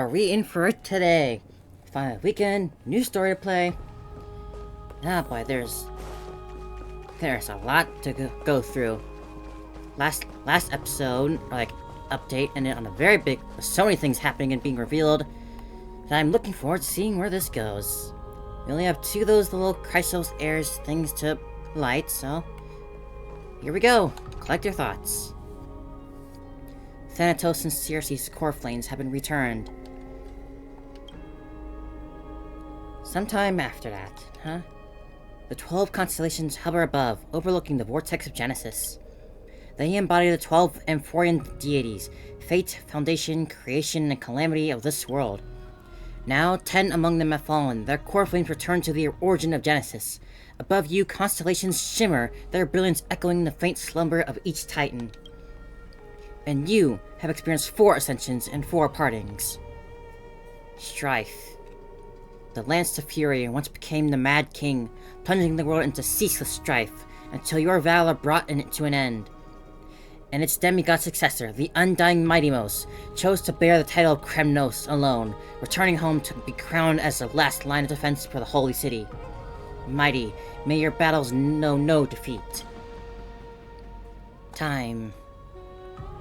are we in for it today? Final weekend, new story to play. Ah boy, there's a lot to go through. Last episode, update, ended on a very big, so many things happening and being revealed that I'm looking forward to seeing where this goes. We only have 2 of those little Chrysos Airs things to light, so here we go. Collect your thoughts. Thanatos and Circe's core flames have been returned. Sometime after that, huh? The 12 constellations hover above, overlooking the vortex of Genesis. They embody the 12 Amphorian deities, fate, foundation, creation, and calamity of this world. Now, 10 among them have fallen, their core flames return to the origin of Genesis. Above you, constellations shimmer, their brilliance echoing the faint slumber of each titan. And you have experienced 4 ascensions and 4 partings. Strife. The Lance of Fury once became the Mad King, plunging the world into ceaseless strife, until your valor brought it to an end. And its demigod successor, the Undying Mightymos, chose to bear the title of Kremnos alone, returning home to be crowned as the last line of defense for the Holy City. Mighty, may your battles know no defeat. Time.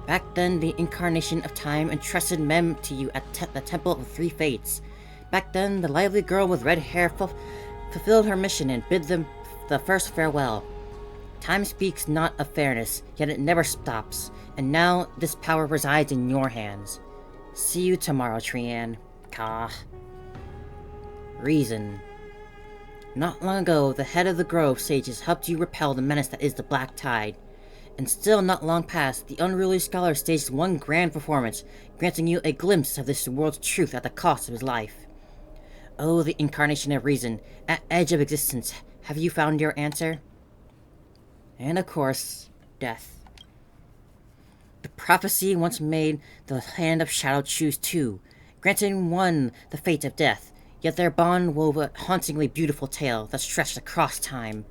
Back then, the incarnation of time entrusted Mem to you at the Temple of the Three Fates. Back then, the lively girl with red hair fulfilled her mission and bid them the first farewell. Time speaks not of fairness, yet it never stops, and now this power resides in your hands. See you tomorrow, Trian. Ka. Reason. Not long ago, the head of the Grove sages helped you repel the menace that is the Black Tide. And still not long past, the unruly scholar staged one grand performance, granting you a glimpse of this world's truth at the cost of his life. Oh, the incarnation of reason, at edge of existence, have you found your answer? And of course, death. The prophecy once made the hand of shadow choose 2, granting one the fate of death, yet their bond wove a hauntingly beautiful tale that stretched across time.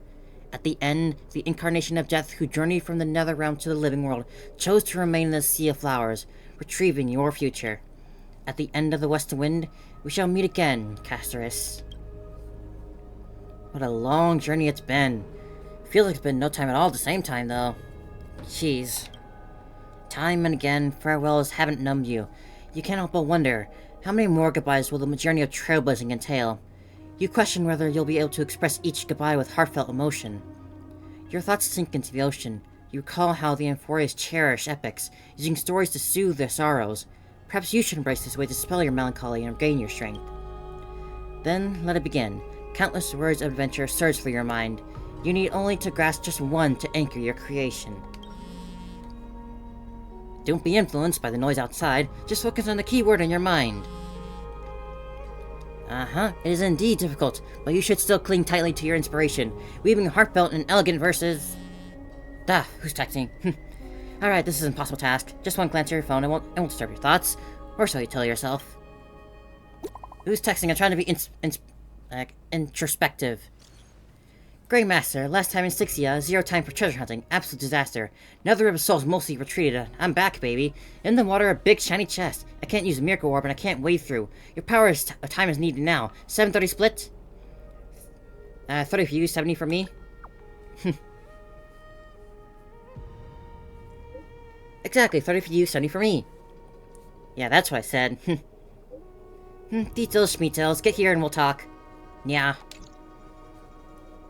At the end, the incarnation of death who journeyed from the netherrealm to the living world chose to remain in the Sea of Flowers, retrieving your future. At the end of the west wind, we shall meet again, Castoris. What a long journey it's been. Feels like it's been no time at all at the same time, though. Jeez. Time and again, farewells haven't numbed you. You can't help but wonder, how many more goodbyes will the journey of trailblazing entail? You question whether you'll be able to express each goodbye with heartfelt emotion. Your thoughts sink into the ocean. You recall how the Amphorians cherish epics, using stories to soothe their sorrows. Perhaps you should embrace this way to dispel your melancholy and regain your strength. Then, let it begin. Countless words of adventure surge through your mind. You need only to grasp just one to anchor your creation. Don't be influenced by the noise outside, just focus on the key word in your mind. It is indeed difficult, but you should still cling tightly to your inspiration, weaving heartfelt and elegant verses. Who's texting? Alright, this is an impossible task. Just one glance at your phone, it won't disturb your thoughts. Or so you tell yourself. Who's texting? I'm trying to be introspective. Grey Master, last time in Styxia, 0 time for treasure hunting, absolute disaster. Nether of Souls mostly retreated. I'm back, baby. In the water, a big shiny chest. I can't use a miracle orb and I can't wade through. Your power is time is needed now. 7:30 split? 30 for you, 70 for me? Exactly, 30 for you, 70 for me. Yeah, that's what I said. Details, schmeetails, get here and we'll talk. Yeah.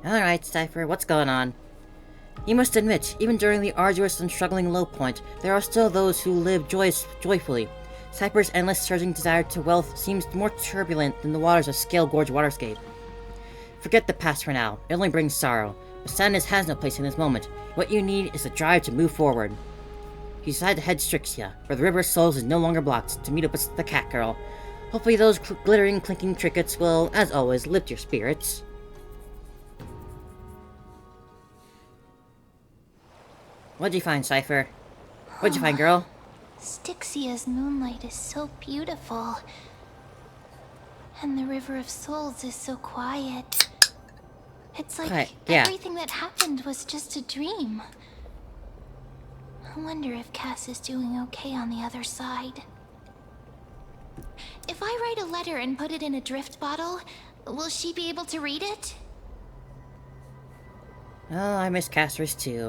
Alright, Cypher, what's going on? You must admit, even during the arduous and struggling low point, there are still those who live joyfully. Cypher's endless surging desire to wealth seems more turbulent than the waters of Scale Gorge Waterscape. Forget the past for now, it only brings sorrow. But sadness has no place in this moment. What you need is the drive to move forward. You decide to head Strixia, where the River of Souls is no longer blocked, to meet up with the Cat Girl. Hopefully those glittering, clinking trinkets will, as always, lift your spirits. What'd you find, Cypher? What'd you find, girl? Styxia's moonlight is so beautiful. And the River of Souls is so quiet. It's like everything that happened was just a dream. I wonder if Cass is doing okay on the other side. if I write a letter and put it in a drift bottle, will she be able to read it? Oh, I miss Castor's too.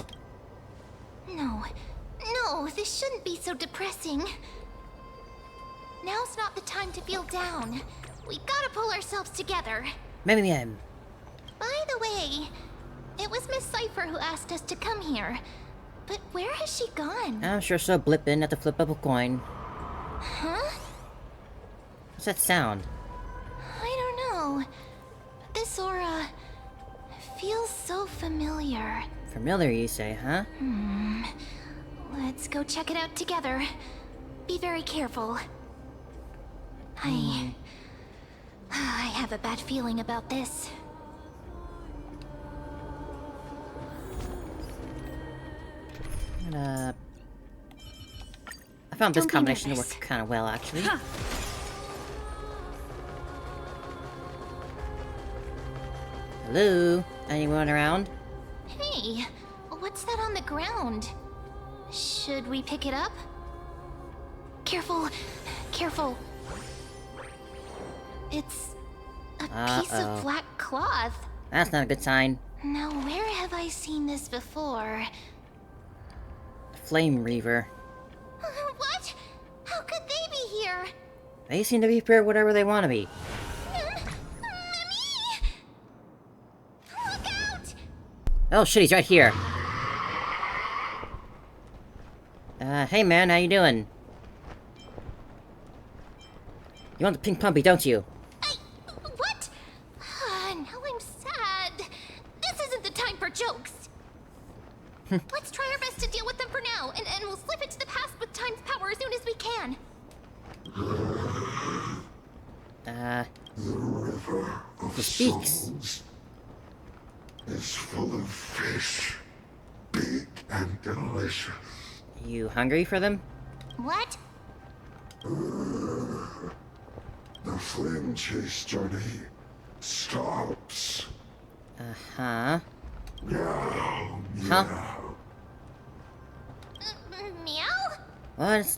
No. No, this shouldn't be so depressing. Now's not the time to feel down. We gotta pull ourselves together. Mem. By the way, it was Miss Cipher who asked us to come here. But where has she gone? I'm sure she'll blip in at the flip of a coin. Huh? What's that sound? I don't know. This aura feels so familiar. Familiar, you say, huh? Let's go check it out together. Be very careful. I have a bad feeling about this. I found this Don't be combination to nervous. work kind of well, actually. Huh. Hello? Anyone around? Hey, what's that on the ground? Should we pick it up? Careful, careful. It's a piece of black cloth. That's not a good sign. Now, where have I seen this before? Flame Reaver. What? How could they be here? They seem to be prepared whatever they want to be. Mimi! Look out! Oh shit, he's right here. Hey man, how you doing? You want the pink pumpy, don't you? What? Now I'm sad. This isn't the time for jokes. Let's try our best to deal with them for now, and we'll slip into the past with time's power as soon as we can. He speaks. Souls is full of fish, big and delicious. You hungry for them? What? The flame chase journey stops. Huh? Meow, Huh? meow. Meow? What?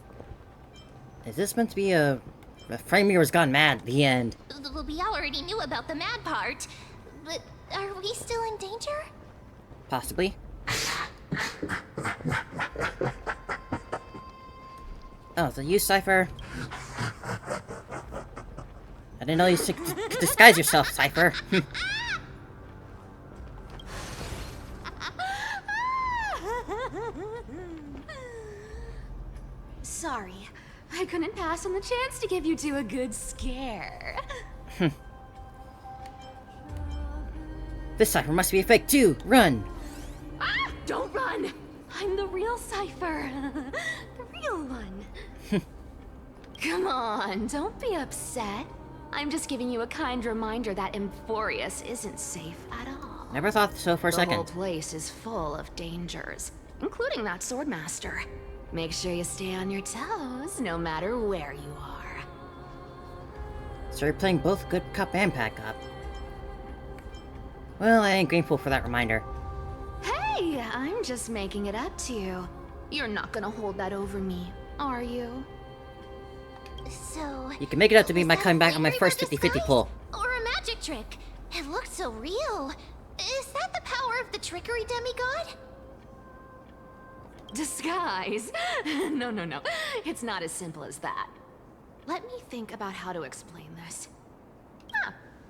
Is this meant to be a Flame Reaver's gone mad at the end? We already knew about the mad part, but are we still in danger? Possibly. Oh, so you, Cypher? I didn't know you could disguise yourself, Cypher. Sorry, I couldn't pass on the chance to give you two a good scare. This Cypher must be a fake too. Run! Ah! Don't run! I'm the real Cypher. The real one. Come on, don't be upset. I'm just giving you a kind reminder that Emphorius isn't safe at all. Never thought so for a The whole second. place is full of dangers, including that swordmaster. Make sure you stay on your toes, no matter where you are. So you're playing both good cop and bad cop. Well, I ain't grateful for that reminder. Hey, I'm just making it up to you. You're not gonna hold that over me, are you? So... You can make it up to me by was that coming back on my Flame first Reaver 50-50 disguise? pull. Or a magic trick? It looked so real. Is that the power of the trickery demigod? Disguise? No. It's not as simple as that. Let me think about how to explain this.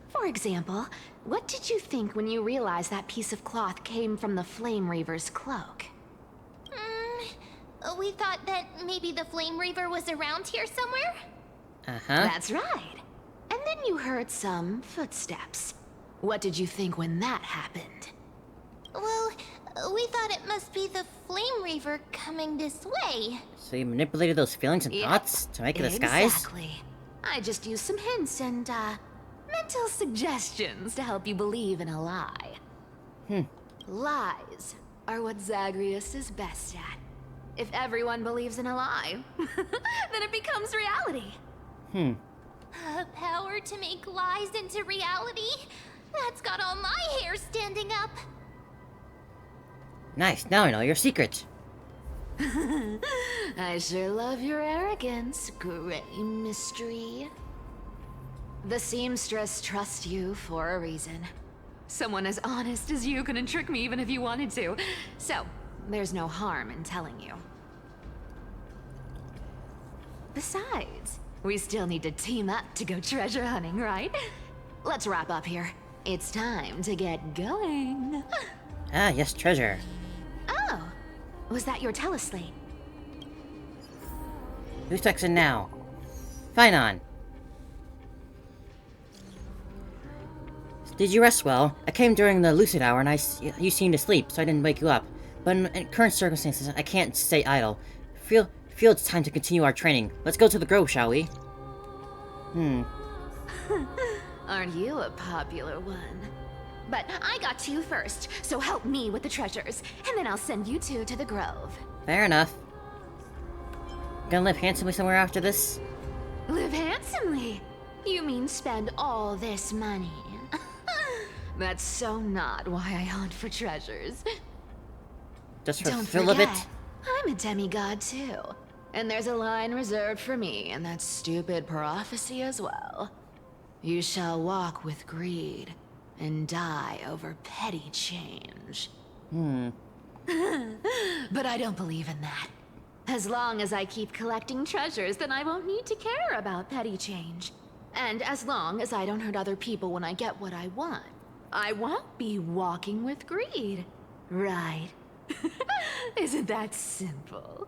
For example, what did you think when you realized that piece of cloth came from the Flame Reaver's cloak? We thought that maybe the Flame Reaver was around here somewhere? Uh-huh. That's right. And then you heard some footsteps. What did you think when that happened? Well, we thought it must be the Flame Reaver coming this way. So you manipulated those feelings and Yeah, thoughts to make a disguise? Exactly. I just used some hints and, mental suggestions to help you believe in a lie. Lies are what Zagreus is best at. If everyone believes in a lie, then it becomes reality. A power to make lies into reality? That's got all my hair standing up. Nice, now I know your secret. I sure love your arrogance, Gray Mystery. The seamstress trusts you for a reason. Someone as honest as you couldn't trick me even if you wanted to. So, there's no harm in telling you. Besides, we still need to team up to go treasure hunting, right? Let's wrap up here. It's time to get going. Ah, yes, treasure. Oh, was that your teleslate? Who's texting now? Finon. Did you rest well? I came during the lucid hour and you seemed asleep, so I didn't wake you up. But in current circumstances, I can't stay idle. Feel it's time to continue our training. Let's go to the grove, shall we? Aren't you a popular one? But I got to you first, so help me with the treasures, and then I'll send you two to the grove. Fair enough. Gonna live handsomely somewhere after this? Live handsomely? You mean spend all this money? That's so not why I hunt for treasures. Just for Don't fill of it? forget, I'm a demigod too. And there's a line reserved for me in that stupid prophecy as well. You shall walk with greed and die over petty change. But I don't believe in that. As long as I keep collecting treasures, then I won't need to care about petty change. And as long as I don't hurt other people when I get what I want, I won't be walking with greed. Right? Isn't that simple?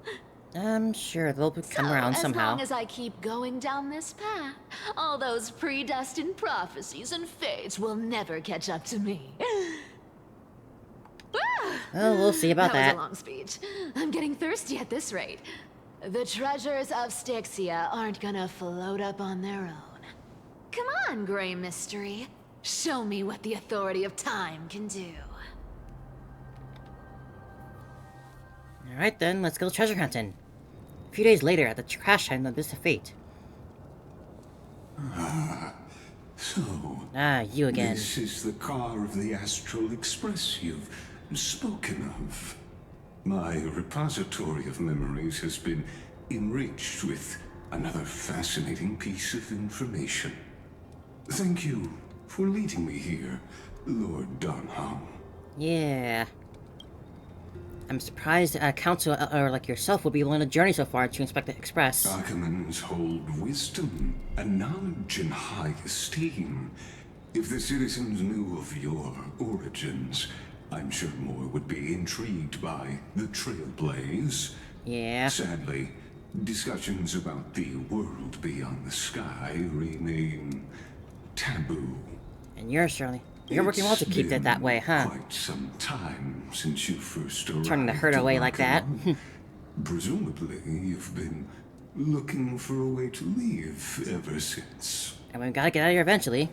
I'm sure they'll come around somehow. As long as I keep going down this path, all those predestined prophecies and fates will never catch up to me. Oh, we'll see about That that. was a long speech. I'm getting thirsty at this rate. The treasures of Styxia aren't gonna float up on their own. Come on, Grey Mystery. Show me what the authority of time can do. Alright then, let's go treasure hunting. A few days later, at the crash site of Abyss of Fate. So, You again. this is the car of the Astral Express you've spoken of. My repository of memories has been enriched with another fascinating piece of information. Thank you for leading me here, Lord Donham. Yeah. I'm surprised a council like yourself would be willing to journey so far to inspect the Express. Archimans hold wisdom and knowledge in high esteem. If the citizens knew of your origins, I'm sure more would be intrigued by the Trailblaze. Yeah. Sadly, discussions about the world beyond the sky remain taboo. And you're working well to keep it that way, huh? Quite some time since you first arrived. Turning the herd away like that. Presumably, you've been looking for a way to leave ever since. And we've got to get out of here eventually.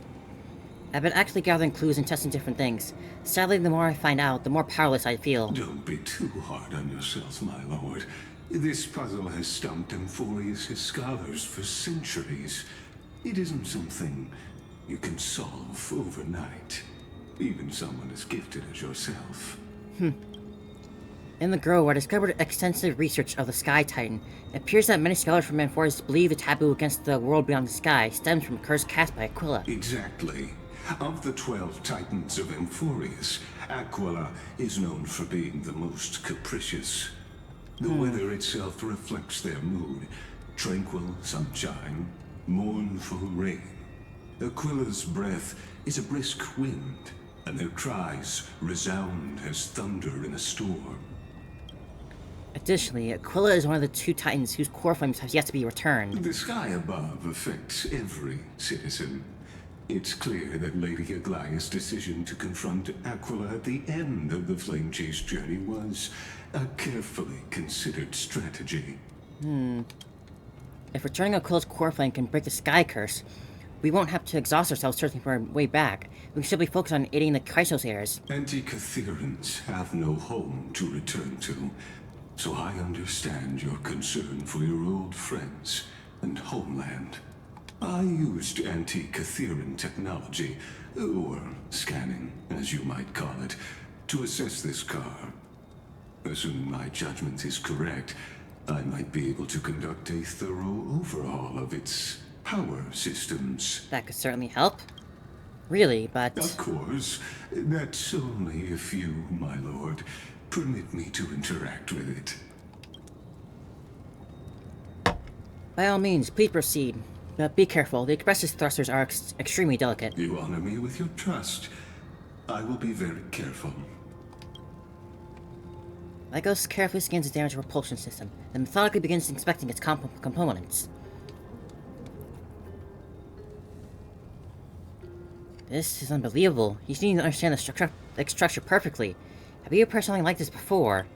I've been actually gathering clues and testing different things. Sadly, the more I find out, the more powerless I feel. Don't be too hard on yourself, my lord. This puzzle has stumped Amphorius' scholars for centuries. It isn't something you can solve overnight. Even someone as gifted as yourself. In the Grove, I discovered extensive research of the Sky Titan. It appears that many scholars from Amphorius believe the taboo against the world beyond the sky stems from a curse cast by Aquila. Exactly. Of the 12 Titans of Amphorius, Aquila is known for being the most capricious. The weather itself reflects their mood. Tranquil sunshine, mournful rain. Aquila's breath is a brisk wind, and their cries resound as thunder in a storm. Additionally, Aquila is one of the 2 Titans whose core flames have yet to be returned. The sky above affects every citizen. It's clear that Lady Aglaya's decision to confront Aquila at the end of the Flame Chase journey was a carefully considered strategy. If returning Aquila's core flame can break the Sky Curse, we won't have to exhaust ourselves searching for a way back. We can simply focus on aiding the Chrysos heirs. Anti-Catherians have no home to return to, so I understand your concern for your old friends and homeland. I used anti-Catherian technology, or scanning, as you might call it, to assess this car. Assuming my judgment is correct, I might be able to conduct a thorough overhaul of its power systems. That could certainly help. Really, but... Of course, that's only if you, my lord, permit me to interact with it. By all means, please proceed. But be careful, the expressive thrusters are extremely delicate. You honor me with your trust. I will be very careful. Lygos carefully scans the damaged propulsion system, then methodically begins inspecting its components. This is unbelievable. You seem to understand the structure perfectly. Have you approached something like this before?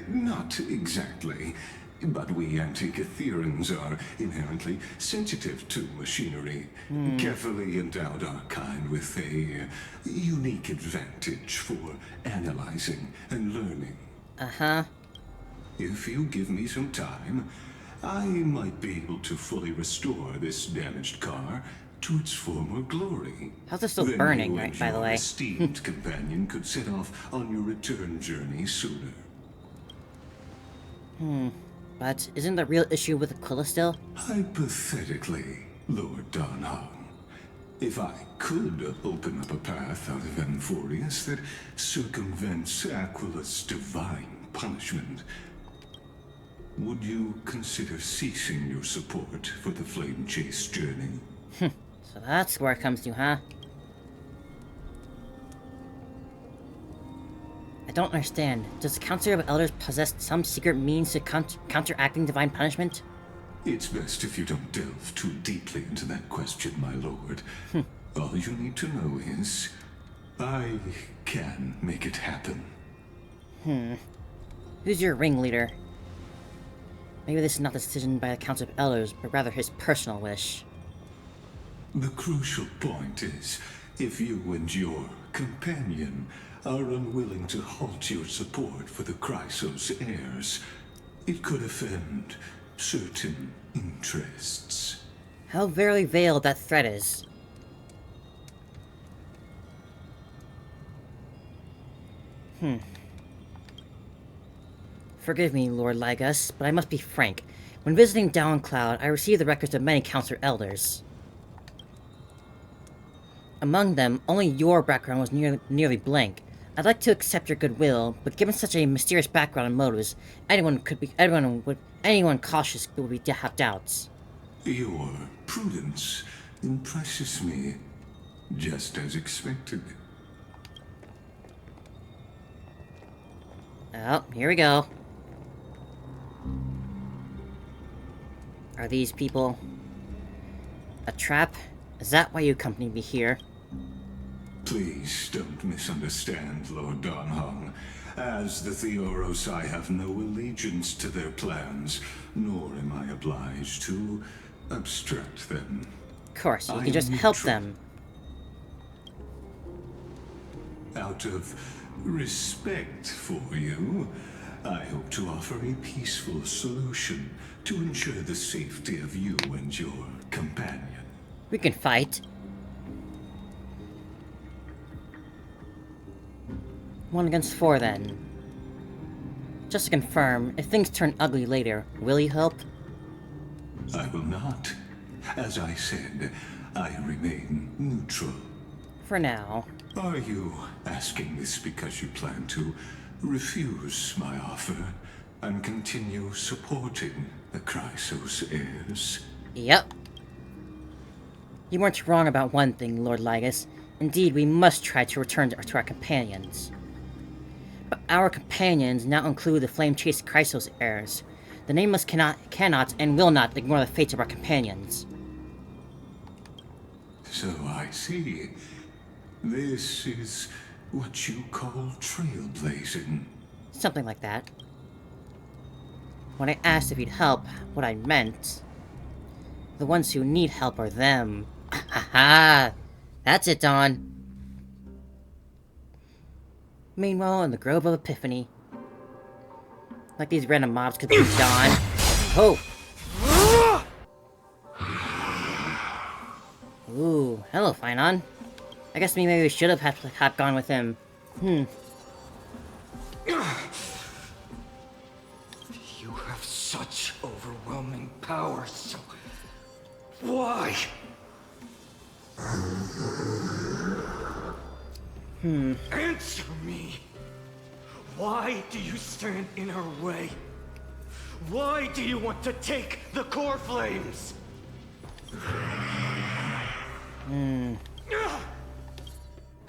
Not exactly. But we Antikytherians are inherently sensitive to machinery. Carefully endowed our kind with a unique advantage for analyzing and learning. Uh-huh. If you give me some time, I might be able to fully restore this damaged car to its former glory. How's this still Then burning, you right, and by the your way? esteemed companion could set off on your return journey sooner. But isn't the real issue with Aquila still? Hypothetically, Lord Donhong, if I could open up a path out of Amphorius that circumvents Aquila's divine punishment, would you consider ceasing your support for the Flame Chase journey? So that's where it comes to, huh? I don't understand. Does the Council of Elders possess some secret means to counteracting divine punishment? It's best if you don't delve too deeply into that question, my lord. All you need to know is, I can make it happen. Who's your ringleader? Maybe this is not the decision by the Council of Elders, but rather his personal wish. The crucial point is, if you and your companion are unwilling to halt your support for the Chrysos heirs, it could offend certain interests. How very veiled that threat is. Forgive me, Lord Lygos, but I must be frank. When visiting Downcloud, I received the records of many Council Elders. Among them, only your background was nearly blank. I'd like to accept your goodwill, but given such a mysterious background and motives, anyone cautious would have doubts. Your prudence impresses me, just as expected. Oh, here we go. Are these people a trap? Is that why you accompanied me here? Please don't misunderstand, Lord Donhong. As the Theoros, I have no allegiance to their plans, nor am I obliged to obstruct them. Of course, you I can just am help neutral. them. Out of respect for you, I hope to offer a peaceful solution to ensure the safety of you and your companion. We can fight. 1 against 4 then. Just to confirm, if things turn ugly later, will you help? I will not. As I said, I remain neutral. For now. Are you asking this because you plan to refuse my offer and continue supporting the Chrysos heirs? Yep. You weren't wrong about one thing, Lord Lygos. Indeed, we must try to return to our companions. But our companions now include the flame-chased Chrysos heirs. The Nameless cannot and will not ignore the fates of our companions. So I see. This is what you call trailblazing. Something like that. When I asked if you'd help, what I meant... The ones who need help are them. Ha ha! That's it, Dawn. Meanwhile, in the Grove of Epiphany... Like these random mobs could be Dawn. Oh! Ooh, hello, Finon. I guess maybe we should have gone with him. You have such overwhelming powers. Why? Answer me. Why do you stand in her way? Why do you want to take the core flames?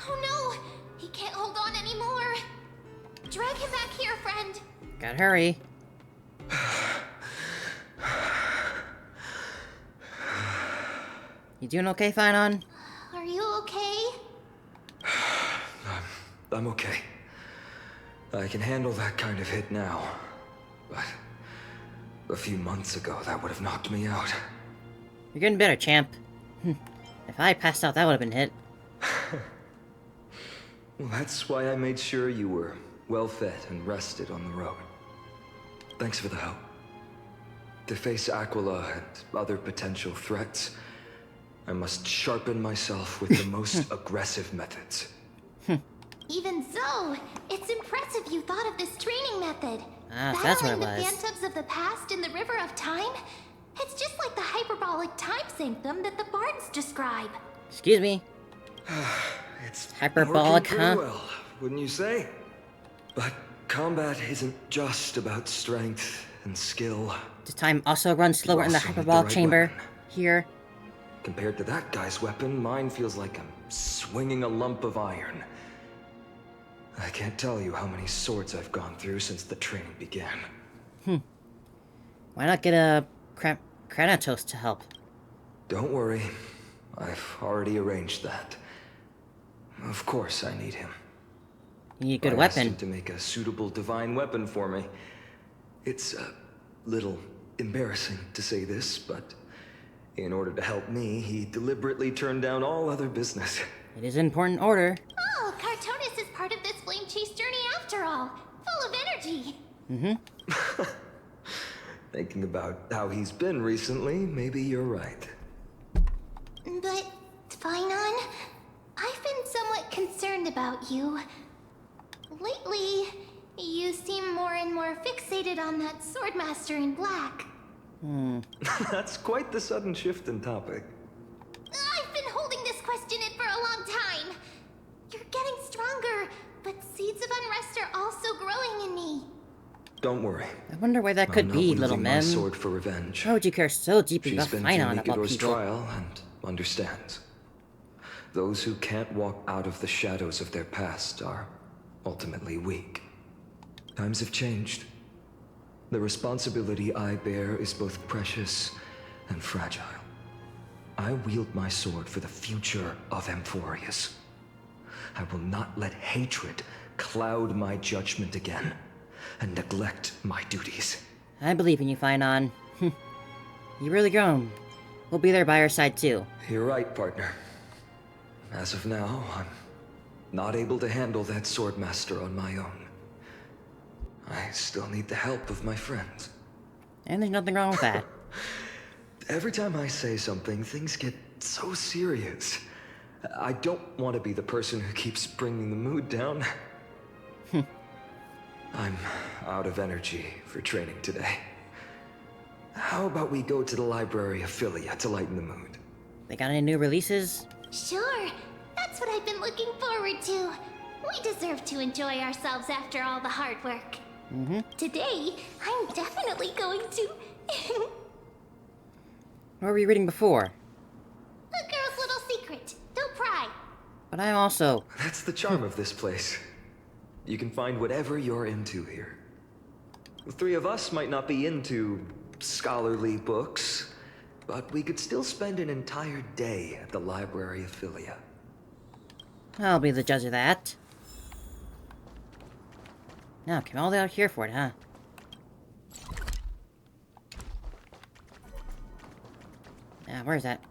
Oh no! He can't hold on anymore! Drag him back here, friend! Gotta hurry. You doing okay, Finon? Are you okay? I'm okay. I can handle that kind of hit now. But a few months ago, that would have knocked me out. You're getting better, champ. If I passed out, that would have been hit. Well, that's why I made sure you were well fed and rested on the road. Thanks for the help. To face Aquila and other potential threats, I must sharpen myself with the most aggressive methods. Even so, it's impressive you thought of this training method. Ah, so that's what it Battling the was. phantoms of the past in the River of Time? It's just like the hyperbolic time sanctum that the bards describe. Excuse me. It's Hyperbolic, working pretty huh? well, wouldn't you say? But combat isn't just about strength and skill. Does time also run slower in the also need the hyperbolic right chamber? weapon. Here. Compared to that guy's weapon, mine feels like I'm swinging a lump of iron. I can't tell you how many swords I've gone through since the training began. Why not get a Kranatos to help? Don't worry, I've already arranged that. Of course I need him. You need a good I asked him weapon. to make a suitable divine weapon for me. It's a little embarrassing to say this, but in order to help me, he deliberately turned down all other business. It is in important order. Oh, Cartonis is part of this flame chase journey after all. Full of energy. Thinking about how he's been recently, maybe you're right. But, Finon, I've been somewhat concerned about you. Lately, you seem more and more fixated on that Swordmaster in black. That's quite the sudden shift in topic. I've been holding this question in for a long time. You're getting stronger, but seeds of unrest are also growing in me. Don't worry. I wonder why that I'm could not be, wielding little my man. sword for revenge. Why would you care so deeply She's about been Finon to about Mikador's people? trial and understands. Those who can't walk out of the shadows of their past are ultimately weak. Times have changed. The responsibility I bear is both precious and fragile. I wield my sword for the future of Amphorius. I will not let hatred cloud my judgment again and neglect my duties. I believe in you, Finon. You really grown. We'll be there by your side, too. You're right, partner. As of now, I'm not able to handle that Swordmaster on my own. I still need the help of my friends. And there's nothing wrong with that. Every time I say something, things get so serious. I don't want to be the person who keeps bringing the mood down. I'm out of energy for training today. How about we go to the Library of Philia to lighten the mood? They got any new releases? Sure, that's what I've been looking forward to. We deserve to enjoy ourselves after all the hard work. Today, I'm definitely going to. What were you reading before? A girl's little secret. Don't pry. But I'm also... That's the charm of this place. You can find whatever you're into here. The three of us might not be into scholarly books, but we could still spend an entire day at the Library of Philia. I'll be the judge of that. Now, came all the way out here for it, huh? Where's that?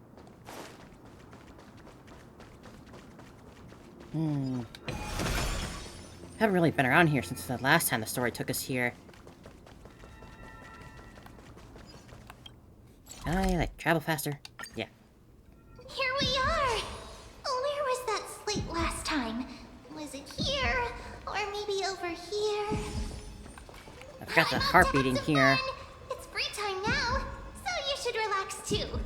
Haven't really been around here since the last time the story took us here. Can I, like, travel faster? Yeah. Here we are. Where was that slate last time? Was it here? Or maybe over here? I forgot the I'm heart off to have beating some here. fun. It's free time now, so you should relax too.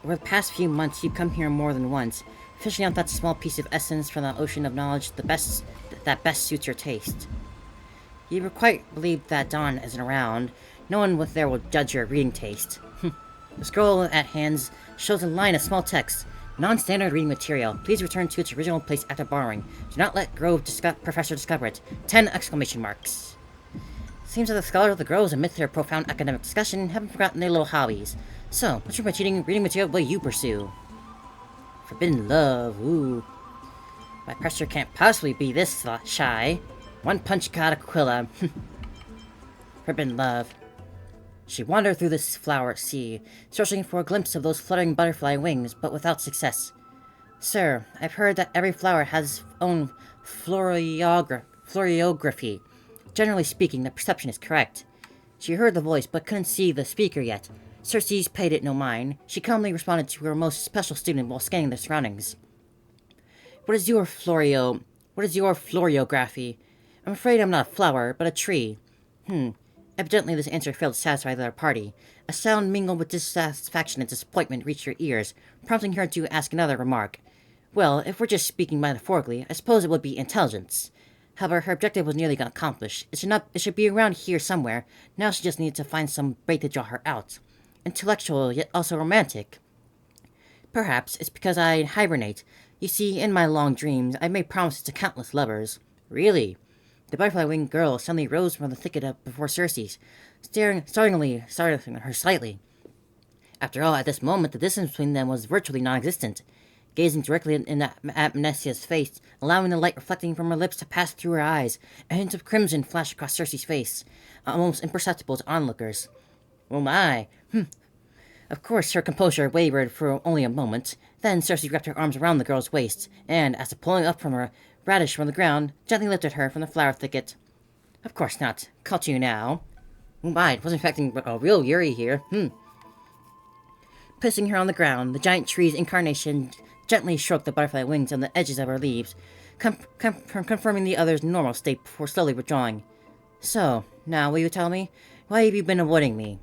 Over the past few months, you've come here more than once, fishing out that small piece of essence from the ocean of knowledge that best suits your taste. You quite believe that Dawn isn't around. No one with there will judge your reading taste. The scroll at hand shows a line of small text. Non-standard reading material. Please return to its original place after borrowing. Do not let Grove Professor discover it. 10 exclamation marks. Seems that the scholars of the Groves, amidst their profound academic discussion, haven't forgotten their little hobbies. So, which reading material will you pursue? Forbidden love, ooh. My pressure can't possibly be this shy. One punch got Aquila. Forbidden love. She wandered through this flower sea, searching for a glimpse of those fluttering butterfly wings, but without success. Sir, I've heard that every flower has its own floriography. Generally speaking, the perception is correct. She heard the voice, but couldn't see the speaker yet. Circe paid it no mind. She calmly responded to her most special student while scanning the surroundings. What is your floriography? I'm afraid I'm not a flower, but a tree. Evidently this answer failed to satisfy the other party. A sound mingled with dissatisfaction and disappointment reached her ears, prompting her to ask another remark. Well, if we're just speaking metaphorically, I suppose it would be intelligence. However, her objective was nearly accomplished. It should be around here somewhere. Now she just needed to find some bait to draw her out. Intellectual, yet also romantic. Perhaps it's because I hibernate. You see, in my long dreams, I've made promises to countless lovers. Really? The butterfly-winged girl suddenly rose from the thicket before Circe, startling her slightly. After all, at this moment, the distance between them was virtually non-existent. Gazing directly at Mnescia's face, allowing the light reflecting from her lips to pass through her eyes, a hint of crimson flashed across Circe's face, almost imperceptible to onlookers. Oh my! Of course, her composure wavered for only a moment. Then Circe wrapped her arms around the girl's waist, and, after pulling up from her radish from the ground, gently lifted her from the flower thicket. Of course not. Caught you now. Oh my, wasn't expecting a real Yuri here. Placing her on the ground, the giant tree's incarnation gently stroked the butterfly wings on the edges of her leaves, confirming the other's normal state before slowly withdrawing. So, now will you tell me? Why have you been avoiding me?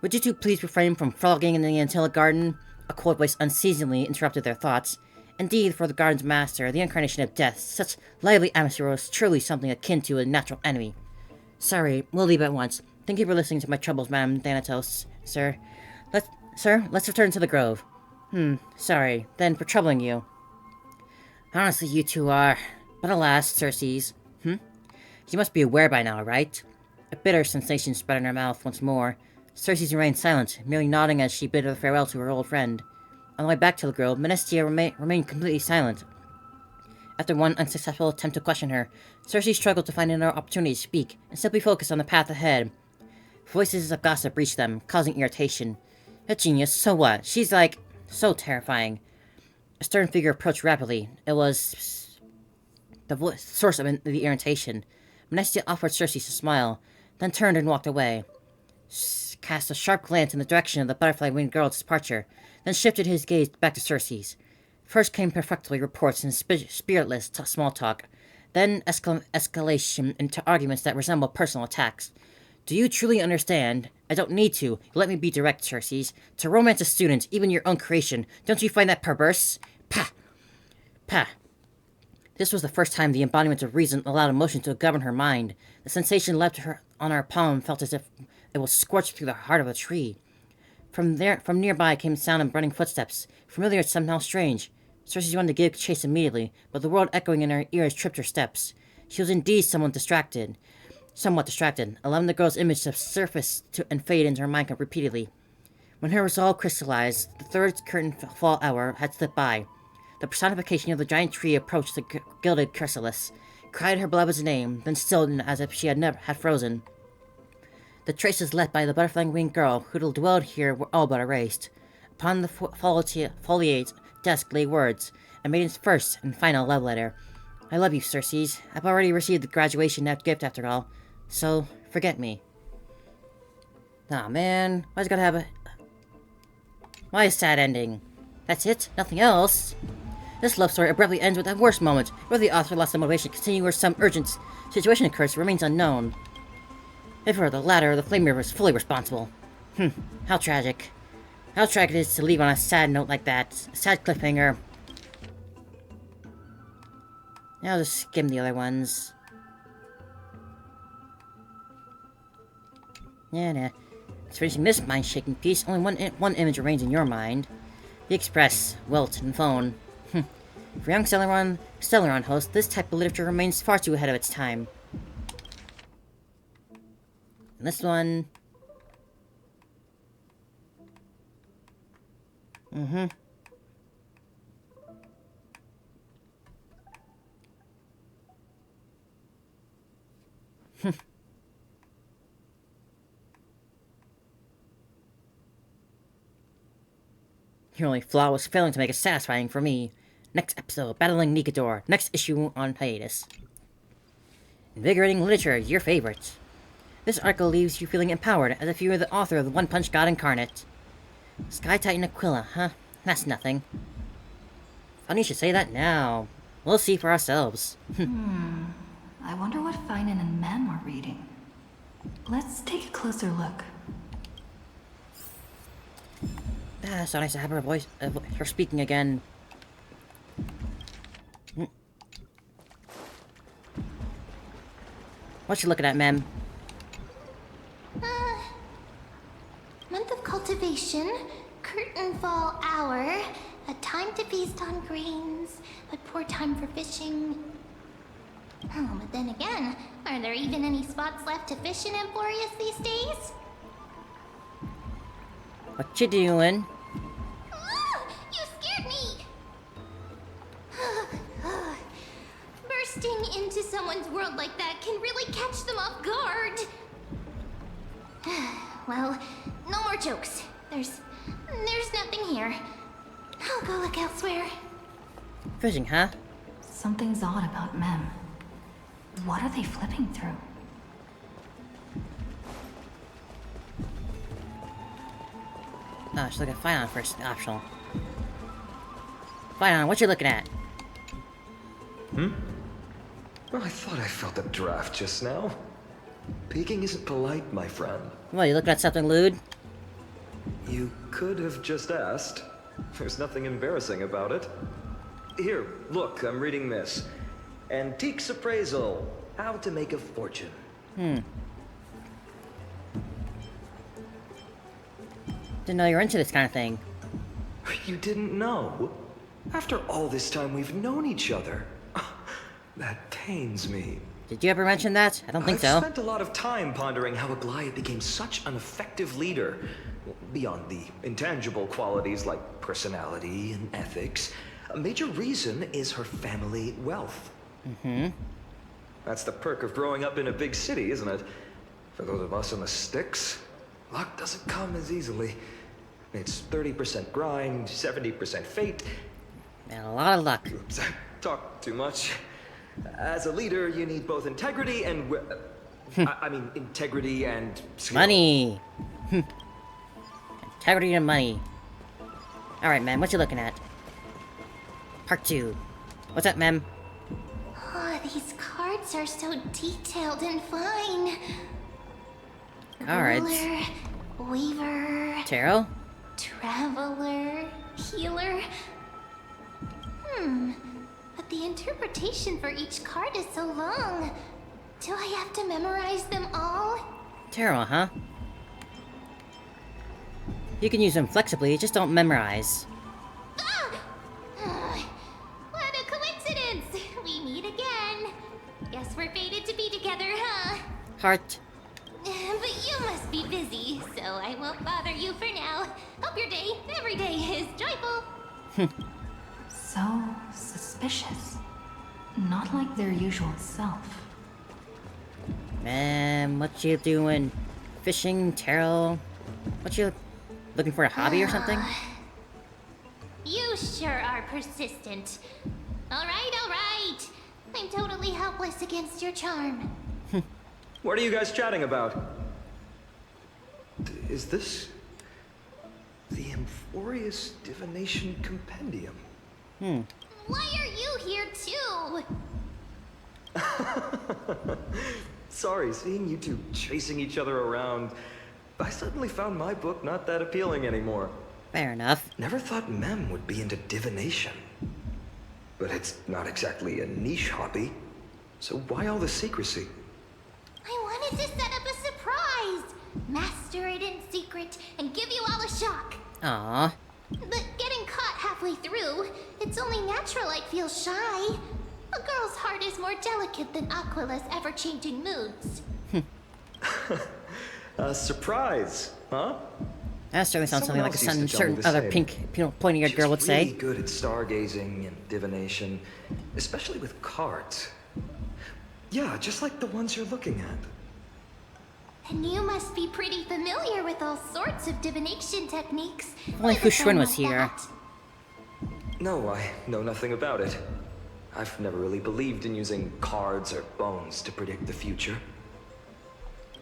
Would you two please refrain from frolicking in the Antilla garden? A cold voice unseasonably interrupted their thoughts. Indeed, for the garden's master, the incarnation of death, such lively atmosphere was truly something akin to a natural enemy. Sorry, we'll leave at once. Thank you for listening to my troubles, Madame Thanatos. Let's return to the grove. Sorry, then for troubling you. Honestly, you two are. But alas, Circes. You must be aware by now, right? A bitter sensation spread in her mouth once more. Circe remained silent, merely nodding as she bid her farewell to her old friend. On the way back to the grove, Mnescia remained completely silent. After one unsuccessful attempt to question her, Circe struggled to find another opportunity to speak, and simply focused on the path ahead. Voices of gossip reached them, causing irritation. A genius, so what? She's like, so terrifying. A stern figure approached rapidly. It was the source of the irritation. Mnescia offered Circe a smile, then turned and walked away. Cast a sharp glance in the direction of the butterfly-winged girl's departure, then shifted his gaze back to Circe's. First came perfunctory reports and spiritless small talk, then escalation into arguments that resembled personal attacks. Do you truly understand? I don't need to. Let me be direct, Circe. To romance a student, even your own creation, don't you find that perverse? Pah! Pah! This was the first time the embodiment of reason allowed emotion to govern her mind. The sensation left her on her palm felt as if it was scorched through the heart of a tree. From nearby came the sound of running footsteps, familiar yet somehow strange. Circe wanted to give chase immediately, but the world echoing in her ears tripped her steps. She was indeed somewhat distracted, allowing the girl's image to surface and fade into her mind repeatedly. When her resolve crystallized, the third curtain fall hour had slipped by. The personification of the giant tree approached the gilded chrysalis, cried her beloved's name, then stilled as if she had frozen. The traces left by the butterfly-winged girl who dwelled here were all but erased. Upon the foliate desk lay words, a maiden's first and final love letter. I love you, Circe. I've already received the graduation gift after all, so forget me. Aw, man. Why's it gotta have a... Why a sad ending? That's it? Nothing else? This love story abruptly ends with the worst moment, where the author lost the motivation to continue or some urgent situation occurs remains unknown. If it were the latter, the Flame River is fully responsible. How tragic. How tragic it is to leave on a sad note like that. A sad cliffhanger. Now I'll just skim the other ones. Nah. It's finishing this mind-shaking piece. Only one image remains in your mind. The Express, Wilt, and Phone. For young Stellaron hosts, this type of literature remains far too ahead of its time. And this one... Your only flaw was failing to make it satisfying for me. Next episode, Battling Nicator. Next issue on hiatus. Invigorating literature, your favorite. This article leaves you feeling empowered, as if you were the author of the One Punch God incarnate. Sky Titan Aquila, huh? That's nothing. Funny you should say that now. We'll see for ourselves. I wonder what Finan and Mem are reading. Let's take a closer look. So nice to have her speaking again. What you looking at, Mem? Month of cultivation, curtain fall hour, a time to feast on grains, but poor time for fishing. Oh, but then again, are there even any spots left to fish in Emporius these days? What you doing? You scared me! Bursting into someone's world like that can really catch them off guard. Well, no more jokes. There's nothing here. I'll go look elsewhere. Fishing, huh? Something's odd about Mem. What are they flipping through? Oh, she's looking at Finan first, optional. Finan, what you looking at? Well, I thought I felt a draft just now. Peeking isn't polite, my friend. What, you looking at something lewd? You could have just asked. There's nothing embarrassing about it. Here, look, I'm reading this. Antiques Appraisal. How to make a fortune. Didn't know you were into this kind of thing. You didn't know? After all this time we've known each other. That pains me. Did you ever mention that? I don't think so. I've spent a lot of time pondering how Aglaia became such an effective leader. Beyond the intangible qualities like personality and ethics, a major reason is her family wealth. That's the perk of growing up in a big city, isn't it? For those of us in the sticks, luck doesn't come as easily. It's 30% grind, 70% fate. And a lot of luck. Oops, I talked too much. As a leader, you need both integrity and... I mean, integrity and skill. Money! Integrity and money. Alright, Mem, what you looking at? Part 2. What's up, Mem? Oh, these cards are so detailed and fine. Alright. Ruler, Weaver, Tarot? Traveler, Healer. But the interpretation for each card is so long. Do I have to memorize them all? Tarot, huh? You can use them flexibly, just don't memorize. What a coincidence! We meet again. Guess we're fated to be together, huh? Heart. But you must be busy, so I won't bother you for now. Hope your day, every day, is joyful. So suspicious. Not like their usual self. Mem, what you doing? Fishing, tarot? What you looking for, a hobby or something? You sure are persistent. Alright. I'm totally helpless against your charm. What are you guys chatting about? Is this... the Amphorius Divination Compendium? Why are you here too? Sorry, seeing you two chasing each other around, I suddenly found my book not that appealing anymore. Fair enough. Never thought Mem would be into divination. But it's not exactly a niche hobby. So why all the secrecy? I wanted to set up a surprise! Master it in secret and give you all a shock. Aww. But getting caught halfway through, it's only natural I'd feel shy. A girl's heart is more delicate than Aquila's ever-changing moods. A surprise, huh? That certainly sounds something like a Someone else used to certain tell me the other same. pink, pointy-eared girl would She's really say. good at stargazing and divination, especially with cards. Yeah, just like the ones you're looking at. And you must be pretty familiar with all sorts of divination techniques. Only with a Hushun friend was like here. that. No, I know nothing about it. I've never really believed in using cards or bones to predict the future.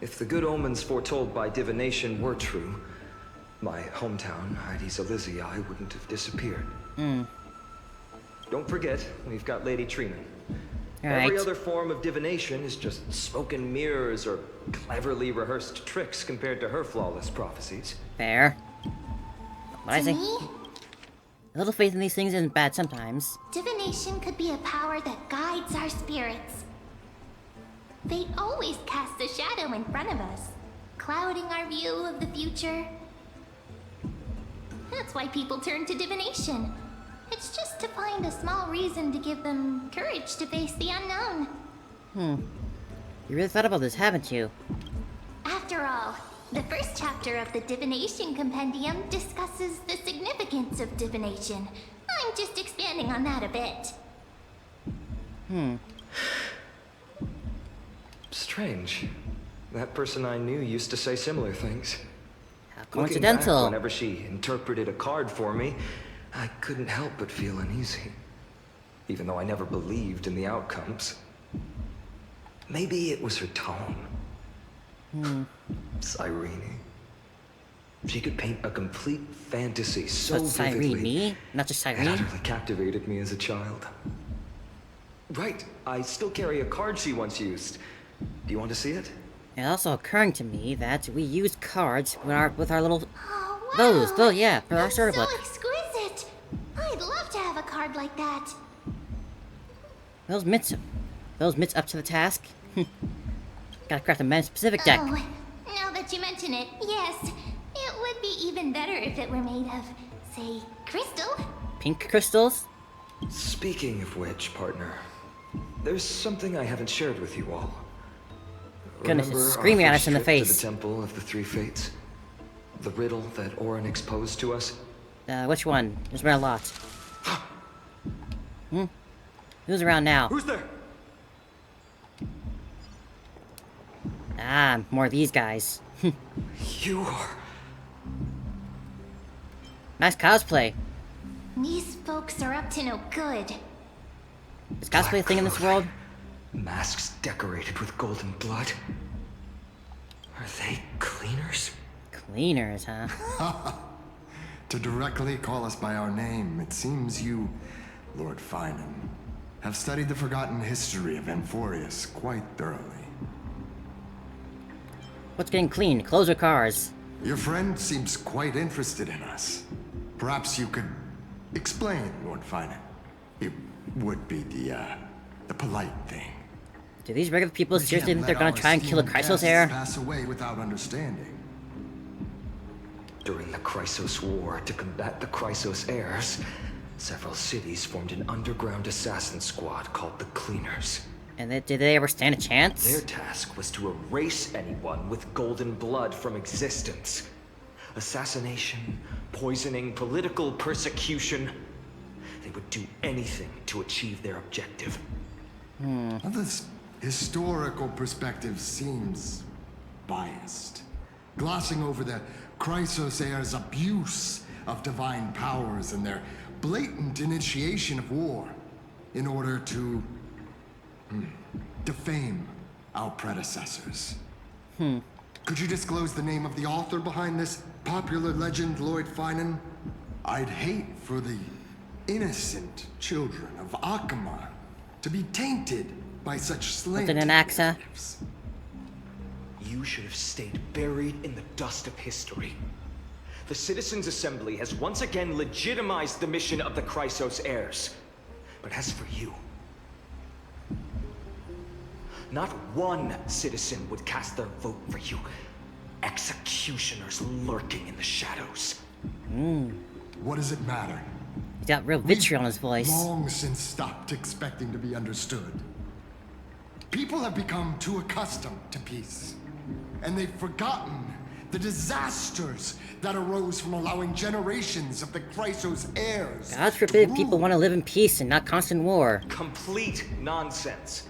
If the good omens foretold by divination were true, my hometown, Heidi's Elysiae, wouldn't have disappeared. Don't forget, we've got Lady Trina. Right. Every other form of divination is just smoke and mirrors or cleverly rehearsed tricks compared to her flawless prophecies. Fair. What I To say? me, A little faith in these things isn't bad sometimes. divination could be a power that guides our spirits. Fate always casts a shadow in front of us, clouding our view of the future. That's why people turn to divination. It's just to find a small reason to give them courage to face the unknown. You really thought about this, haven't you? After all, the first chapter of the Divination Compendium discusses the significance of divination. I'm just expanding on that a bit. Strange. That person I knew used to say similar things. How Looking back, coincidental. whenever she interpreted a card for me, I couldn't help but feel uneasy. Even though I never believed in the outcomes. Maybe it was her tone. Cyrene. She could paint a complete fantasy so So it's Cyrene, vividly. me? Not just It Cyrene? utterly captivated me as a child. Right, I still carry a card she once used. Do you want to see it? It's also occurring to me that we use cards with our little... Oh, wow! Those, yeah, for our That's story so book. exquisite! I'd love to have a card like that. Those mitts up to the task? Gotta craft a man-specific deck. Oh, now that you mention it, yes. It would be even better if it were made of, say, crystal. Pink crystals? Speaking of which, partner, there's something I haven't shared with you all. Goodness, it's Remember our screaming at first us in the trip to face. the Temple of the Three Fates? The riddle that Orynyx posed to us? Which one? There's been a lot. Who's around now? Who's there? Ah, more of these guys. You are... Nice cosplay. These folks are up to no good. Is cosplay a thing in this world? Masks decorated with golden blood. Are they cleaners? Cleaners, huh? To directly call us by our name, it seems you, Lord Finan, have studied the forgotten history of Amphorius quite thoroughly. What's getting clean? Clothes or cars? Your friend seems quite interested in us. Perhaps you could explain, Lord Finan. It would be the polite thing. Do these regular people We seriously can't think they're let gonna our try and kill a esteemed Chrysos guests heir? pass away without understanding. During the Chrysos War, to combat the Chrysos heirs, several cities formed an underground assassin squad called the Cleaners. And did they ever stand a Their chance? task was to erase anyone with golden blood from existence. Assassination, poisoning, political persecution. They would do anything to achieve their objective. Well, this historical perspective seems biased, glossing over the Chrysos heirs' abuse of divine powers and their blatant initiation of war in order to defame our predecessors. Could you disclose the name of the author behind this popular legend, Lord Finan? I'd hate for the innocent children of Akamar to be tainted by such slanted Something in Axa? narratives. You should have stayed buried in the dust of history. The Citizens' Assembly has once again legitimized the mission of the Chrysos heirs. But as for you, not one citizen would cast their vote for you. Executioners lurking in the shadows. What does it matter? He got real vitriol in his voice. Long since stopped expecting to be understood. People have become too accustomed to peace, and they've forgotten the disasters that arose from allowing generations of the Chrysos heirs. God forbid people want to live in peace and not constant war. Complete nonsense.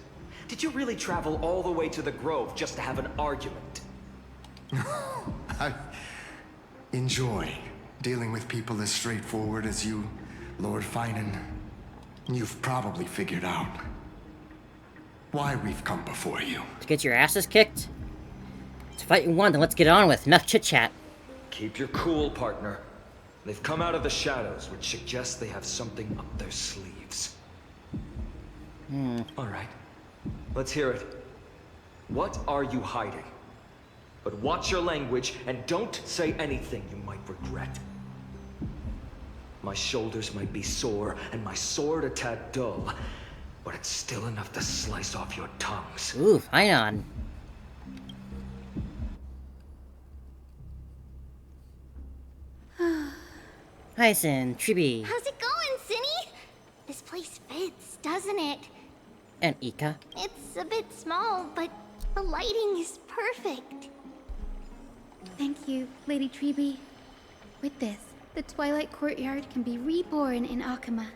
Did you really travel all the way to the Grove just to have an argument? I enjoy dealing with people as straightforward as you, Lord Finan. You've probably figured out why we've come before you. To get your asses kicked? To fight you won, then let's get on with enough chit-chat. Keep your cool, partner. They've come out of the shadows, which suggests they have something up their sleeves. All right. Let's hear it. What are you hiding? But watch your language and don't say anything you might regret. My shoulders might be sore and my sword a tad dull, but it's still enough to slice off your tongues. Ooh, Finan. Hyacin, Tribi, How's it going, Cinny? This place fits, doesn't it? and Ika. It's a bit small, but the lighting is perfect. Thank you, Lady Tribi. With this, the Twilight Courtyard can be reborn in Akuma.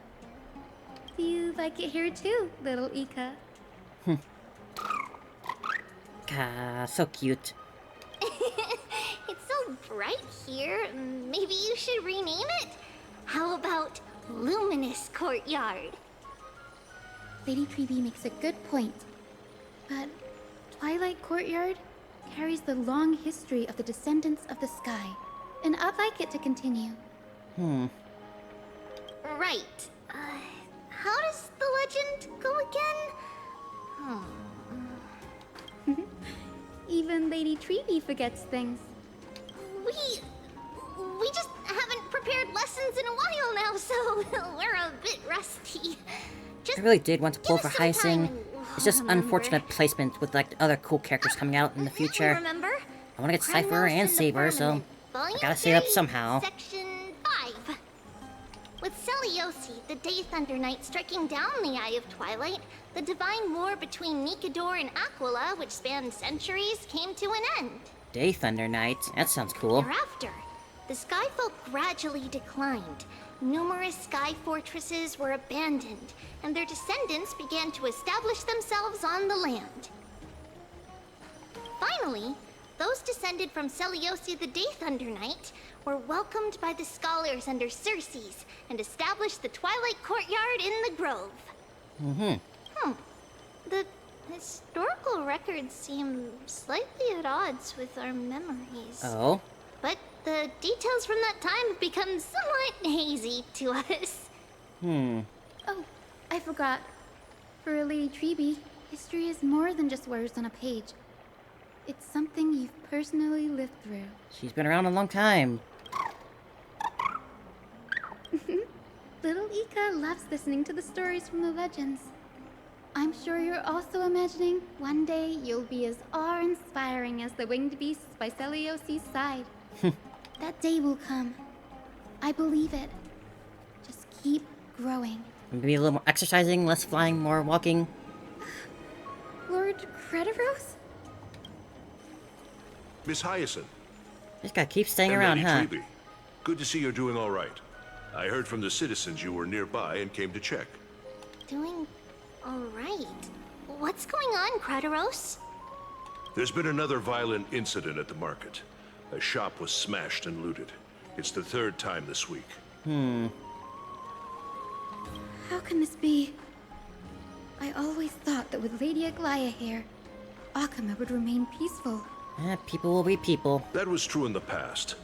Do you like it here too, little Ika? So cute. It's so bright here. Maybe you should rename it? How about Luminous Courtyard? Lady Tribi makes a good point. But Twilight Courtyard carries the long history of the descendants of the sky, and I'd like it to continue. Right. How does the legend go again? Even Lady Tribi forgets things. We just haven't prepared lessons in a while now, so we're a bit rusty. I really did want to pull for give us some time Hyacin. and It's just we'll remember. unfortunate placement with like other cool characters coming out in the future. Remember? I want to get Cypher and Chronos Saber, so Firmament, I Volume gotta save up 3, somehow. Section 5. With Celiosi, the Day Thunder Knight, striking down the Eye of Twilight, the divine war between Nikador and Aquila, which spanned centuries, came to an end. Day Thunder Knight. That sounds cool. Thereafter, the Skyfolk gradually declined. Numerous sky fortresses were abandoned, and their descendants began to establish themselves on the land. Finally, those descended from Celiosi the Day Thunder Knight were welcomed by the scholars under Circes and established the Twilight Courtyard in the Grove. The historical records seem slightly at odds with our memories. Oh? But the details from that time have become somewhat hazy to us. Oh, I forgot. For Lady Tribi, history is more than just words on a page. It's something you've personally lived through. She's been around a long time. Little Ika loves listening to the stories from the legends. I'm sure you're also imagining one day you'll be as awe-inspiring as the winged beasts by Celiosi's side. That day will come. I believe it. Just keep growing. Maybe a little more exercising, less flying, more walking. Lord Crediros? Miss Hyacin. Just gotta keep staying and around, Lady huh? Tribi. Good to see you're doing all right. I heard from the citizens you were nearby and came to check. Doing all right. What's going on, Crediros? There's been another violent incident at the market. A shop was smashed and looted. It's the third time this week. How can this be? I always thought that with Lady Aglaya here, Akuma would remain peaceful. People will be people. That was true in the past.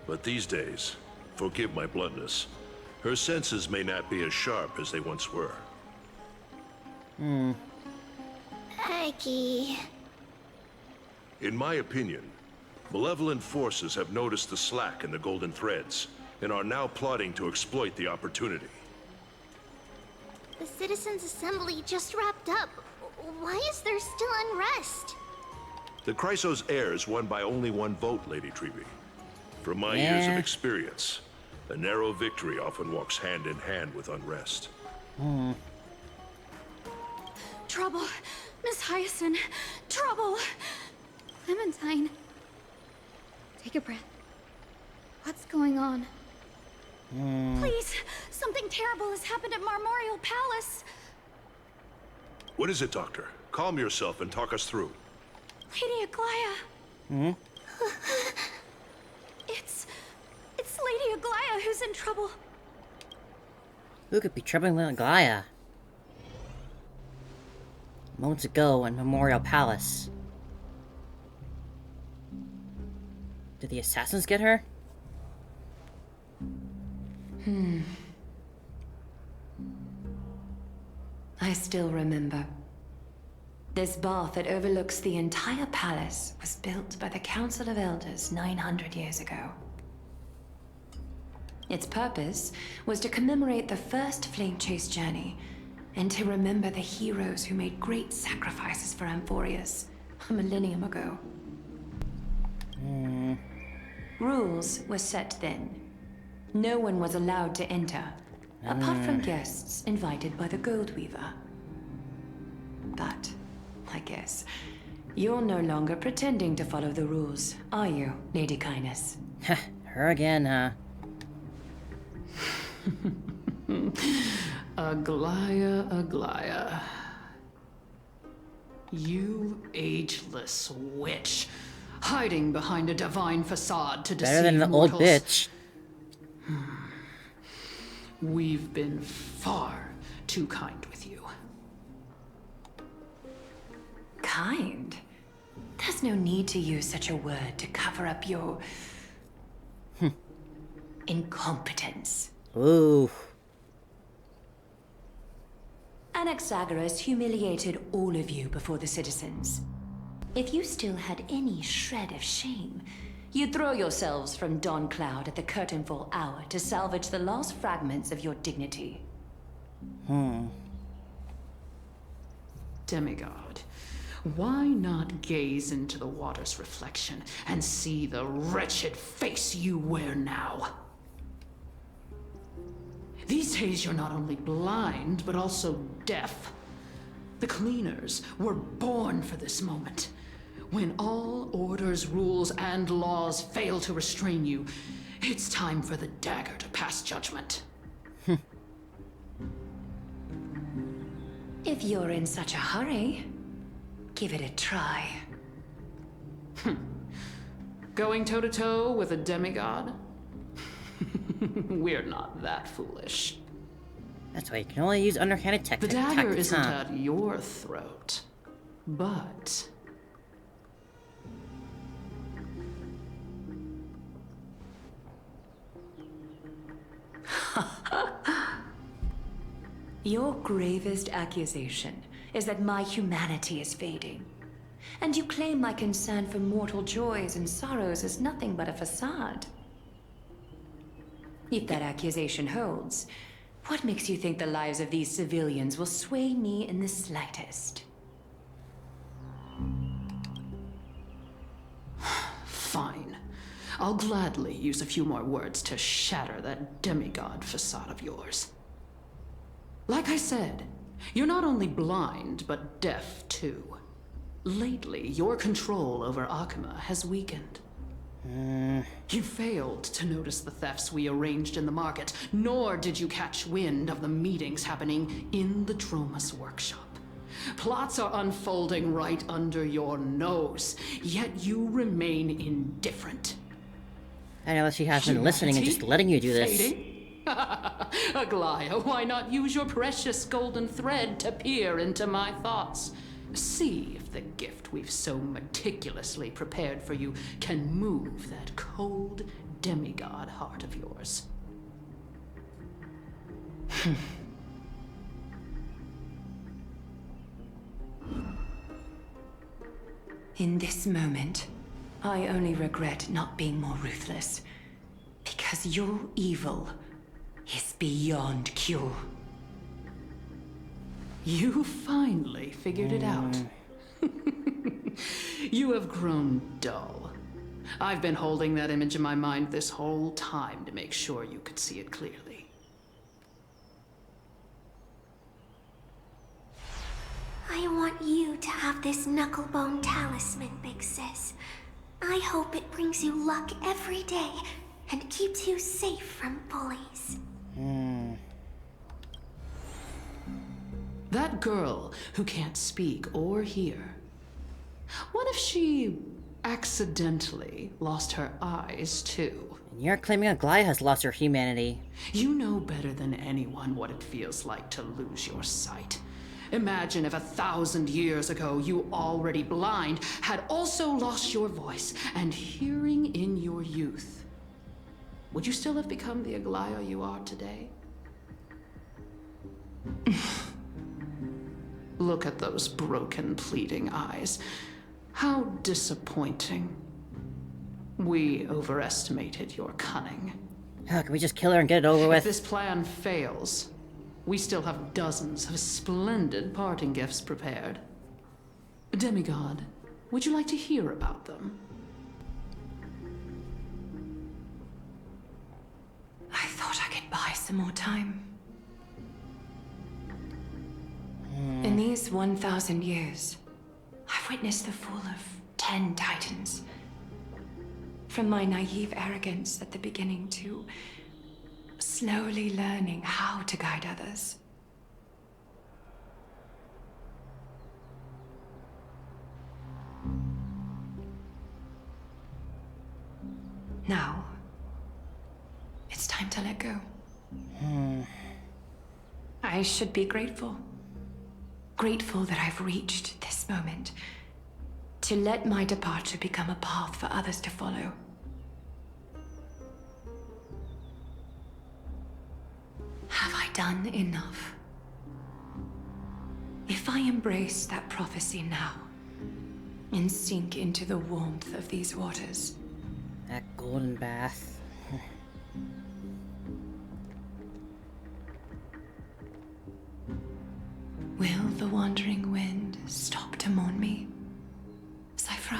But these days, forgive my bluntness, her senses may not be as sharp as they once were. Aggie. In my opinion, Malevolent forces have noticed the slack in the Golden Threads, and are now plotting to exploit the opportunity. The Citizens' Assembly just wrapped up. Why is there still unrest? The Chrysos heirs won by only one vote, Lady Treby. From my years of experience, a narrow victory often walks hand in hand with unrest. Trouble! Miss Hyacin! Trouble! Clementine. Take a breath. What's going on? Please! Something terrible has happened at Marmorial Palace! What is it, Doctor? Calm yourself and talk us through. Lady Aglaya! It's Lady Aglaya who's in trouble. Who could be troubling Lady Aglaya? Moments ago in Memorial Palace. Did the assassins get her? I still remember. This bath that overlooks the entire palace was built by the Council of Elders 900 years ago. Its purpose was to commemorate the first Flame Chase journey, and to remember the heroes who made great sacrifices for Amphorius a millennium ago. Rules were set then. No one was allowed to enter, apart from guests invited by the Goldweaver. But, I guess, you're no longer pretending to follow the rules, are you, Lady Kindness? Her again, huh? Aglaya, Aglaya. You ageless witch, hiding behind a divine facade to deceive Better than the mortals. old bitch. We've been far too kind with you. Kind? There's no need to use such a word to cover up your... incompetence. Ooh. Anaxagoras humiliated all of you before the citizens. If you still had any shred of shame, you'd throw yourselves from Dawn Cloud at the curtainfall hour to salvage the last fragments of your dignity. Demigod, why not gaze into the water's reflection and see the wretched face you wear now? These days you're not only blind, but also deaf. The Cleaners were born for this moment. When all orders, rules, and laws fail to restrain you, it's time for the dagger to pass judgment. If you're in such a hurry, give it a try. Going toe-to-toe with a demigod? We're not that foolish. That's why you can only use underhanded The tactics. dagger isn't at your throat, but... Your gravest accusation is that my humanity is fading. And you claim my concern for mortal joys and sorrows is nothing but a facade. If that accusation holds, what makes you think the lives of these civilians will sway me in the slightest? Fine. I'll gladly use a few more words to shatter that demigod facade of yours. Like I said, you're not only blind, but deaf too. Lately, your control over Akuma has weakened. You failed to notice the thefts we arranged in the market, nor did you catch wind of the meetings happening in the Tromas workshop. Plots are unfolding right under your nose, yet you remain indifferent. I know she has been listening and just letting you do this. Fading? Aglaya, why not use your precious golden thread to peer into my thoughts? See if the gift we've so meticulously prepared for you can move that cold demigod heart of yours. In this moment, I only regret not being more ruthless. Because your evil is beyond cure. You finally figured it out. You have grown dull. I've been holding that image in my mind this whole time to make sure you could see it clearly. I want you to have this knucklebone talisman, Big Sis. I hope it brings you luck every day and keeps you safe from bullies. That girl who can't speak or hear. What if she accidentally lost her eyes too? And you're claiming Aglaia has lost her humanity. You know better than anyone what it feels like to lose your sight. Imagine if 1,000 years ago you, already blind, had also lost your voice and hearing in your youth. Would you still have become the Aglaia you are today? Look at those broken, pleading eyes. How disappointing. We overestimated your cunning. How can we just kill her and get it over with? If this plan fails, we still have dozens of splendid parting gifts prepared. Demigod, would you like to hear about them? I thought I could buy some more time. In these 1,000 years, I've witnessed the fall of 10 titans. From my naive arrogance at the beginning to slowly learning how to guide others. Now, it's time to let go. I should be grateful. Grateful that I've reached this moment. To let my departure become a path for others to follow. Have I done enough? If I embrace that prophecy now, and sink into the warmth of these waters. That golden bath. Will the wandering wind stop to mourn me? Saifra?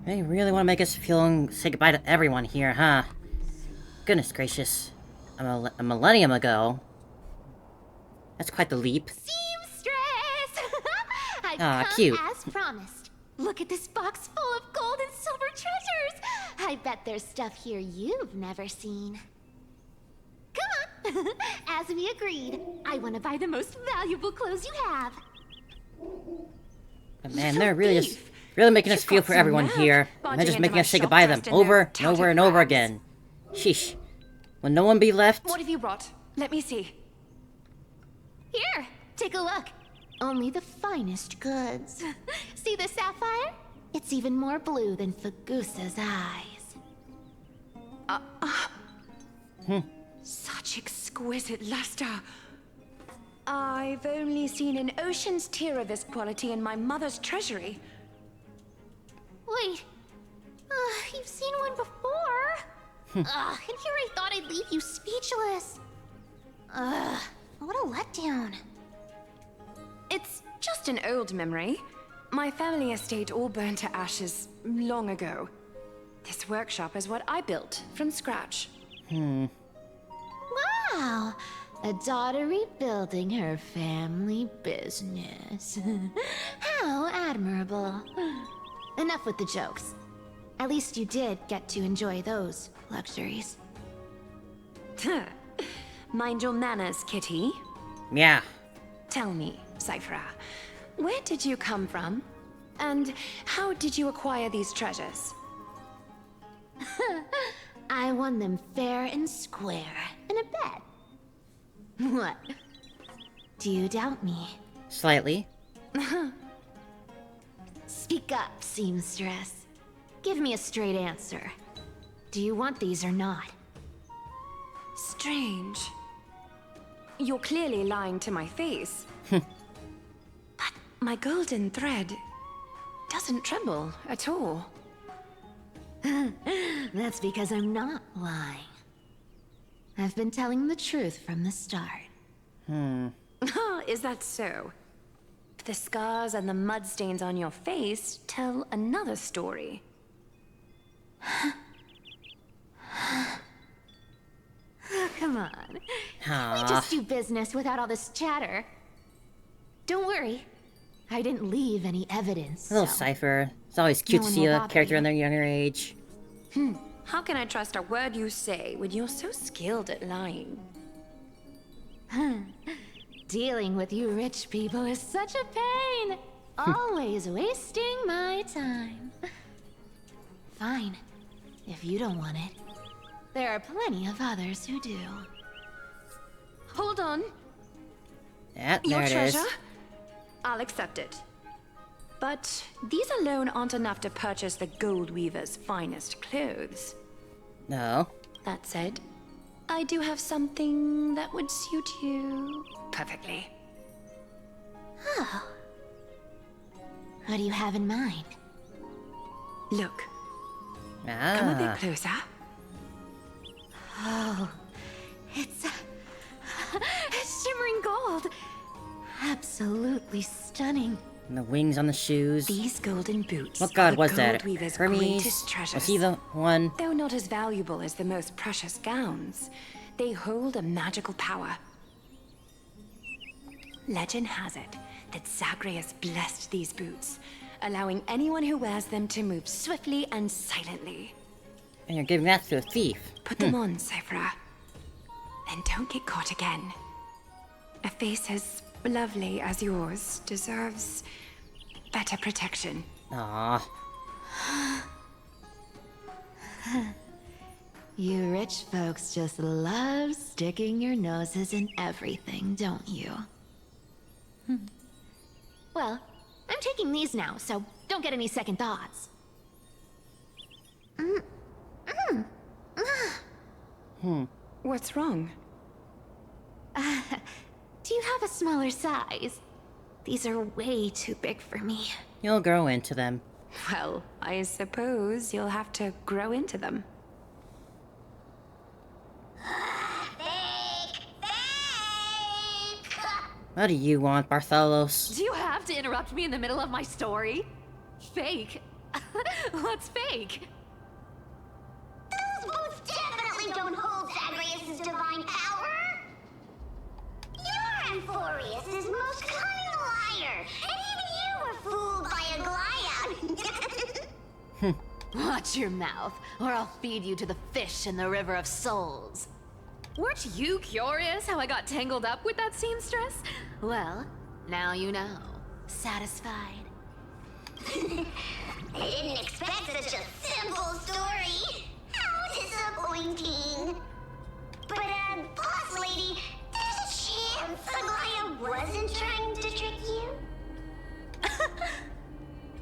They really want to make us say goodbye to everyone here, huh? Goodness gracious. A millennium ago. That's quite the leap. Seamstress! I've come cute. as promised. Look at this box full of gold and silver treasures. I bet there's stuff here you've never seen. Come on. As we agreed, I want to buy the most valuable clothes you have. But man, they're really making us feel for everyone here. And they're just making us say goodbye to them over and over and over again. Sheesh. Will no one be left? What have you brought? Let me see. Here, take a look. Only the finest goods. See the sapphire? It's even more blue than Fagusa's eyes. Such exquisite luster. I've only seen an ocean's tear of this quality in my mother's treasury. Wait. You've seen one before. And here I thought I'd leave you speechless. What a letdown. It's just an old memory. My family estate all burned to ashes long ago. This workshop is what I built from scratch. Wow. A daughter rebuilding her family business. How admirable. Enough with the jokes. At least you did get to enjoy those luxuries. Mind your manners, Kitty. Yeah. Tell me, Saifra, where did you come from? And how did you acquire these treasures? I won them fair and square in a bet. What? Do you doubt me? Slightly. Speak up, seamstress. Give me a straight answer. Do you want these or not? Strange. You're clearly lying to my face. But my golden thread doesn't tremble at all. That's because I'm not lying. I've been telling the truth from the start. Oh, is that so? The scars and the mud stains on your face tell another story. Oh, come on. Can we just do business without all this chatter? Don't worry. I didn't leave any evidence. A little Cypher. It's always cute to see a character in their younger age. How can I trust a word you say when you're so skilled at lying? Dealing with you rich people is such a pain. Always wasting my time. Fine. If you don't want it, there are plenty of others who do. Hold on. Yeah, there Your it treasure? is. I'll accept it. But these alone aren't enough to purchase the Gold Weaver's finest clothes. No. That said, I do have something that would suit you perfectly. Oh. What do you have in mind? Look. Come a bit Ah. closer. Oh, it's shimmering gold. Absolutely stunning. And the wings on the shoes. These golden boots. What god are was the that? Gold Weaver's Hermes? greatest treasures. Was he the one? Though not as valuable as the most precious gowns, they hold a magical power. Legend has it that Zagreus blessed these boots, allowing anyone who wears them to move swiftly and silently. And you're giving that to a thief. Put them on, Cyphra. Then don't get caught again. A face as lovely as yours deserves better protection. Aww. You rich folks just love sticking your noses in everything, don't you? Well, I'm taking these now, so don't get any second thoughts. What's wrong? Do you have a smaller size? These are way too big for me. You'll grow into them. Well, I suppose you'll have to grow into them. What do you want, Bartholos? Do you have to interrupt me in the middle of my story? Fake? What's fake? Those boots definitely don't hold Zagreus' divine power. You're Amphorius' most cunning liar, and even you were fooled by a Glyad. Watch your mouth, or I'll feed you to the fish in the River of Souls. Weren't you curious how I got tangled up with that seamstress? Well, now you know. Satisfied? I didn't expect such a simple story. How disappointing. But, boss lady, there's a chance Aglaia wasn't trying to trick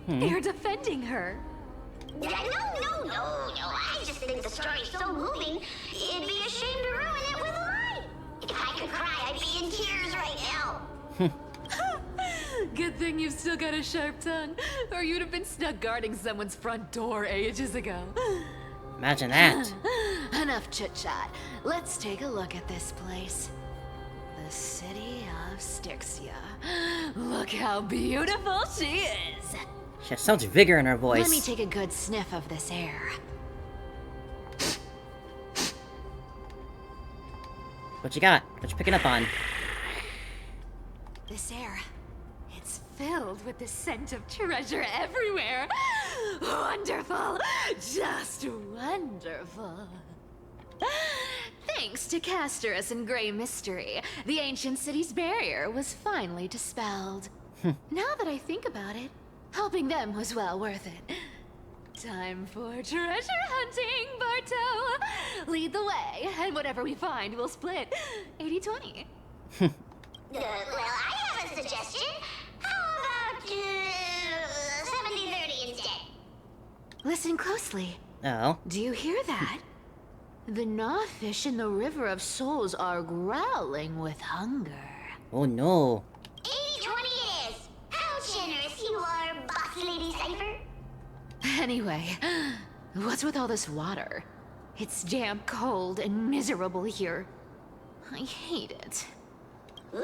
you? You're defending her. No. I just think the story's so moving, it'd be a shame to ruin it with a lie. If I could cry, I'd be in tears right now. Good thing you've still got a sharp tongue, or you'd have been stuck guarding someone's front door ages ago. Imagine that. Enough chit-chat. Let's take a look at this place. The city of Styxia. Look how beautiful she is. She has so much vigor in her voice. Let me take a good sniff of this air. What you got? What you picking up on? This air, it's filled with the scent of treasure everywhere. Wonderful, just wonderful. Thanks to Castorus and Grey Mystery, the ancient city's barrier was finally dispelled. Now that I think about it, helping them was well worth it. Time for treasure hunting, Barto! Lead the way, and whatever we find, we'll split 80-20. Well, I have a suggestion. How about 70-30 instead? Listen closely. Oh. Do you hear that? The gnawfish in the River of Souls are growling with hunger. Oh no. 80-20 it is. How Anyway, what's with all this water? It's damp, cold, and miserable here. I hate it. Ooh,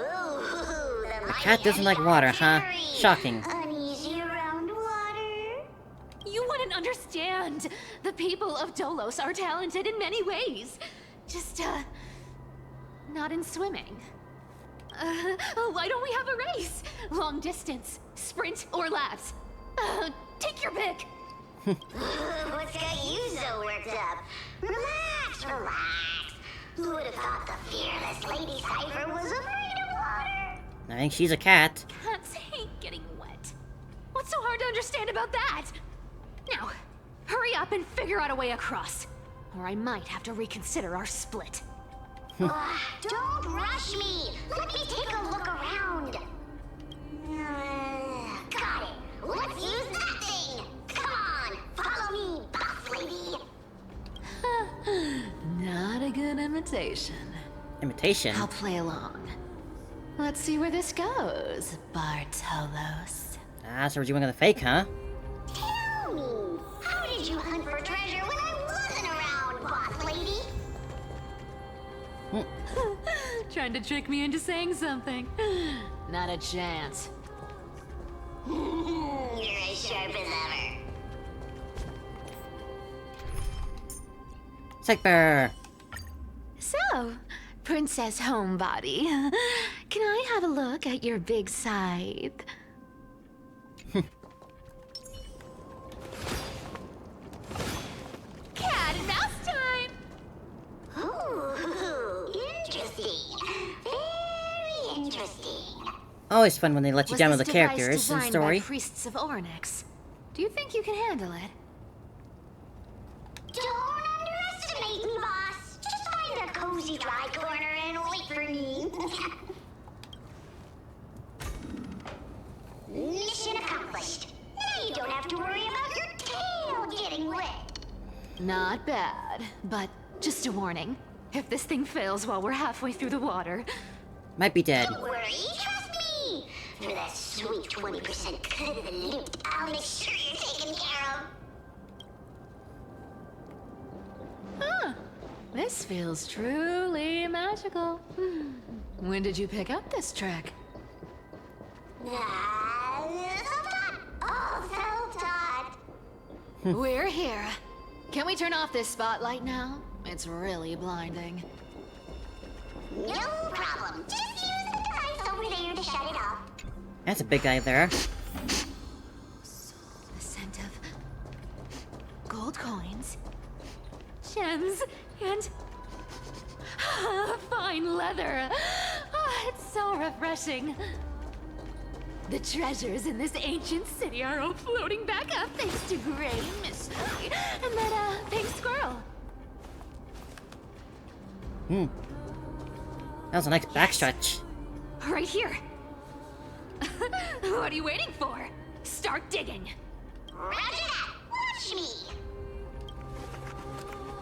the Cat doesn't like water, huh? Shocking. Uneasy around water. You wouldn't understand. The people of Dolos are talented in many ways. Just, not in swimming. Why don't we have a race? Long distance, sprint, or laps? Take your pick. What's got you so worked up? Relax, relax. Who would have thought the fearless Lady Cipher was afraid of water? I think she's a cat. Cats hate getting wet. What's so hard to understand about that? Now, hurry up and figure out a way across. Or I might have to reconsider our split. Don't rush me. Let me take a look around. Got it. Let's use that thing. Come on, follow me, boss lady. Not a good imitation. Imitation? I'll play along. Let's see where this goes, Bartolos. Ah, so we're doing the fake, huh? Tell me, how did you hunt for treasure when I wasn't around, boss lady? Trying to trick me into saying something. Not a chance. You're as sharp as ever. Cipher! So, Princess Homebody, can I have a look at your big scythe? Cat and mouse time! Ooh, interesting. Very interesting. Always fun when they let you down with the Was this device characters in the designed story. by priests of Ornyx? Do you think you can handle it? Don't underestimate me, boss. Just find a cozy dry corner and wait for me. Mission accomplished. Now you don't have to worry about your tail getting wet. Not bad, but just a warning. If this thing fails while we're halfway through the water... Might be dead. Don't worry, trust me. For that sweet 20% cut of the loot, I'll make sure you're taken care of. Huh. This feels truly magical. When did you pick up this trick? Self-taught. Oh, self-taught. We're here. Can we turn off this spotlight now? It's really blinding. No problem. Just use the device over there to shut it off. That's a big guy there. The scent of gold coins, gems, and fine leather. It's so refreshing. The treasures in this ancient city are all floating back up thanks to Grey Mystery and that pink squirrel. That was a nice backstretch. Right here. What are you waiting for? Start digging. Roger that. Watch me.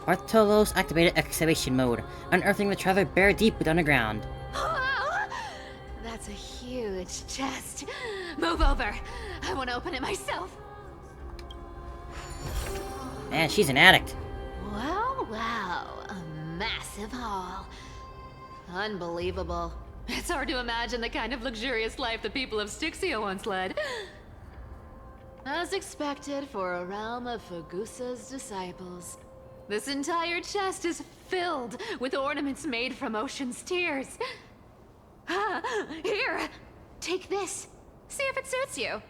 Bartolos activated excavation mode, unearthing the treasure buried deep within underground. Wow! That's a huge chest. Move over. I want to open it myself. Man, she's an addict. Wow. A massive haul. Unbelievable. It's hard to imagine the kind of luxurious life the people of Styxia once led. As expected for a realm of Fagusa's disciples. This entire chest is filled with ornaments made from ocean's tears. Here, take this. See if it suits you.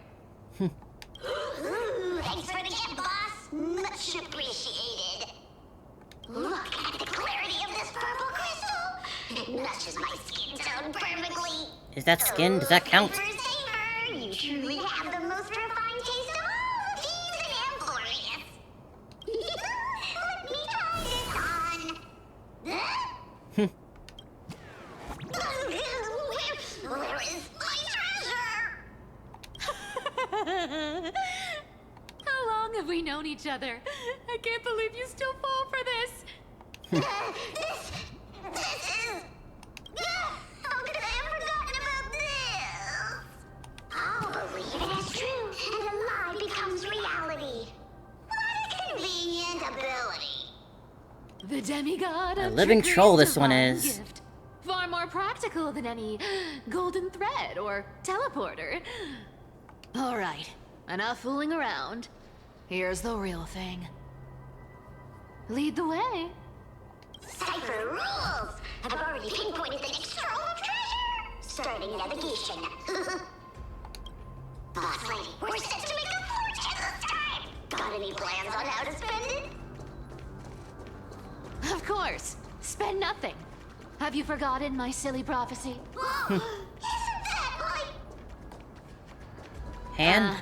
Ooh, thanks for the gift, boss. Much appreciated. Look at the clarity of this purple crystal. It matches my skin tone perfectly. Is that skin? Does that count? Saver, you truly have the most refined taste of all thieves in Amphorius. Let me try this on. Where is my treasure? How long have we known each other? I can't believe you still fall for this. This is... How could I have forgotten about this? I'll believe it as true, and the lie becomes reality. The demigod of a living trickery's troll this one divine is. gift. Far more practical than any golden thread or teleporter. Alright, enough fooling around. Here's the real thing. Lead the way. Cipher rules! I've already pinpointed the next trove of treasure! Starting navigation. Boss lady, we're set to make a fortune this time! Got any plans on how to spend it? Of course. Spend nothing. Have you forgotten my silly prophecy? Isn't that like... Hand?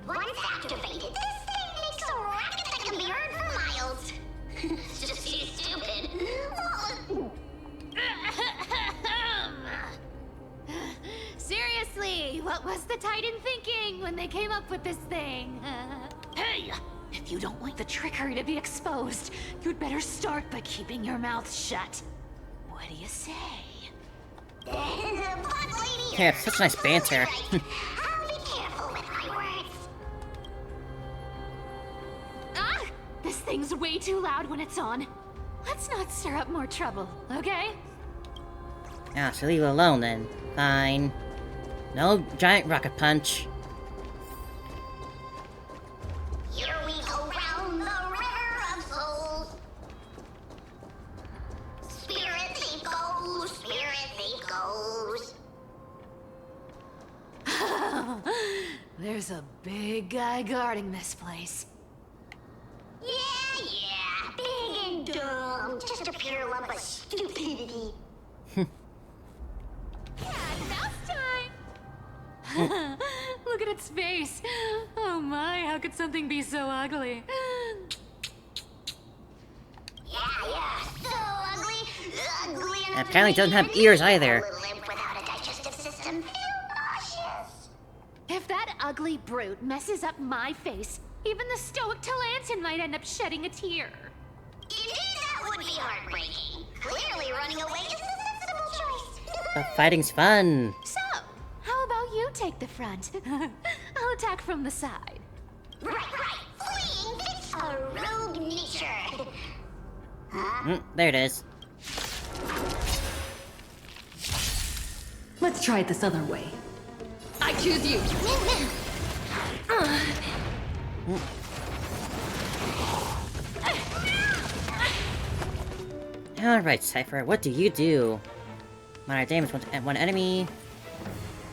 Once activated, this thing makes a racket that can be heard for miles. It's just too stupid. Seriously, what was the Titan thinking when they came up with this thing? Hey! If you don't want the trickery to be exposed, you'd better start by keeping your mouth shut. What do you say? Yeah, it's such nice banter. I'll be careful with my words. Ah! This thing's way too loud when it's on. Let's not stir up more trouble, okay? Ah, so leave it alone then. Fine. No giant rocket punch. Here we go round the river of souls. Spirit thief goes, spirit thief goes. There's a big guy guarding this place. Yeah, big and dumb, just a pure lump of stupidity. Mouse time! Look at its face. Oh my, how could something be so ugly? Yeah, so ugly, ugly enough. And apparently doesn't have ears either. A little imp without a digestive system. Feel nauseous. If that ugly brute messes up my face, even the stoic Talantin might end up shedding a tear. Indeed, that would be heartbreaking. Clearly, running away is a sensible choice. But fighting's fun. So, how about you take the front? I'll attack from the side. Right. Fleeing fits a rogue nature. There it is. Let's try it this other way. I choose you. Alright, Cypher, what do you do? Minor damage one enemy.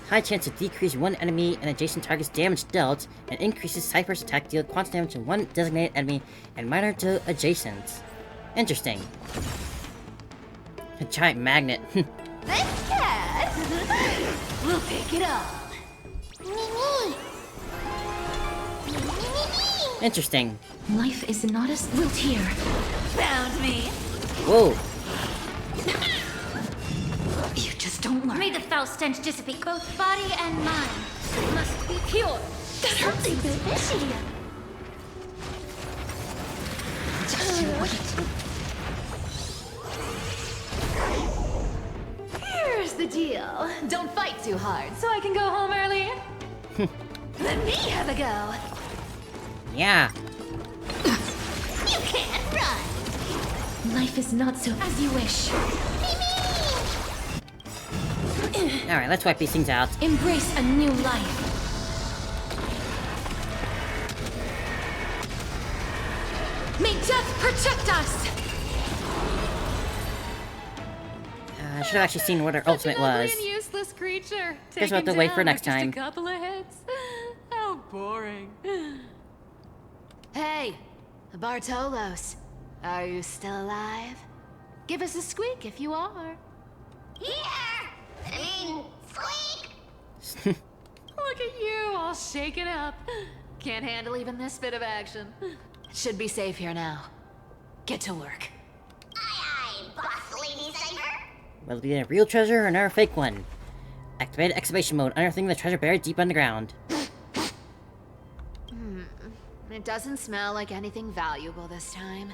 High chance to decrease one enemy and adjacent target's damage dealt, and increases Cypher's attack deal quantum damage to one designated enemy and minor to adjacent. Interesting. A giant magnet. This cat will pick it up. Interesting. Life is not as wilt here. Found me. Whoa. You just don't learn. May the foul stench dissipate both body and mind. It must be pure. That hurts. Something fishy. Just you wait. Here's the deal. Don't fight too hard so I can go home early. Let me have a go. Yeah. You can't run. Life is not so as you wish. Alright, let's wipe these things out. Embrace a new life. May death protect us! I should have actually seen what her ultimate was. An useless creature. Guess we'll have to wait for next time. Just a couple of hits. How boring. Hey, Bartolos. Are you still alive? Give us a squeak if you are. Squeak! Look at you, all shaken up. Can't handle even this bit of action. It should be safe here now. Get to work. Aye, boss lady Cypher. Will it be a real treasure or another fake one? Activate excavation mode, unearthing the treasure buried deep underground. It doesn't smell like anything valuable this time.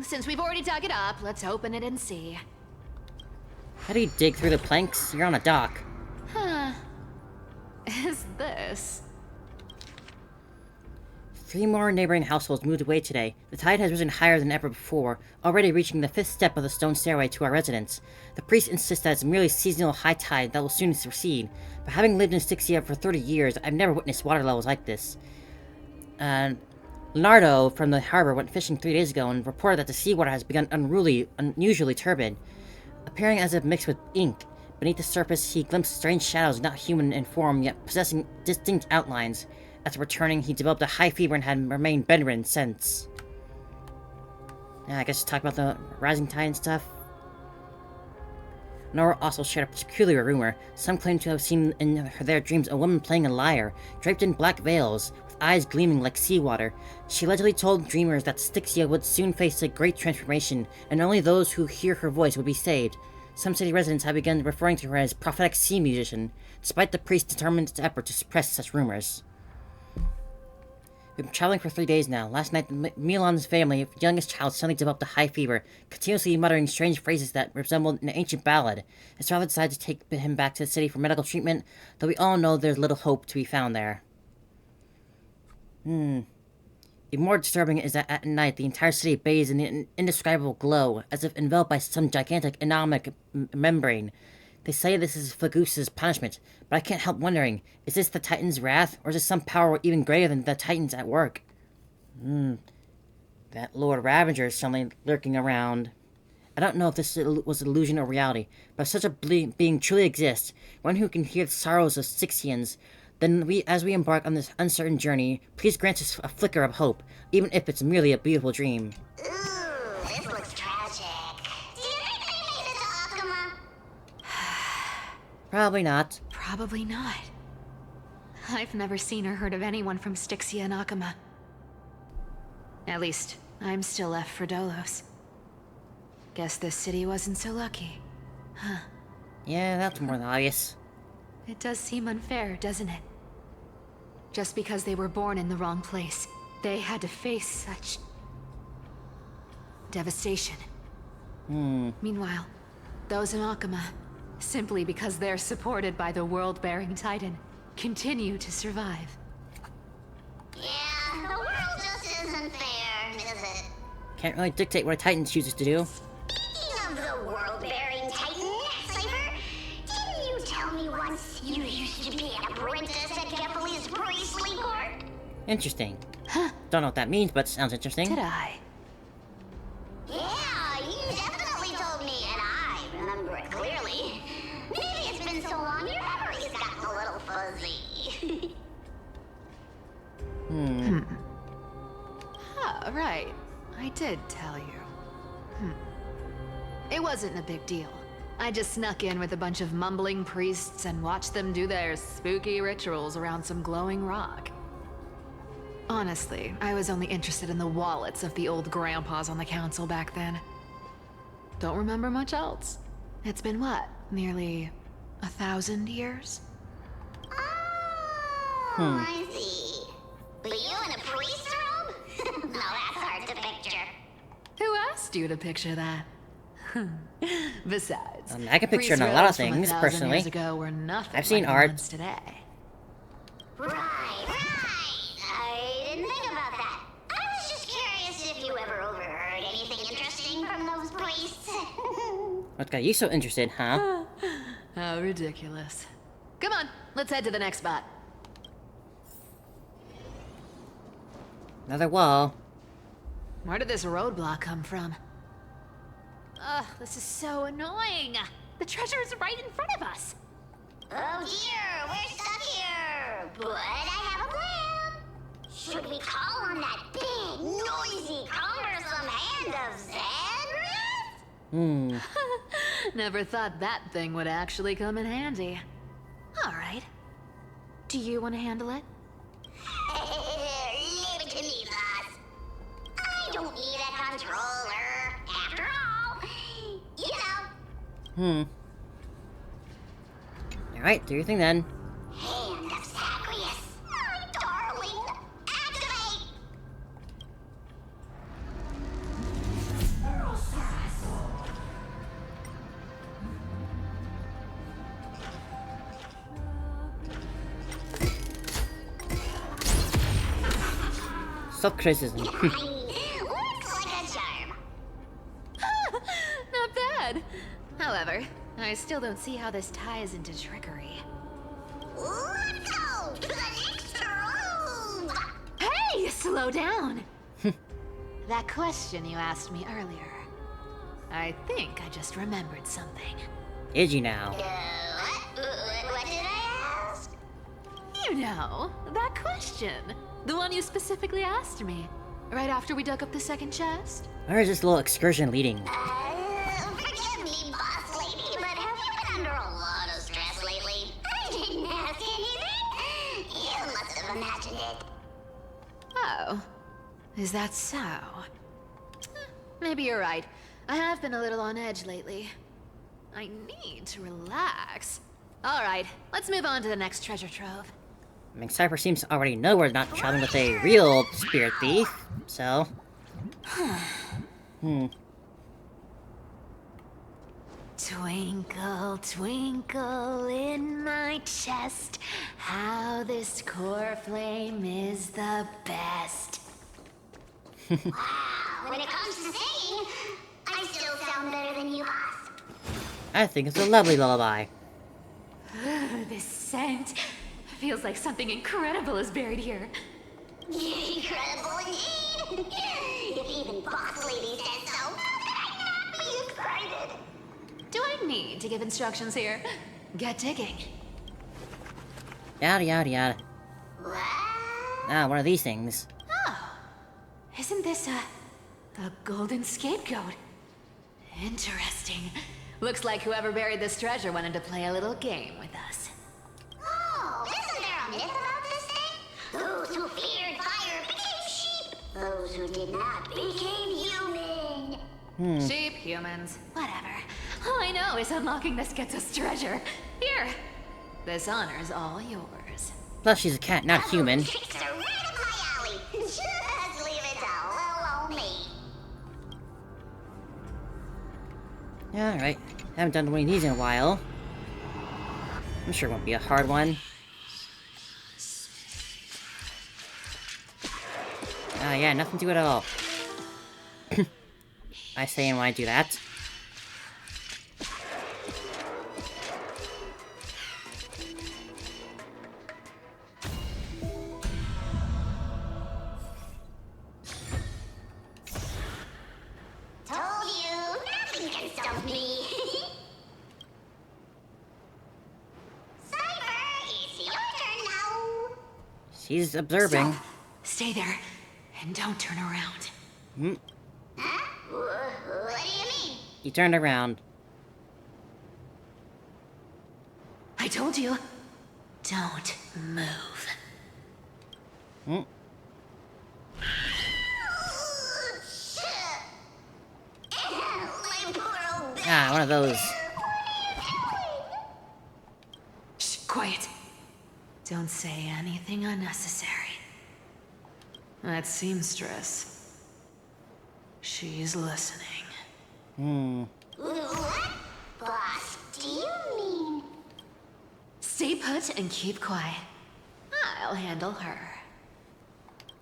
Since we've already dug it up, let's open it and see. How do you dig through the planks? You're on a dock. Huh. Is this? 3 more neighboring households moved away today. The tide has risen higher than ever before, already reaching the 5th step of the stone stairway to our residence. The priest insists that it's merely seasonal high tide that will soon recede, but having lived in Styxia for 30 years, I've never witnessed water levels like this. Leonardo from the harbor went fishing 3 days ago and reported that the seawater has begun unusually turbid, appearing as if mixed with ink. Beneath the surface, he glimpsed strange shadows not human in form, yet possessing distinct outlines. After returning, he developed a high fever and had remained bedridden since. Yeah, I guess talk about the rising tide and stuff. Nora also shared a peculiar rumor. Some claim to have seen in their dreams a woman playing a lyre, draped in black veils, with eyes gleaming like seawater. She allegedly told dreamers that Styxia would soon face a great transformation, and only those who hear her voice would be saved. Some city residents have begun referring to her as prophetic sea musician, despite the priest's determined effort to suppress such rumors. We've been traveling for 3 days now. Last night, Milan's family, youngest child, suddenly developed a high fever, continuously muttering strange phrases that resembled an ancient ballad. His father decided to take him back to the city for medical treatment, though we all know there's little hope to be found there. Even more disturbing is that at night, the entire city bathes in an indescribable glow, as if enveloped by some gigantic anomic membrane. They say this is Phlegus's punishment, but I can't help wondering, is this the Titan's wrath, or is this some power even greater than the Titans at work? That Lord Ravager is suddenly lurking around. I don't know if this was illusion or reality, but if such a being truly exists, one who can hear the sorrows of Styxians, then as we embark on this uncertain journey, please grant us a flicker of hope, even if it's merely a beautiful dream. This looks tragic. Do you think they made it to Akuma? Probably not. Probably not. I've never seen or heard of anyone from Styxia and Akuma. At least, I'm still left for Dolos. Guess this city wasn't so lucky. Huh. Yeah, that's more than obvious. It does seem unfair, doesn't it? Just because they were born in the wrong place, they had to face such devastation. Meanwhile, those in Akuma, simply because they're supported by the world-bearing Titan, continue to survive. Yeah, the world just isn't fair, is it? Can't really dictate what a Titan chooses to do. Speaking of the world-bearing Titan, Cypher, didn't you tell me once you used to be an apprentice at Kephal's priestly court? Interesting. Don't know what that means, but sounds interesting. Did I? Yeah, you definitely told me, and I remember it clearly. Maybe it's been so long your memory's gotten a little fuzzy. Right. I did tell you. It wasn't a big deal. I just snuck in with a bunch of mumbling priests and watched them do their spooky rituals around some glowing rock. Honestly, I was only interested in the wallets of the old grandpas on the council back then. Don't remember much else. It's been what? Nearly 1,000 years? Oh, I see. But you in a priest robe? No, that's hard to picture. Who asked you to picture that? Besides, I can picture a lot of things, from 1,000 personally. years ago were nothing I've seen like the art. ones today. Right. I didn't think about that. I was just curious if you ever overheard anything interesting from those priests. What got you so interested, huh? How ridiculous. Come on, let's head to the next spot. Another wall. Where did this roadblock come from? Ugh, this is so annoying. The treasure is right in front of us. Oh dear, we're stuck here. But I have a plan. Should we call on that big, noisy, cumbersome hand of Xandrith? Never thought that thing would actually come in handy. All right. Do you want to handle it? Leave it to me, boss. I don't need a controller. After all, you know. Alright, do your thing then. Hand of Zagreus. My darling. Activate! Self-criticism. Looks like a charm. Not bad. However, I still don't see how this ties into trickery. Let's go to the next room. Hey, slow down. That question you asked me earlier. I think I just remembered something. Did you now? What did I ask? You know, that question. The one you specifically asked me. Right after we dug up the second chest. Where is this little excursion leading? Forgive me, boss lady, but have you been under a lot of stress lately? I didn't ask anything. You must have imagined it. Oh. Is that so? Maybe you're right. I have been a little on edge lately. I need to relax. Alright, let's move on to the next treasure trove. I mean, Cypher seems to already know we're not traveling with a real spirit thief, so... Twinkle, twinkle in my chest, how this core flame is the best. Wow, when it comes to singing, I still sound better than you, boss. I think it's a lovely lullaby. This scent feels like something incredible is buried here. Incredible indeed. If even boss lady says so, how could I not be excited? Do I need to give instructions here? Get digging. Yada yada yada. What? Ah, one of these things. Oh, isn't this a golden scapegoat? Interesting. Looks like whoever buried this treasure wanted to play a little game with us. Oh, isn't there a myth about this thing? Those who feared fire became sheep. Those who did not became human. Sheep, humans, whatever. All I know is unlocking this gets us treasure. Here, this honor's all yours. Plus, she's a cat, not a human. Tricks are right up my alley. Just leave it all alone me. Yeah, alright. Haven't done one of these in a while. I'm sure it won't be a hard one. Ah, yeah, nothing to it at all. I say and when I do that. Told you, nothing can stop me. Cypher, it's your turn now. She's observing. Stop. Stay there, and don't turn around. Huh? What do you mean? He turned around. I told you, don't move. Ah, one of those. Shh, quiet. Don't say anything unnecessary. That seamstress. She's listening. What? Boss, do you mean? Stay put and keep quiet. I'll handle her.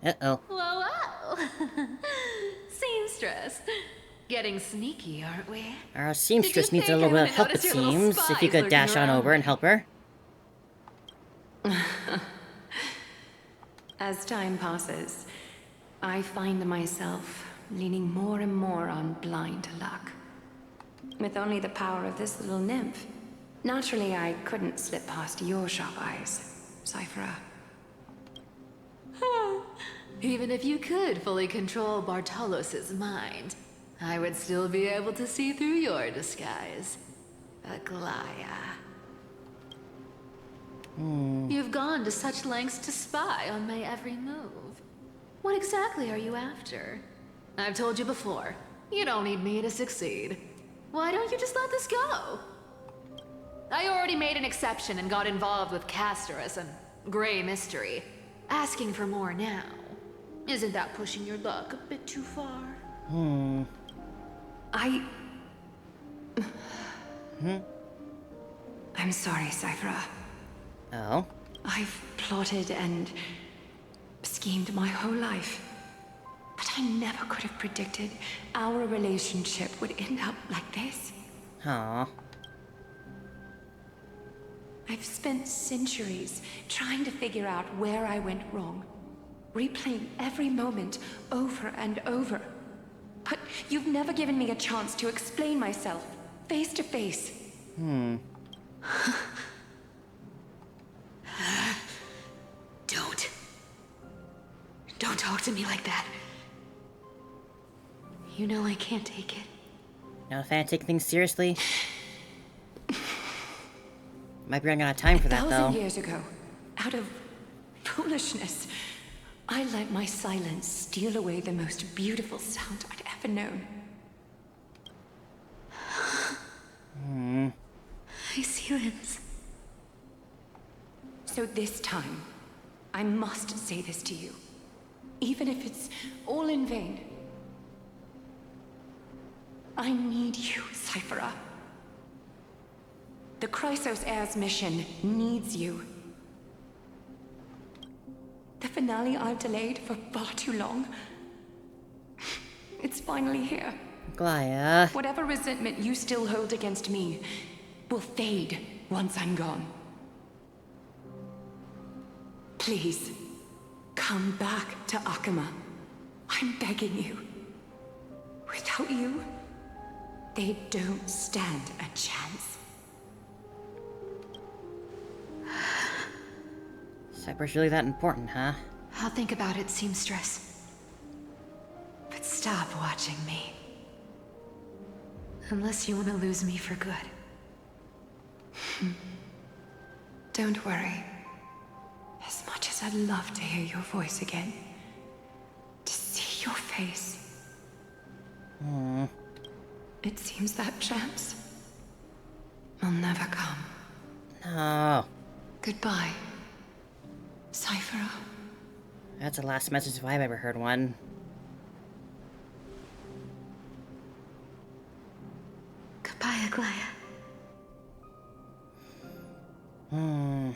Uh-oh. Whoa, whoa. Seamstress. Getting sneaky, aren't we? Our seamstress Did you needs a think little I bit of help, it wouldn't notice your little seems. If spies you could lurking dash on around? over and help her. As time passes, I find myself leaning more and more on blind luck. With only the power of this little nymph, naturally I couldn't slip past your sharp eyes, Cyphera. Even if you could fully control Bartolos's mind, I would still be able to see through your disguise. Aglaya. You've gone to such lengths to spy on my every move. What exactly are you after? I've told you before, you don't need me to succeed. Why don't you just let this go? I already made an exception and got involved with Castorus and Grey Mystery. Asking for more now. Isn't that pushing your luck a bit too far? I'm sorry, Cyphera. Oh? I've plotted and schemed my whole life I never could have predicted our relationship would end up like this. Aww. I've spent centuries trying to figure out where I went wrong, replaying every moment over and over. But you've never given me a chance to explain myself, face to face. Don't talk to me like that. You know I can't take it. Not a fan of taking things seriously? Might be running out of time for that, though. 1,000 years ago, out of foolishness, I let my silence steal away the most beautiful sound I'd ever known. My silence. So this time, I must say this to you, even if it's all in vain. I need you, Cyphera. The Chrysos Heirs mission needs you. The finale I've delayed for far too long. It's finally here. Glaya. Whatever resentment you still hold against me will fade once I'm gone. Please, come back to Akama. I'm begging you. Without you, they don't stand a chance. Cypher's really that important, huh? I'll think about it, seamstress. But stop watching me. Unless you want to lose me for good. Don't worry. As much as I'd love to hear your voice again, to see your face, it seems that chance will never come. No. Goodbye, Cyphera. That's the last message if I've ever heard one. Goodbye, Aglaya. Ah,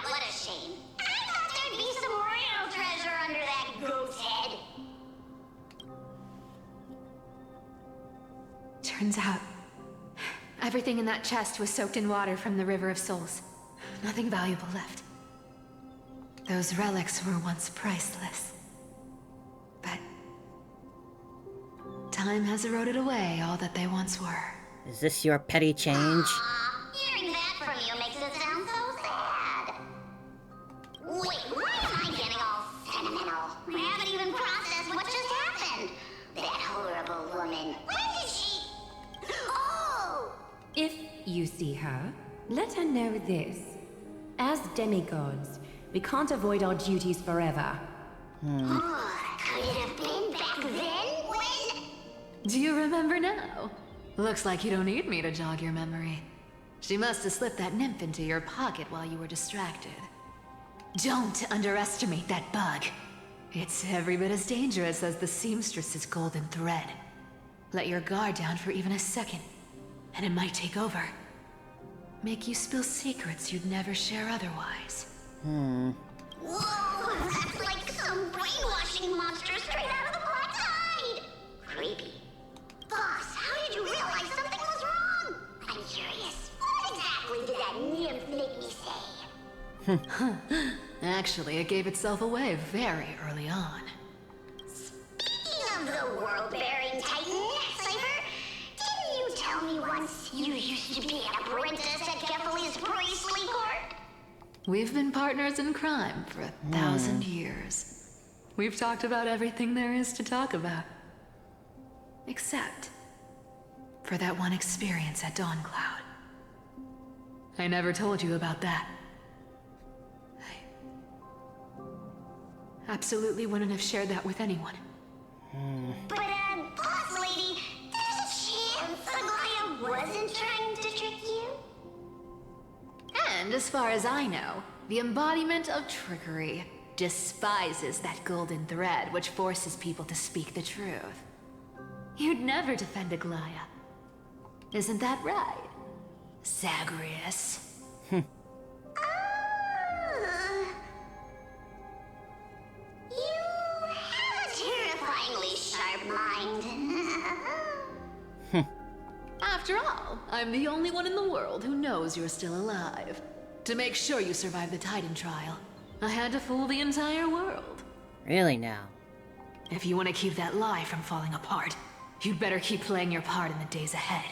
what a shame. I thought there'd be some real treasure under that goat's head. Turns out, everything in that chest was soaked in water from the River of Souls. Nothing valuable left. Those relics were once priceless. But time has eroded away all that they once were. Is this your petty change? Hearing that from you makes it sound so sad. Wait, why am I getting all sentimental? I haven't even processed what just happened. That horrible woman. When did she... Oh! If you see her, let her know this. As demigods, we can't avoid our duties forever. Oh, could it have been back then? When... Do you remember now? Looks like you don't need me to jog your memory. She must have slipped that nymph into your pocket while you were distracted. Don't underestimate that bug. It's every bit as dangerous as the seamstress's golden thread. Let your guard down for even a second, and it might take over. Make you spill secrets you'd never share otherwise. Whoa, that's like some brainwashing monster straight out of the Black Tide! Creepy. Boss, how did you realize something was wrong? I'm curious. What exactly did that nymph make me say? Actually, it gave itself away very early on. Speaking of the world-bearing titan, Cypher, didn't you tell me once you used to be an apprentice at Kefali's priestly court? We've been partners in crime for 1,000 years. We've talked about everything there is to talk about. Except for that one experience at Dawncloud. I never told you about that. I absolutely wouldn't have shared that with anyone. But, boss lady, there's a chance Aglaya wasn't trying to trick you? And as far as I know, the embodiment of trickery despises that golden thread which forces people to speak the truth. You'd never defend Aglaya. Isn't that right, Zagreus? You After all, I'm the only one in the world who knows you're still alive. To make sure you survive the Titan trial, I had to fool the entire world. Really now? If you want to keep that lie from falling apart, you'd better keep playing your part in the days ahead.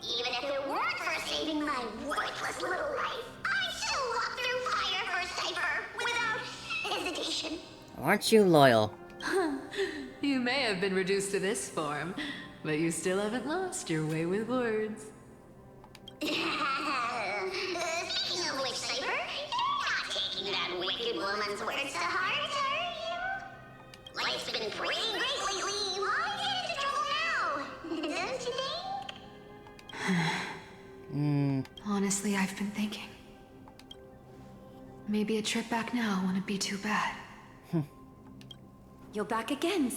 Even if it weren't for saving my worthless little life, I'd still walk through fire for Cypher without hesitation. Aren't you loyal? You may have been reduced to this form, but you still haven't lost your way with words. Speaking of which, Cypher, you're not taking that wicked woman's words to heart, are you? Life's been pretty great lately. Why get into trouble now? Don't you think? Honestly, I've been thinking. Maybe a trip back now wouldn't be too bad. You're back again,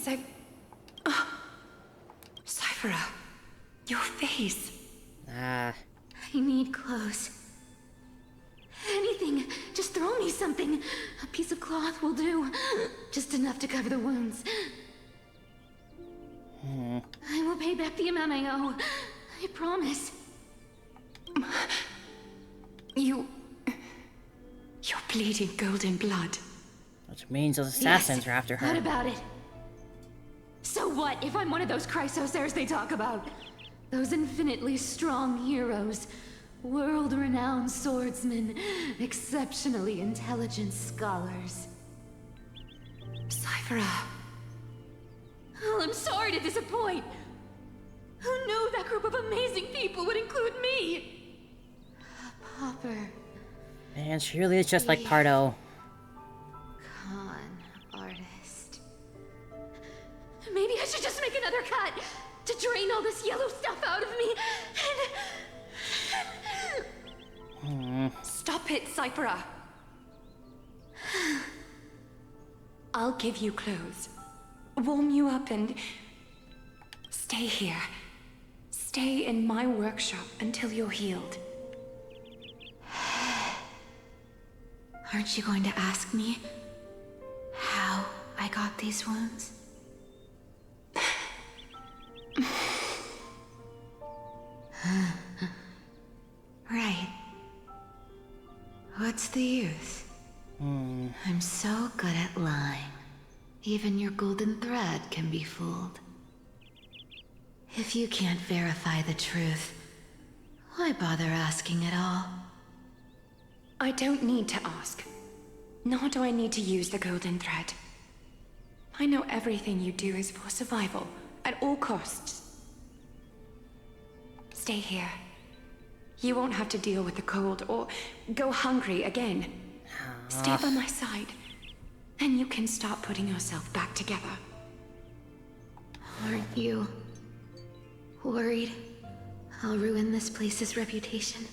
Cyphera, your face. Ah. I need clothes. Anything. Just throw me something. A piece of cloth will do. Just enough to cover the wounds. I will pay back the amount I owe. I promise. You're bleeding golden blood. Which means those assassins are after her. What about it? So what if I'm one of those Chrysosairs they talk about? Those infinitely strong heroes. World-renowned swordsmen. Exceptionally intelligent scholars. Cyphera. Oh, I'm sorry to disappoint. Who knew that group of amazing people would include me? Popper. Man, she really is just like Pardo. Con artist. Maybe I should just make another cut to drain all this yellow stuff out of me and... Stop it, Cyphera. I'll give you clothes, warm you up, and stay here. Stay in my workshop until you're healed. Aren't you going to ask me how I got these wounds? Right. What's the use? I'm so good at lying. Even your golden thread can be fooled. If you can't verify the truth, why bother asking at all? I don't need to ask. Nor do I need to use the golden thread. I know everything you do is for survival, at all costs. Stay here. You won't have to deal with the cold or go hungry again. Stay by my side, and you can start putting yourself back together. Aren't you worried I'll ruin this place's reputation?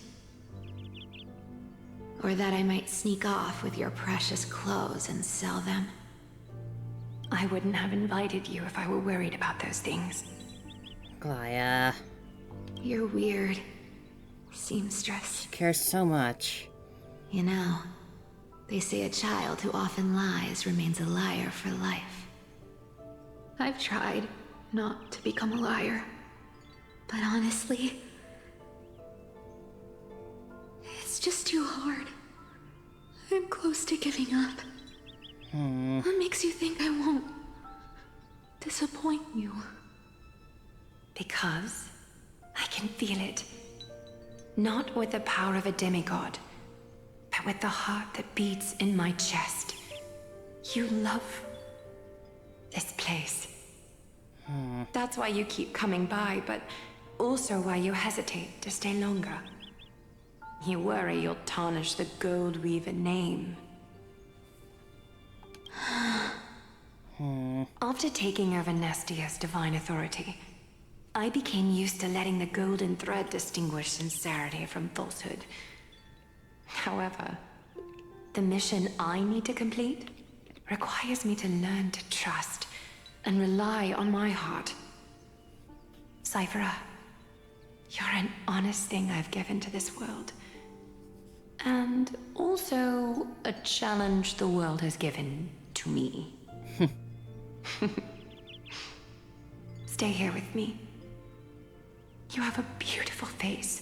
Or that I might sneak off with your precious clothes and sell them? I wouldn't have invited you if I were worried about those things. Glaya. You're weird, seamstress. She cares so much. You know, they say a child who often lies remains a liar for life. I've tried not to become a liar, but honestly, it's just too hard. I'm close to giving up. What makes you think I won't disappoint you? Because I can feel it. Not with the power of a demigod, but with the heart that beats in my chest. You love this place. That's why you keep coming by, but also why you hesitate to stay longer. You worry you'll tarnish the Goldweaver name. After taking over Nestia's divine authority, I became used to letting the golden thread distinguish sincerity from falsehood. However, the mission I need to complete requires me to learn to trust and rely on my heart. Cyphera, you're an honest thing I've given to this world. And also a challenge the world has given to me. Stay here with me. You have a beautiful face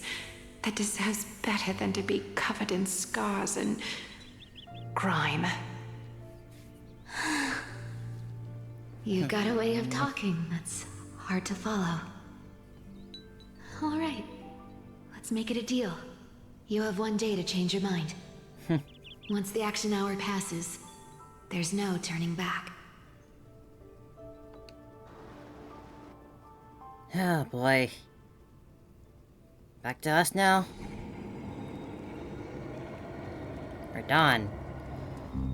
that deserves better than to be covered in scars and grime. You got a way of talking that's hard to follow. All right, let's make it a deal. You have 1 day to change your mind. Once the action hour passes, there's no turning back. Oh boy. Back to us now? Radahn.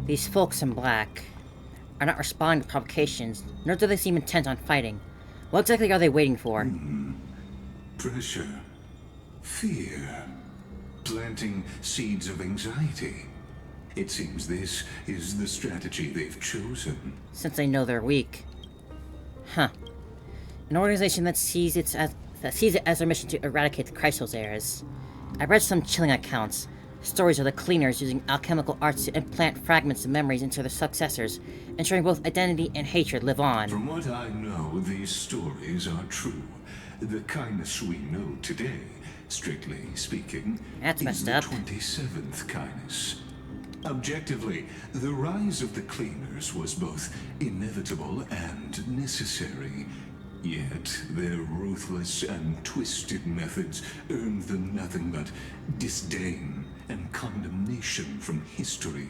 These folks in black are not responding to provocations, nor do they seem intent on fighting. What exactly are they waiting for? Pressure. Fear. Planting seeds of anxiety. It seems this is the strategy they've chosen. Since they know they're weak. Huh. An organization that sees it as their mission to eradicate the Chrysos heirs. I read some chilling accounts. Stories of the cleaners using alchemical arts to implant fragments of memories into their successors, ensuring both identity and hatred live on. From what I know, these stories are true. The kindness we know today, strictly speaking, That's is messed the up. 27th kindness. Objectively, the rise of the cleaners was both inevitable and necessary. Yet, their ruthless and twisted methods earned them nothing but disdain and condemnation from history.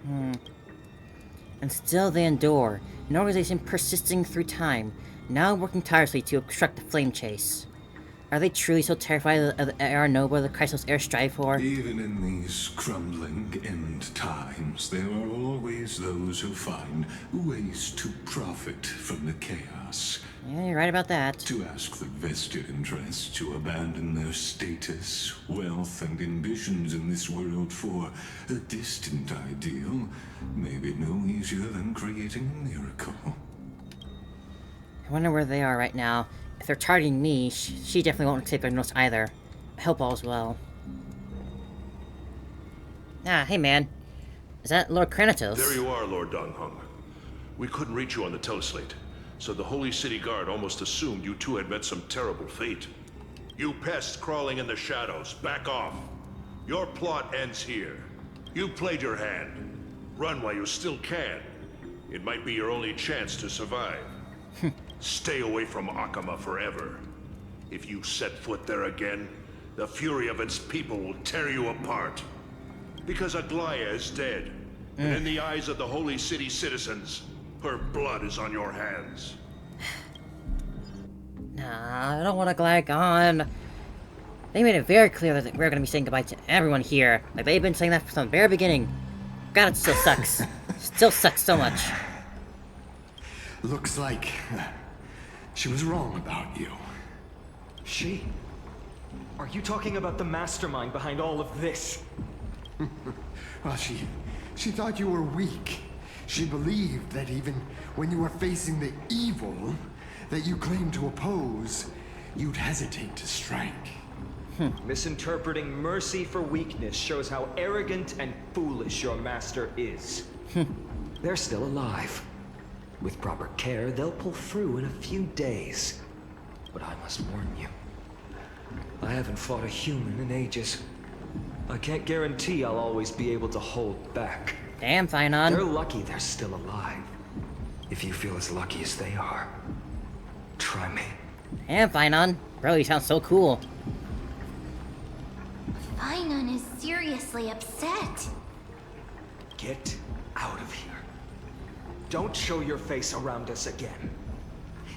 And still they endure, an organization persisting through time, now working tirelessly to obstruct the flame chase. Are they truly so terrified of the era noble the Chrysos heirs strive for? Even in these crumbling end times, there are always those who find ways to profit from the chaos. Yeah, you're right about that. To ask the vested interests to abandon their status, wealth, and ambitions in this world for a distant ideal may be no easier than creating a miracle. I wonder where they are right now. If they're targeting me, she definitely won't take their notes either. I hope all's well. Ah, hey man. Is that Lord Kranatos? There you are, Lord Donghung. We couldn't reach you on the teleslate, so the Holy City Guard almost assumed you two had met some terrible fate. You pests crawling in the shadows, back off. Your plot ends here. You played your hand. Run while you still can. It might be your only chance to survive. Stay away from Akama forever. If you set foot there again, the fury of its people will tear you apart. Because Aglaya is dead, and in the eyes of the Holy City citizens, her blood is on your hands. Nah, I don't want Aglaya gone. They made it very clear that we're gonna be saying goodbye to everyone here. Like they've been saying that from the very beginning. God, it still sucks. Still sucks so much. Looks like she was wrong about you. She? Are you talking about the mastermind behind all of this? Well, she thought you were weak. She believed that even when you were facing the evil that you claimed to oppose, you'd hesitate to strike. Misinterpreting mercy for weakness shows how arrogant and foolish your master is. They're still alive. With proper care, they'll pull through in a few days. But I must warn you, I haven't fought a human in ages. I can't guarantee I'll always be able to hold back. Damn, Thainon. They're lucky they're still alive. If you feel as lucky as they are, try me. Damn, Thainon. Bro, you sound so cool. Finon is seriously upset. Get out of here. Don't show your face around us again.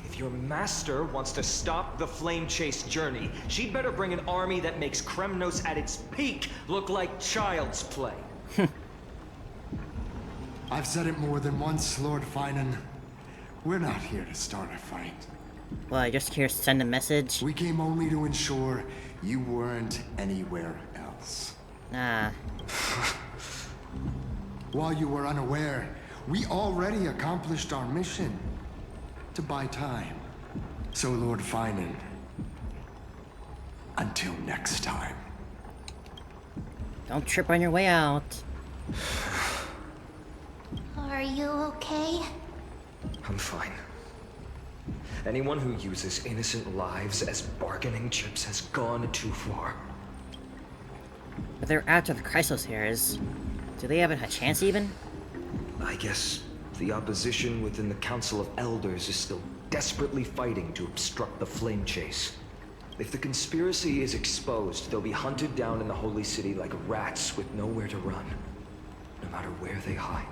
If your master wants to stop the Flame Chase journey, she'd better bring an army that makes Kremnos at its peak look like child's play. I've said it more than once, Lord Finan. We're not here to start a fight. Well, you're just here to send a message? We came only to ensure you weren't anywhere else. Nah. While you were unaware, we already accomplished our mission. To buy time. So, Lord Finan, until next time. Don't trip on your way out. Are you okay? I'm fine. Anyone who uses innocent lives as bargaining chips has gone too far. But they're after the Chrysosairs. Do they have a chance even? I guess the opposition within the Council of Elders is still desperately fighting to obstruct the flame chase. If the conspiracy is exposed, they'll be hunted down in the Holy City like rats with nowhere to run, no matter where they hide.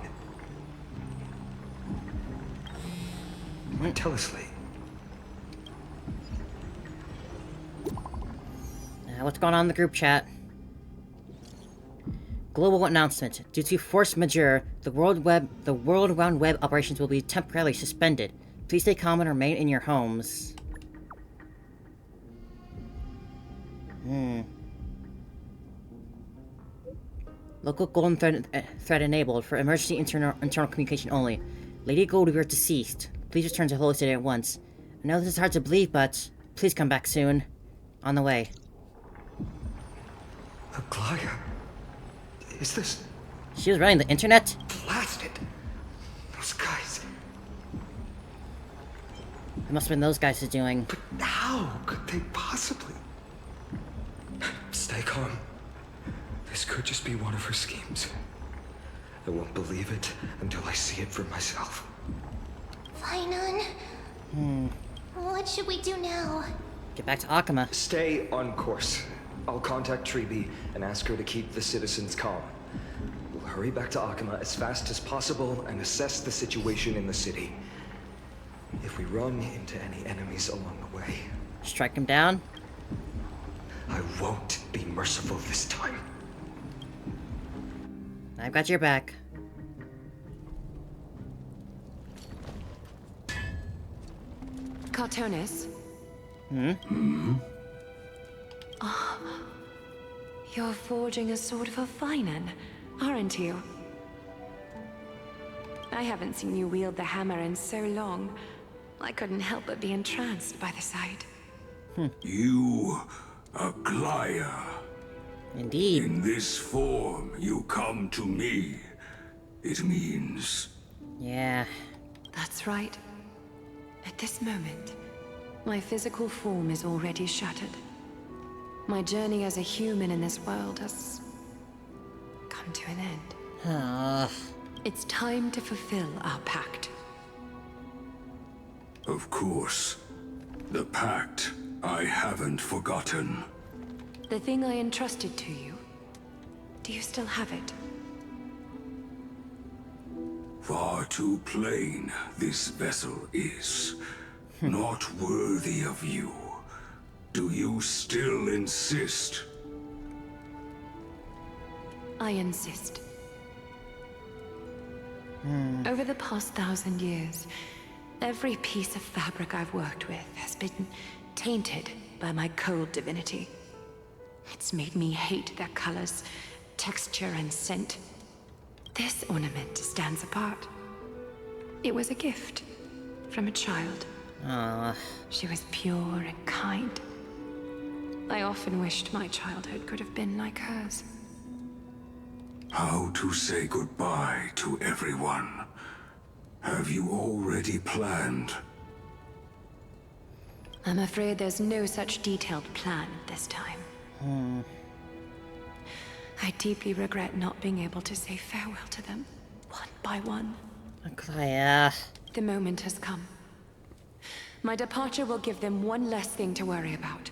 Telesleigh. What's going on in the group chat? Global announcement. Due to force majeure, the World Round Web operations will be temporarily suspended. Please stay calm and remain in your homes. Local golden thread enabled for emergency internal communication only. Lady Goldweaver deceased. Please return to Holy City at once. I know this is hard to believe, but please come back soon. On the way. Aglaya? Is this... She was running the internet? Blasted! Those guys... It must have been those guys doing. But how could they possibly... Stay calm. This could just be one of her schemes. I won't believe it until I see it for myself. Finon. What should we do now? Get back to Akama. Stay on course. I'll contact Treeby and ask her to keep the citizens calm. We'll hurry back to Akama as fast as possible and assess the situation in the city. If we run into any enemies along the way... Strike them down? I won't be merciful this time. I've got your back. Cartonis? Oh, you're forging a sword for Finan, aren't you? I haven't seen you wield the hammer in so long. I couldn't help but be entranced by the sight. You, Aglaya. Indeed. In this form, you come to me. It means... Yeah. That's right. At this moment, my physical form is already shattered. My journey as a human in this world has come to an end. It's time to fulfill our pact. Of course. The pact I haven't forgotten. The thing I entrusted to you, do you still have it? Far too plain this vessel is. Not worthy of you. Do you still insist? I insist. Over the past 1,000 years, every piece of fabric I've worked with has been tainted by my cold divinity. It's made me hate their colors, texture, and scent. This ornament stands apart. It was a gift from a child. She was pure and kind. I often wished my childhood could have been like hers. How to say goodbye to everyone? Have you already planned? I'm afraid there's no such detailed plan this time. I deeply regret not being able to say farewell to them, one by one. Aglaya. The moment has come. My departure will give them one less thing to worry about.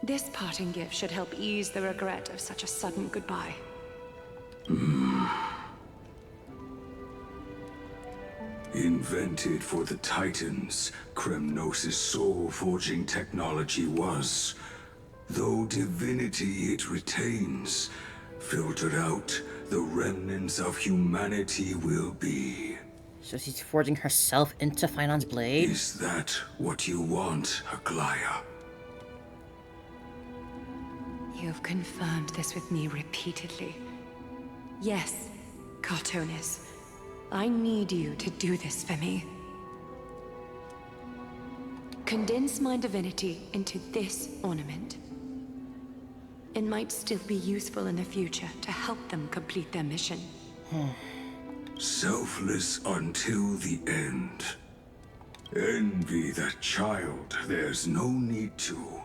This parting gift should help ease the regret of such a sudden goodbye. Invented for the Titans, Kremnos' soul-forging technology was. Though divinity it retains, filtered out, the remnants of humanity will be. So she's forging herself into Finan's blade? Is that what you want, Aglaya? You've confirmed this with me repeatedly. Yes, Cartonis. I need you to do this for me. Condense my divinity into this ornament. It might still be useful in the future to help them complete their mission. Selfless until the end. Envy that child. There's no need to.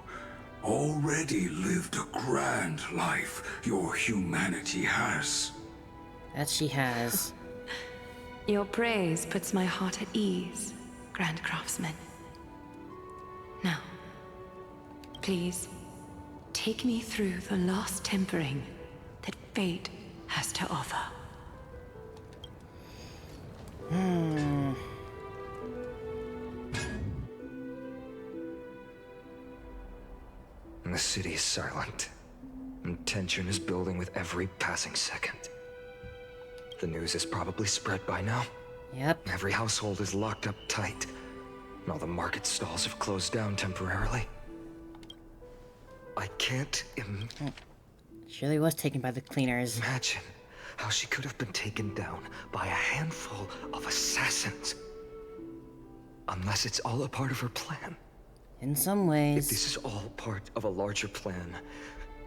Already lived a grand life your humanity has. That she has. Your praise puts my heart at ease, Grand Craftsman. Now, please, take me through the last tempering that fate has to offer. The city is silent, and tension is building with every passing second. The news is probably spread by now. Yep. Every household is locked up tight, and all the market stalls have closed down temporarily. I can't She really was taken by the cleaners. Imagine how she could have been taken down by a handful of assassins. Unless it's all a part of her plan. In some ways. If this is all part of a larger plan,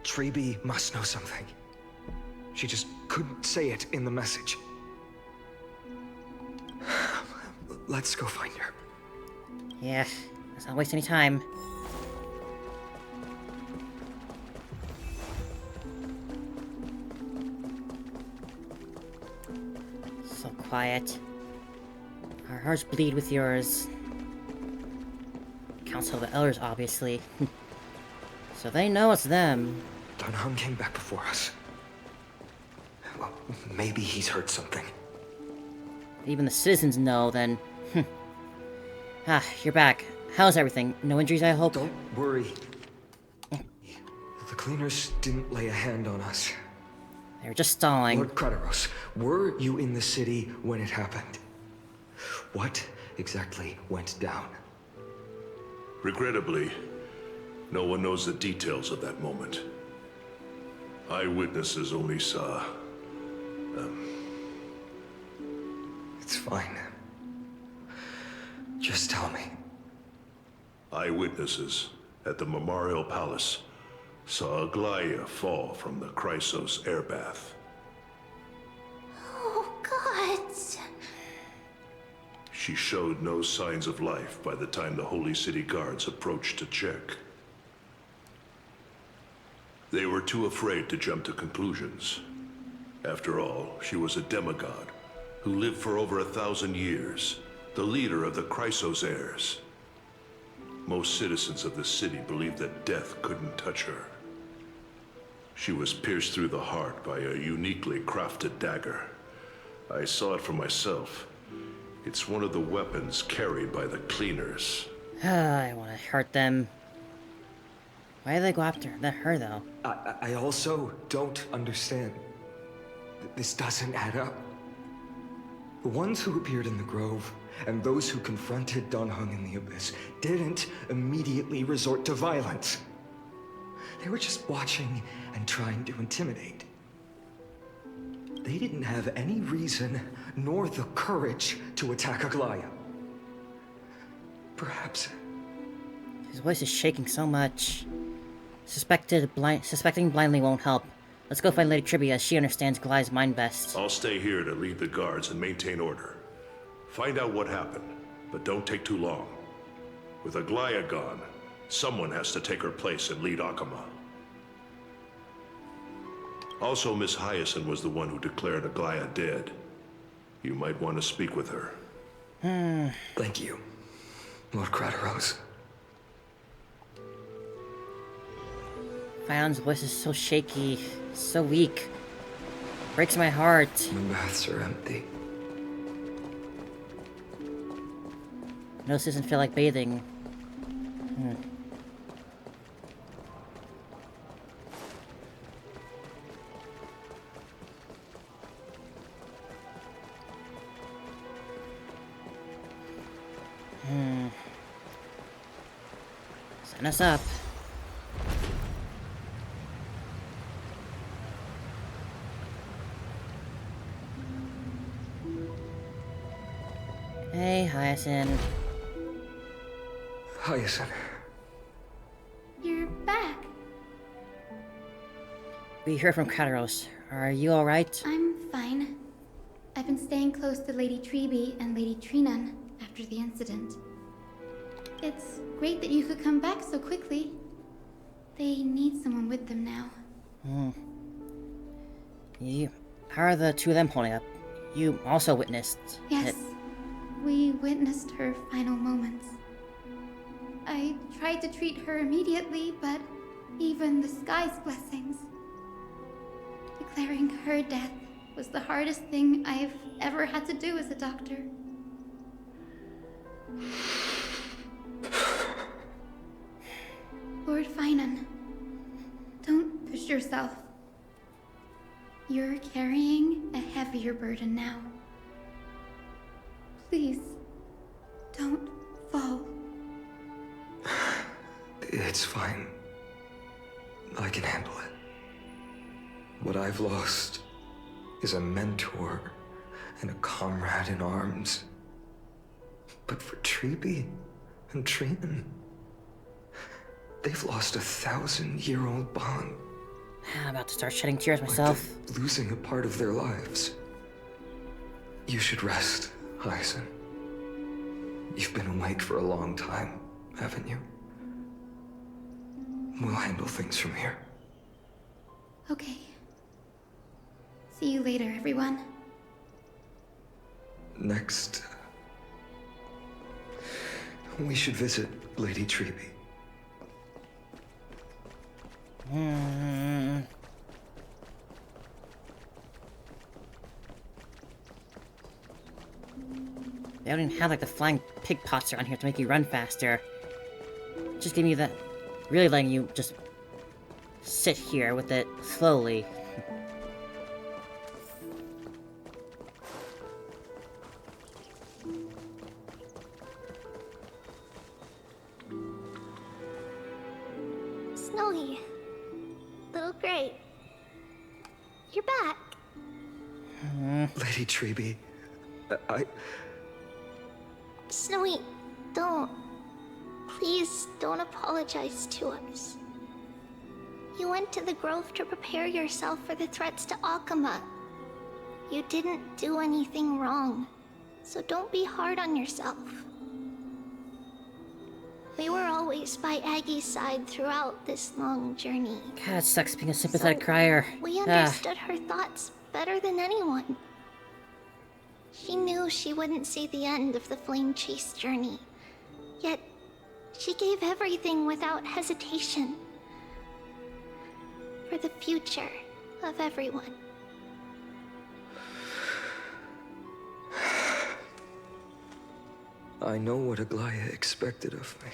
Treby must know something. She just couldn't say it in the message. Let's go find her. Yeah, let's not waste any time. So quiet. Our hearts bleed with yours. Council of the Elders, obviously. So they know it's them. Dan Heng came back before us. Well, maybe he's heard something. Even the citizens know, then. You're back. How's everything? No injuries, I hope? Don't worry. The cleaners didn't lay a hand on us. They were just stalling. Lord Crateros, were you in the city when it happened? What exactly went down? Regrettably, no one knows the details of that moment. Eyewitnesses only saw... It's fine. Just tell me. Eyewitnesses at the Memorial Palace saw Aglaia fall from the Chrysos airbath. Oh, God. She showed no signs of life by the time the Holy City Guards approached to check. They were too afraid to jump to conclusions. After all, she was a demigod who lived for over 1,000 years, the leader of the Chrysos heirs. Most citizens of the city believed that death couldn't touch her. She was pierced through the heart by a uniquely crafted dagger. I saw it for myself. It's one of the weapons carried by the cleaners. I want to hurt them. Why did they go after her, though? I also don't understand. This doesn't add up. The ones who appeared in the Grove, and those who confronted Dan Heng in the Abyss, didn't immediately resort to violence. They were just watching and trying to intimidate. They didn't have any reason, nor the courage, to attack Aglaia. Perhaps... His voice is shaking so much. Suspecting blindly won't help. Let's go find Lady Treby, as she understands Aglaia's mind best. I'll stay here to lead the guards and maintain order. Find out what happened, but don't take too long. With Aglaia gone, someone has to take her place and lead Akama. Also, Miss Hyacinth was the one who declared Aglaia dead. You might want to speak with her. Thank you, Lord Crateros. Fion's voice is so shaky, so weak. Breaks my heart. The baths are empty. Nose doesn't feel like bathing. Sign us up. Hey, Hyacinth. Hyacinth. You're back. We heard from Crateros. Are you alright? I'm fine. I've been staying close to Lady Treby and Lady Trinan after the incident. It's great that you could come back so quickly. They need someone with them now. How are the two of them holding up? You also witnessed Yes, it. we witnessed her final moments. I tried to treat her immediately, but even the sky's blessings. Declaring her death was the hardest thing I've ever had to do as a doctor. Lord Finan, don't push yourself. You're carrying a heavier burden now. Please, don't fall. It's fine. I can handle it. What I've lost is a mentor and a comrade in arms. But for Treeby and Trian, they've lost a 1,000-year-old bond. I'm about to start shedding tears myself. Like losing a part of their lives. You should rest, Hyacin. You've been awake for a long time, haven't you? We'll handle things from here. Okay. See you later, everyone. Next, we should visit Lady Treeby. They don't even have like the flying pig pots around here to make you run faster. Just give me that. Really letting you just sit here with it slowly. Snowy. Little Gray. You're back. Lady Treeby, Snowy, don't. Please don't apologize to us. You went to the Grove to prepare yourself for the threats to Akama. You didn't do anything wrong, so don't be hard on yourself. We were always by Aggie's side throughout this long journey. God, it sucks being a sympathetic crier. We understood her thoughts better than anyone. She knew she wouldn't see the end of the Flame Chase journey, yet she gave everything without hesitation. For the future of everyone. I know what Aglaya expected of me.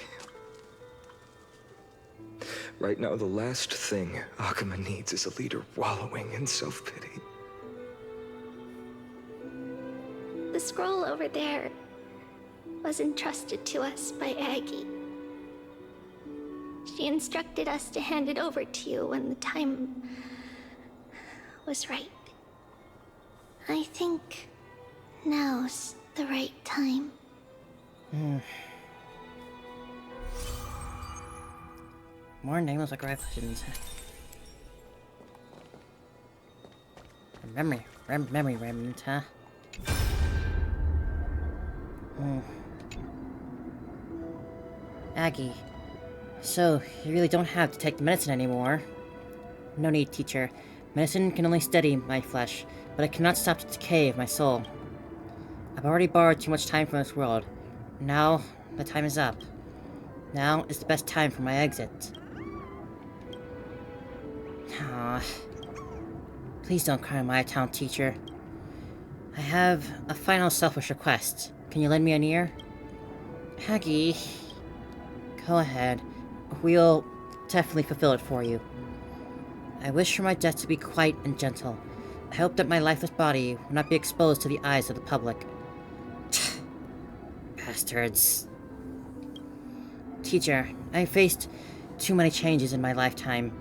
Right now, the last thing Akama needs is a leader wallowing in self-pity. The scroll over there was entrusted to us by Aggie. She instructed us to hand it over to you when the time was right. I think now's the right time. More nameless like questions. Memory remnant, huh? Aggie. So, you really don't have to take the medicine anymore. No need, teacher. Medicine can only steady my flesh, but it cannot stop the decay of my soul. I've already borrowed too much time from this world. Now, the time is up. Now is the best time for my exit. Please don't cry in my town, teacher. I have a final selfish request. Can you lend me an ear? Aggie. Go ahead. We'll definitely fulfill it for you. I wish for my death to be quiet and gentle. I hope that my lifeless body will not be exposed to the eyes of the public. Bastards. Teacher, I faced too many changes in my lifetime,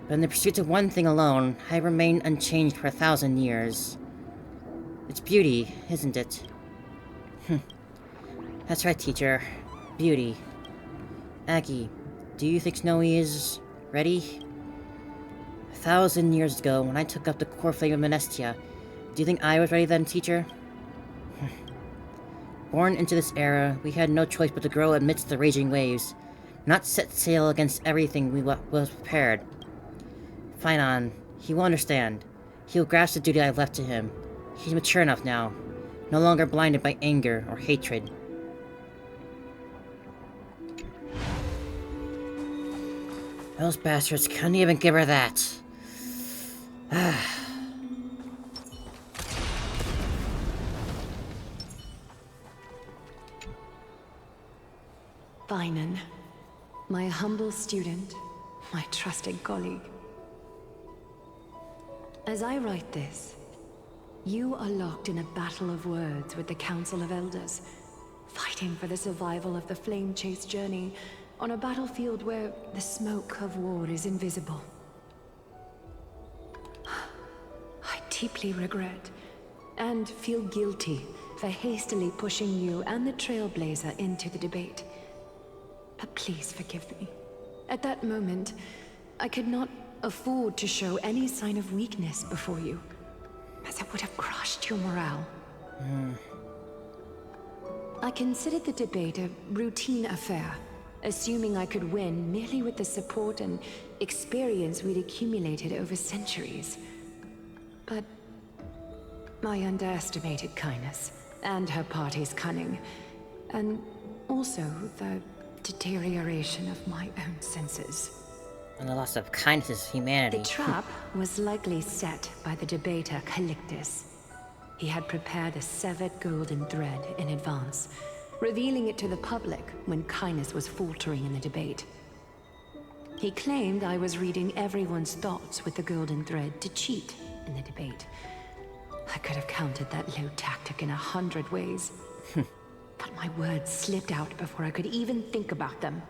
but in the pursuit of one thing alone, I remained unchanged for 1,000 years. It's beauty, isn't it? That's right, teacher. Beauty. Aggie, do you think Snowy is ready? 1,000 years ago, when I took up the core flame of Menestia, do you think I was ready then, teacher? Born into this era, we had no choice but to grow amidst the raging waves, not set sail against everything we was prepared. Finon, he will understand. He will grasp the duty I left to him. He's mature enough now, no longer blinded by anger or hatred. Those bastards couldn't even give her that. Finon, my humble student, my trusted colleague. As I write this, you are locked in a battle of words with the Council of Elders, fighting for the survival of the Flame Chase journey on a battlefield where the smoke of war is invisible. I deeply regret and feel guilty for hastily pushing you and the Trailblazer into the debate. But please forgive me. At that moment, I could not afford to show any sign of weakness before you, as it would have crushed your morale. I considered the debate a routine affair, assuming I could win merely with the support and experience we'd accumulated over centuries. But I underestimated Kynes and her party's cunning, and also the deterioration of my own senses. And the loss of Kynes' humanity. The trap was likely set by the debater Calictus. He had prepared a severed golden thread in advance, revealing it to the public when Kynes was faltering in the debate. He claimed I was reading everyone's thoughts with the golden thread to cheat in the debate. I could have countered that low tactic in 100 ways. But my words slipped out before I could even think about them.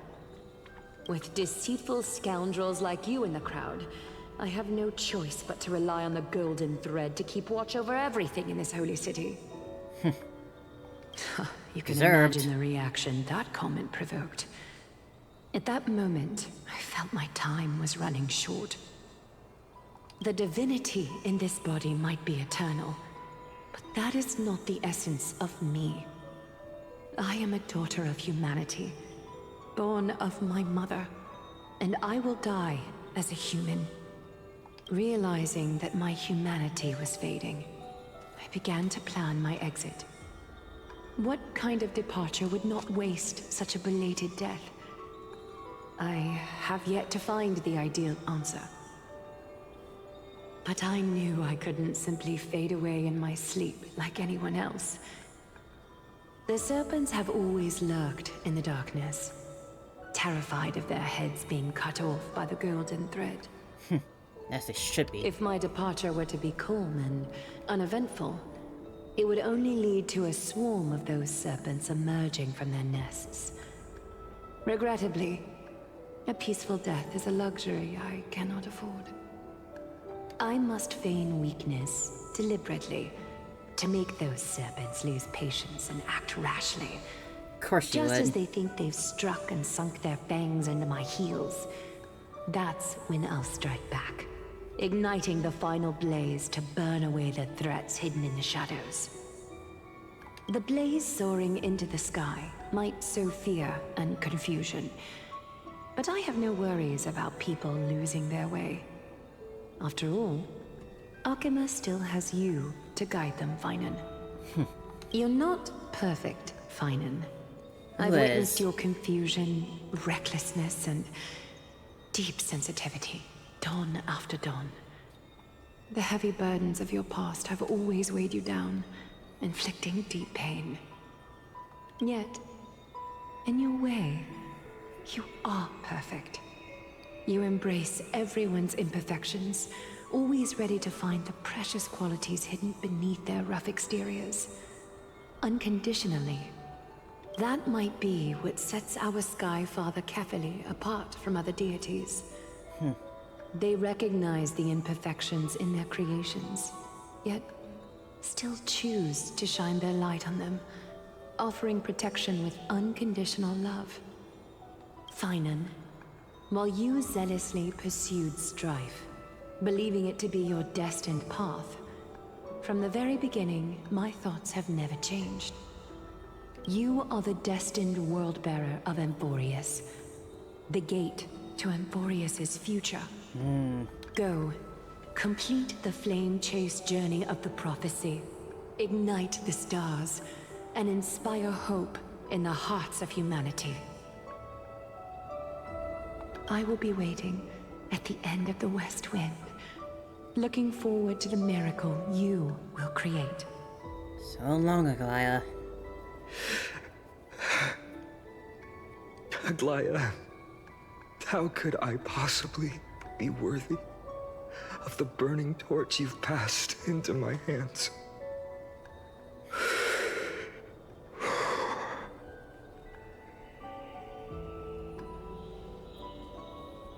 With deceitful scoundrels like you in the crowd, I have no choice but to rely on the golden thread to keep watch over everything in this holy city. You can imagine the reaction that comment provoked. At that moment, I felt my time was running short. The divinity in this body might be eternal, but that is not the essence of me. I am a daughter of humanity, born of my mother, and I will die as a human. Realizing that my humanity was fading, I began to plan my exit. What kind of departure would not waste such a belated death? I have yet to find the ideal answer. But I knew I couldn't simply fade away in my sleep like anyone else. The serpents have always lurked in the darkness, terrified of their heads being cut off by the golden thread. As they should be. If my departure were to be calm and uneventful, it would only lead to a swarm of those serpents emerging from their nests. Regrettably, a peaceful death is a luxury I cannot afford. I must feign weakness deliberately to make those serpents lose patience and act rashly. Of course you would. Just as they think they've struck and sunk their fangs into my heels, that's when I'll strike back, igniting the final blaze to burn away the threats hidden in the shadows. The blaze soaring into the sky might sow fear and confusion, but I have no worries about people losing their way. After all, Arkema still has you to guide them, Finan. You're not perfect, Finan. I've witnessed your confusion, recklessness, and deep sensitivity, dawn after dawn. The heavy burdens of your past have always weighed you down, inflicting deep pain. Yet, in your way, you are perfect. You embrace everyone's imperfections, always ready to find the precious qualities hidden beneath their rough exteriors. Unconditionally. That might be what sets our Sky Father Kefili apart from other deities. They recognize the imperfections in their creations, yet still choose to shine their light on them, offering protection with unconditional love. Finan, while you zealously pursued strife, believing it to be your destined path, from the very beginning, my thoughts have never changed. You are the destined world-bearer of Amphorius. The gate to Amphorius's future. Go. Complete the flame-chased journey of the prophecy. Ignite the stars. And inspire hope in the hearts of humanity. I will be waiting at the end of the West Wind. Looking forward to the miracle you will create. So long, Aglaya. Aglaya, how could I possibly be worthy of the burning torch you've passed into my hands?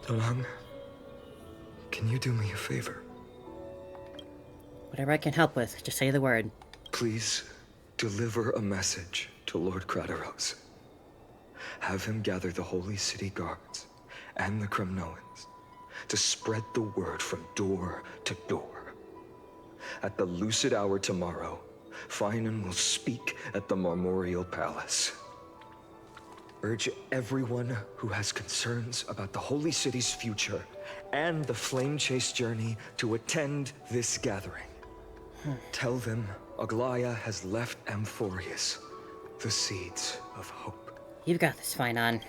Dolang, can you do me a favor? Whatever I can help with, just say the word. Please deliver a message to Lord Crateros. Have him gather the Holy City guards and the Kremnoans to spread the word from door to door. At the lucid hour tomorrow, Finan will speak at the Marmorial Palace. Urge everyone who has concerns about the Holy City's future and the Flame Chase journey to attend this gathering. Tell them Aglaya has left Amphorius the seeds of hope. You've got this, Finan.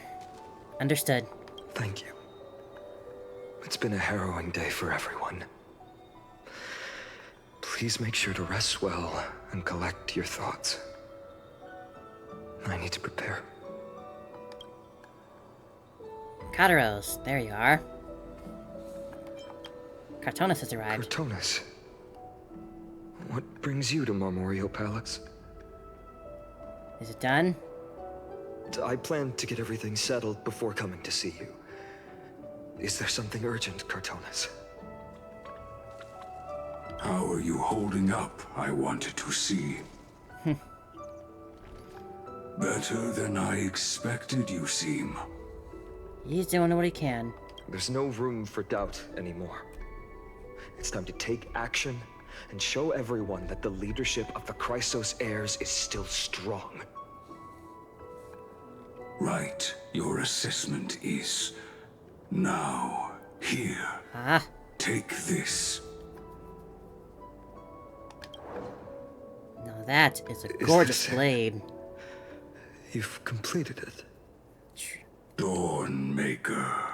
Understood. Thank you. It's been a harrowing day for everyone. Please make sure to rest well and collect your thoughts. I need to prepare. Crateros, there you are. Cartonis has arrived. Cartonis. What brings you to Marmorial Palace? Is it done? I plan to get everything settled before coming to see you. Is there something urgent, Cartonis? How are you holding up, I wanted to see. Better than I expected, you seem. He's doing what he can. There's no room for doubt anymore. It's time to take action and show everyone that the leadership of the Chrysos heirs is still strong. Right. Your assessment is now here. Take this. Now that is a gorgeous blade. You've completed it. Dawnmaker.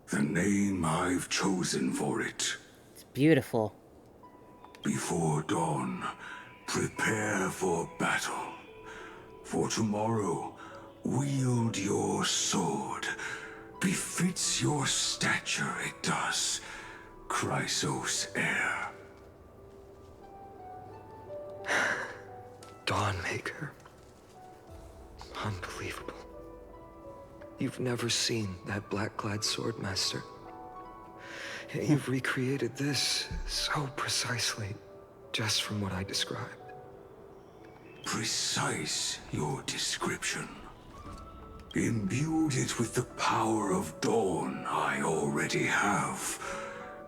The name I've chosen for it. It's beautiful. Before dawn, prepare for battle. For tomorrow, wield your sword. Befits your stature, it does. Chrysos heir. Dawnmaker. Unbelievable. You've never seen that black-clad sword master. Yet you've recreated this so precisely, just from what I described. Precise, your description. Imbued it with the power of dawn I already have.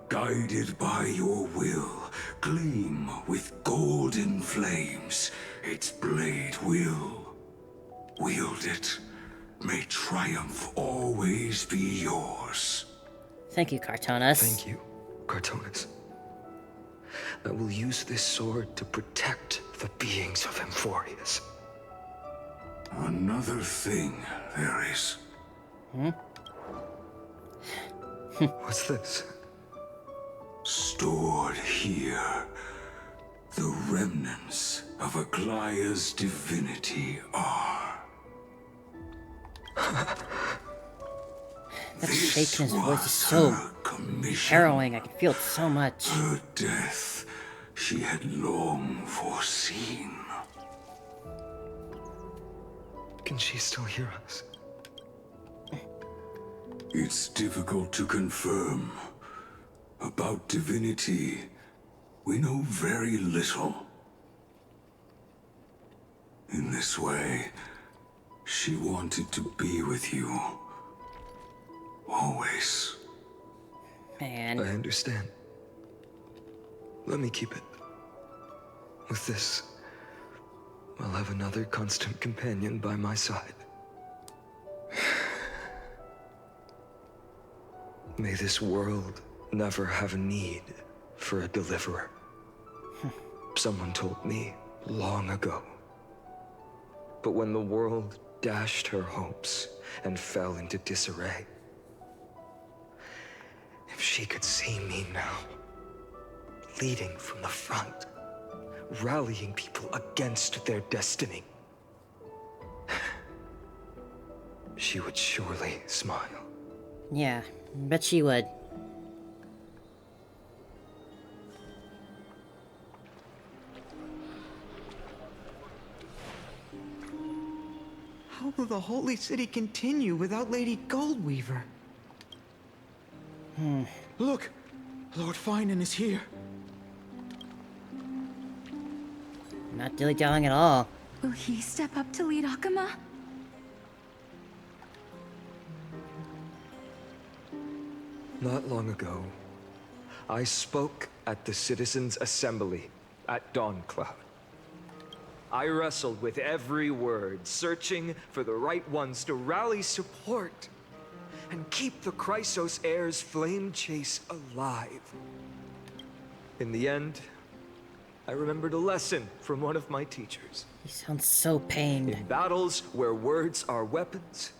Guided by your will, gleam with golden flames. Its blade will. Wield it. May triumph always be yours. Thank you, Cartonis. Thank you, Cartonis. I will use this sword to protect the beings of Amphorius. Another thing there is. What's this? Stored here, the remnants of Aglaya's divinity are. That shake in his voice is so harrowing. I can feel it so much. Her death she had long foreseen. Can she still hear us? It's difficult to confirm. About divinity, we know very little. In this way, she wanted to be with you. Always. Man. I understand. Let me keep it. With this, will have another constant companion by my side. May this world never have a need for a deliverer. Someone told me long ago. But when the world dashed her hopes and fell into disarray, if she could see me now, leading from the front, rallying people against their destiny, she would surely smile. Yeah, bet she would. How will the Holy City continue without Lady Goldweaver? Look! Lord Finan is here. Not dilly-dallying at all. Will he step up to lead Akama? Not long ago, I spoke at the Citizens' Assembly at Dawncloud. I wrestled with every word, searching for the right ones to rally support and keep the Chrysos heir's flame chase alive. In the end, I remembered a lesson from one of my teachers. He sounds so pained. In battles where words are weapons,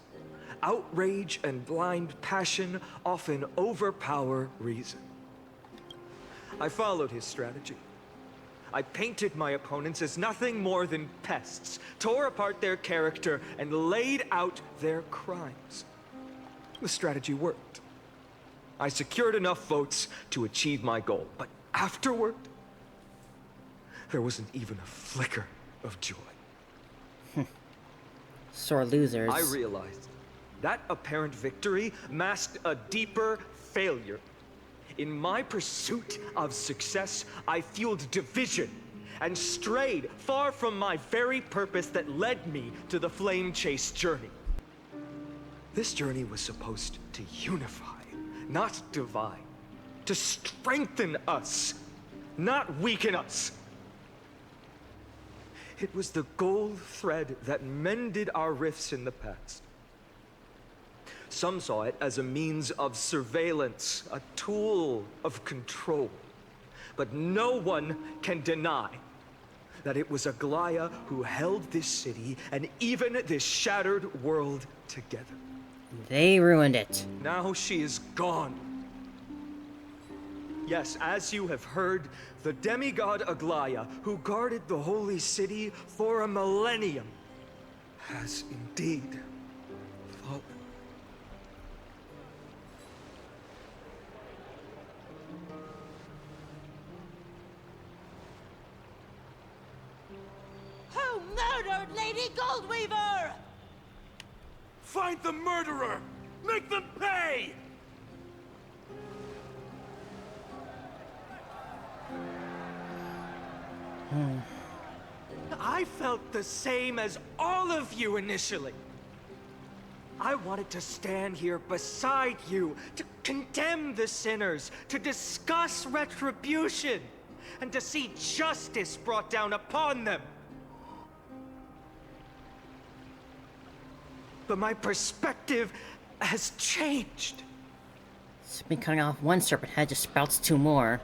outrage and blind passion often overpower reason. I followed his strategy. I painted my opponents as nothing more than pests, tore apart their character, and laid out their crimes. The strategy worked. I secured enough votes to achieve my goal, but afterward, there wasn't even a flicker of joy. Sore losers. I realized that apparent victory masked a deeper failure. In my pursuit of success, I fueled division and strayed far from my very purpose that led me to the Flame Chase journey. This journey was supposed to unify, not divide, to strengthen us, not weaken us. It was the gold thread that mended our rifts in the past. Some saw it as a means of surveillance, a tool of control. But no one can deny that it was Aglaya who held this city and even this shattered world together. They ruined it. Now she is gone. Yes, as you have heard, the demigod Aglaya, who guarded the holy city for a millennium, has indeed fallen. Who murdered Lady Goldweaver? Find the murderer! Make them pay! I felt the same as all of you initially. I wanted to stand here beside you, to condemn the sinners, to discuss retribution, and to see justice brought down upon them. But my perspective has changed. Simply cutting off one serpent head just sprouts two more.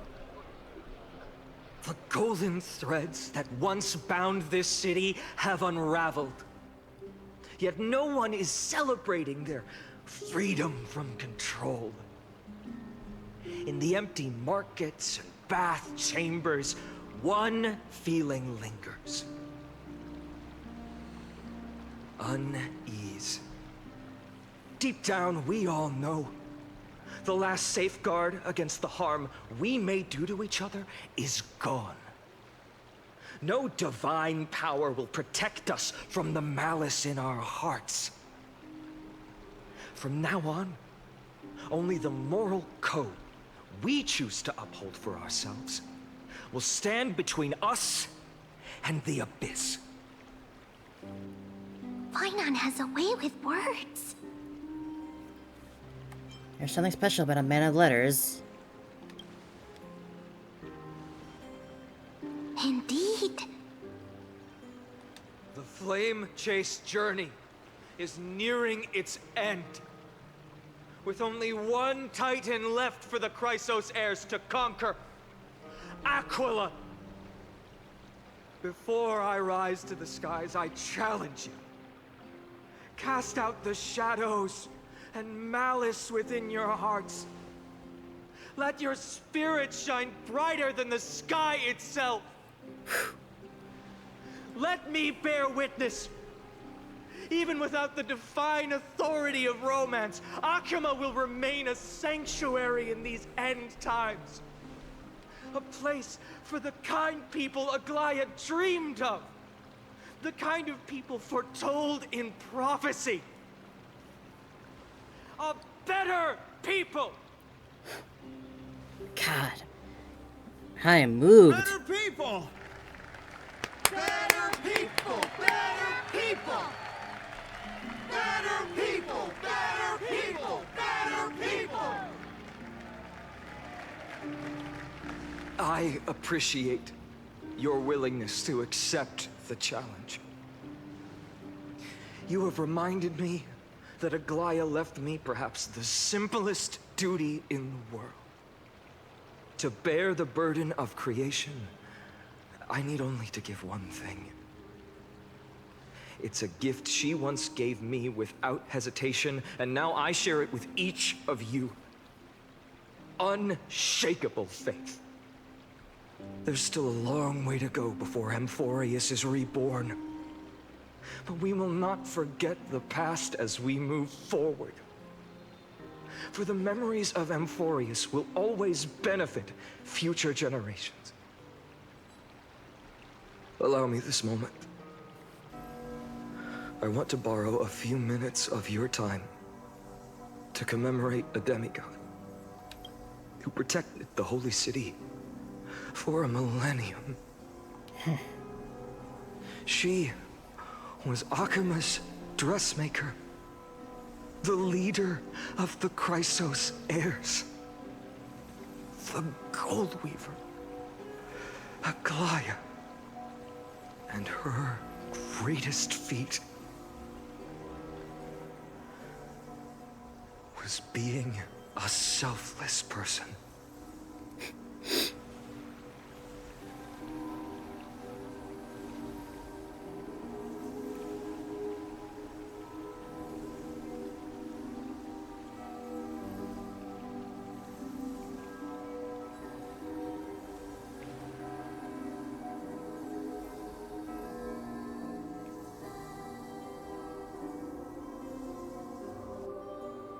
The golden threads that once bound this city have unraveled. Yet no one is celebrating their freedom from control. In the empty markets and bath chambers, one feeling lingers. Unease. Deep down, we all know the last safeguard against the harm we may do to each other is gone. No divine power will protect us from the malice in our hearts. From now on, only the moral code we choose to uphold for ourselves will stand between us and the abyss. Finan has a way with words. There's something special about a man of letters. Indeed. The flame chase journey is nearing its end. With only one Titan left for the Chrysos heirs to conquer. Aquila! Before I rise to the skies, I challenge you. Cast out the shadows and malice within your hearts. Let your spirit shine brighter than the sky itself. Let me bear witness. Even without the divine authority of romance, Akima will remain a sanctuary in these end times. A place for the kind people Aglaya dreamed of. The kind of people foretold in prophecy. A better people! God. I am moved. Better people! Better people! Better people! Better people! Better people! Better people! I appreciate your willingness to accept the challenge. You have reminded me that Aglaya left me perhaps the simplest duty in the world. To bear the burden of creation, I need only to give one thing. It's a gift she once gave me without hesitation, and now I share it with each of you. Unshakable faith. There's still a long way to go before Amphorius is reborn. But we will not forget the past as we move forward. For the memories of Amphorius will always benefit future generations. Allow me this moment. I want to borrow a few minutes of your time to commemorate a demigod who protected the Holy City for a millennium. She was Akima's dressmaker, the leader of the Chrysos heirs, the Gold Weaver, Aglaya, and her greatest feat was being a selfless person.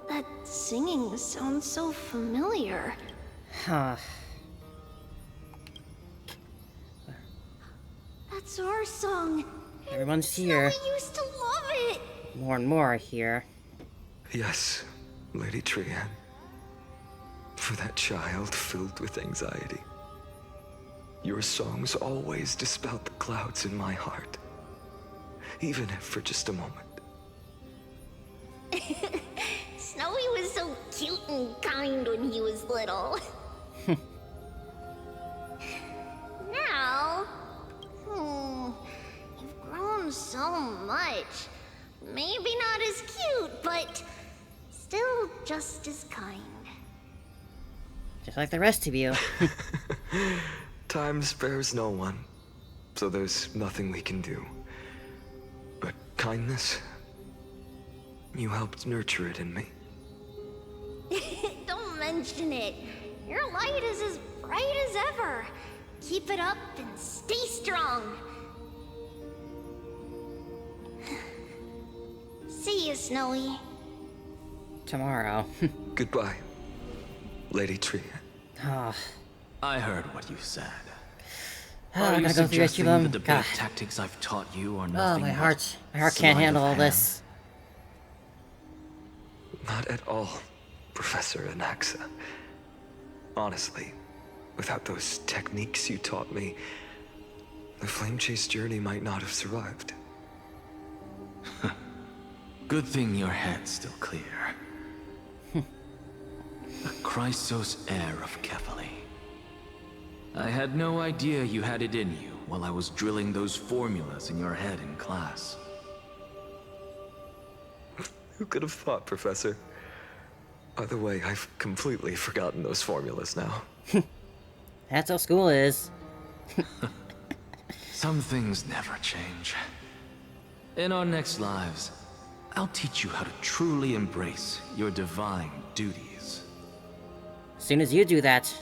That singing sounds so familiar. Huh. That's our song. Everyone's here. I used to love it. More and more here. Yes, Lady Trian. For that child filled with anxiety. Your songs always dispelled the clouds in my heart. Even if for just a moment. Snowy was so cute and kind when he was little. Now, you've grown so much. Maybe not as cute, but still just as kind. Just like the rest of you. Time spares no one, so there's nothing we can do. But kindness, you helped nurture it in me. Don't mention it. Your light is as bright as ever. Keep it up and stay strong. See you, Snowy. Tomorrow. Goodbye, Lady Trian. Ah. I heard what you said. I Are you gotta go through each suggesting of them? the debate God. tactics I've taught you are Oh, nothing my but heart can't sleight handle of all hand? this. Not at all, Professor Anaxa. Honestly, without those techniques you taught me, the Flame Chase journey might not have survived. Good thing your head's still clear. A Chrysos heir of Kefali. I had no idea you had it in you. while I was drilling those formulas in your head in class. Who could have thought, Professor? By the way, I've completely forgotten those formulas now. That's how school is. Some things never change. In our next lives, I'll teach you how to truly embrace your divine duties. As soon as you do that.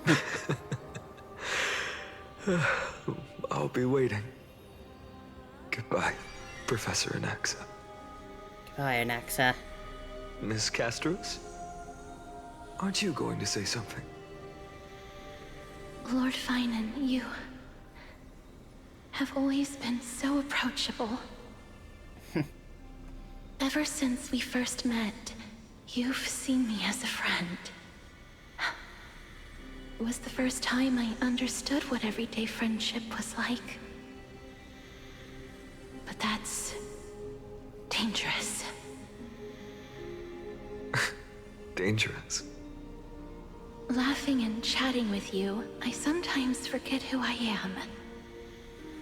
I'll be waiting. Goodbye, Professor Anaxa. Goodbye, Anaxa. Miss Castros? Aren't you going to say something? Lord Finan, you have always been so approachable. Ever since we first met, you've seen me as a friend. It was the first time I understood what everyday friendship was like. But that's dangerous. Dangerous? Laughing and chatting with you, I sometimes forget who I am.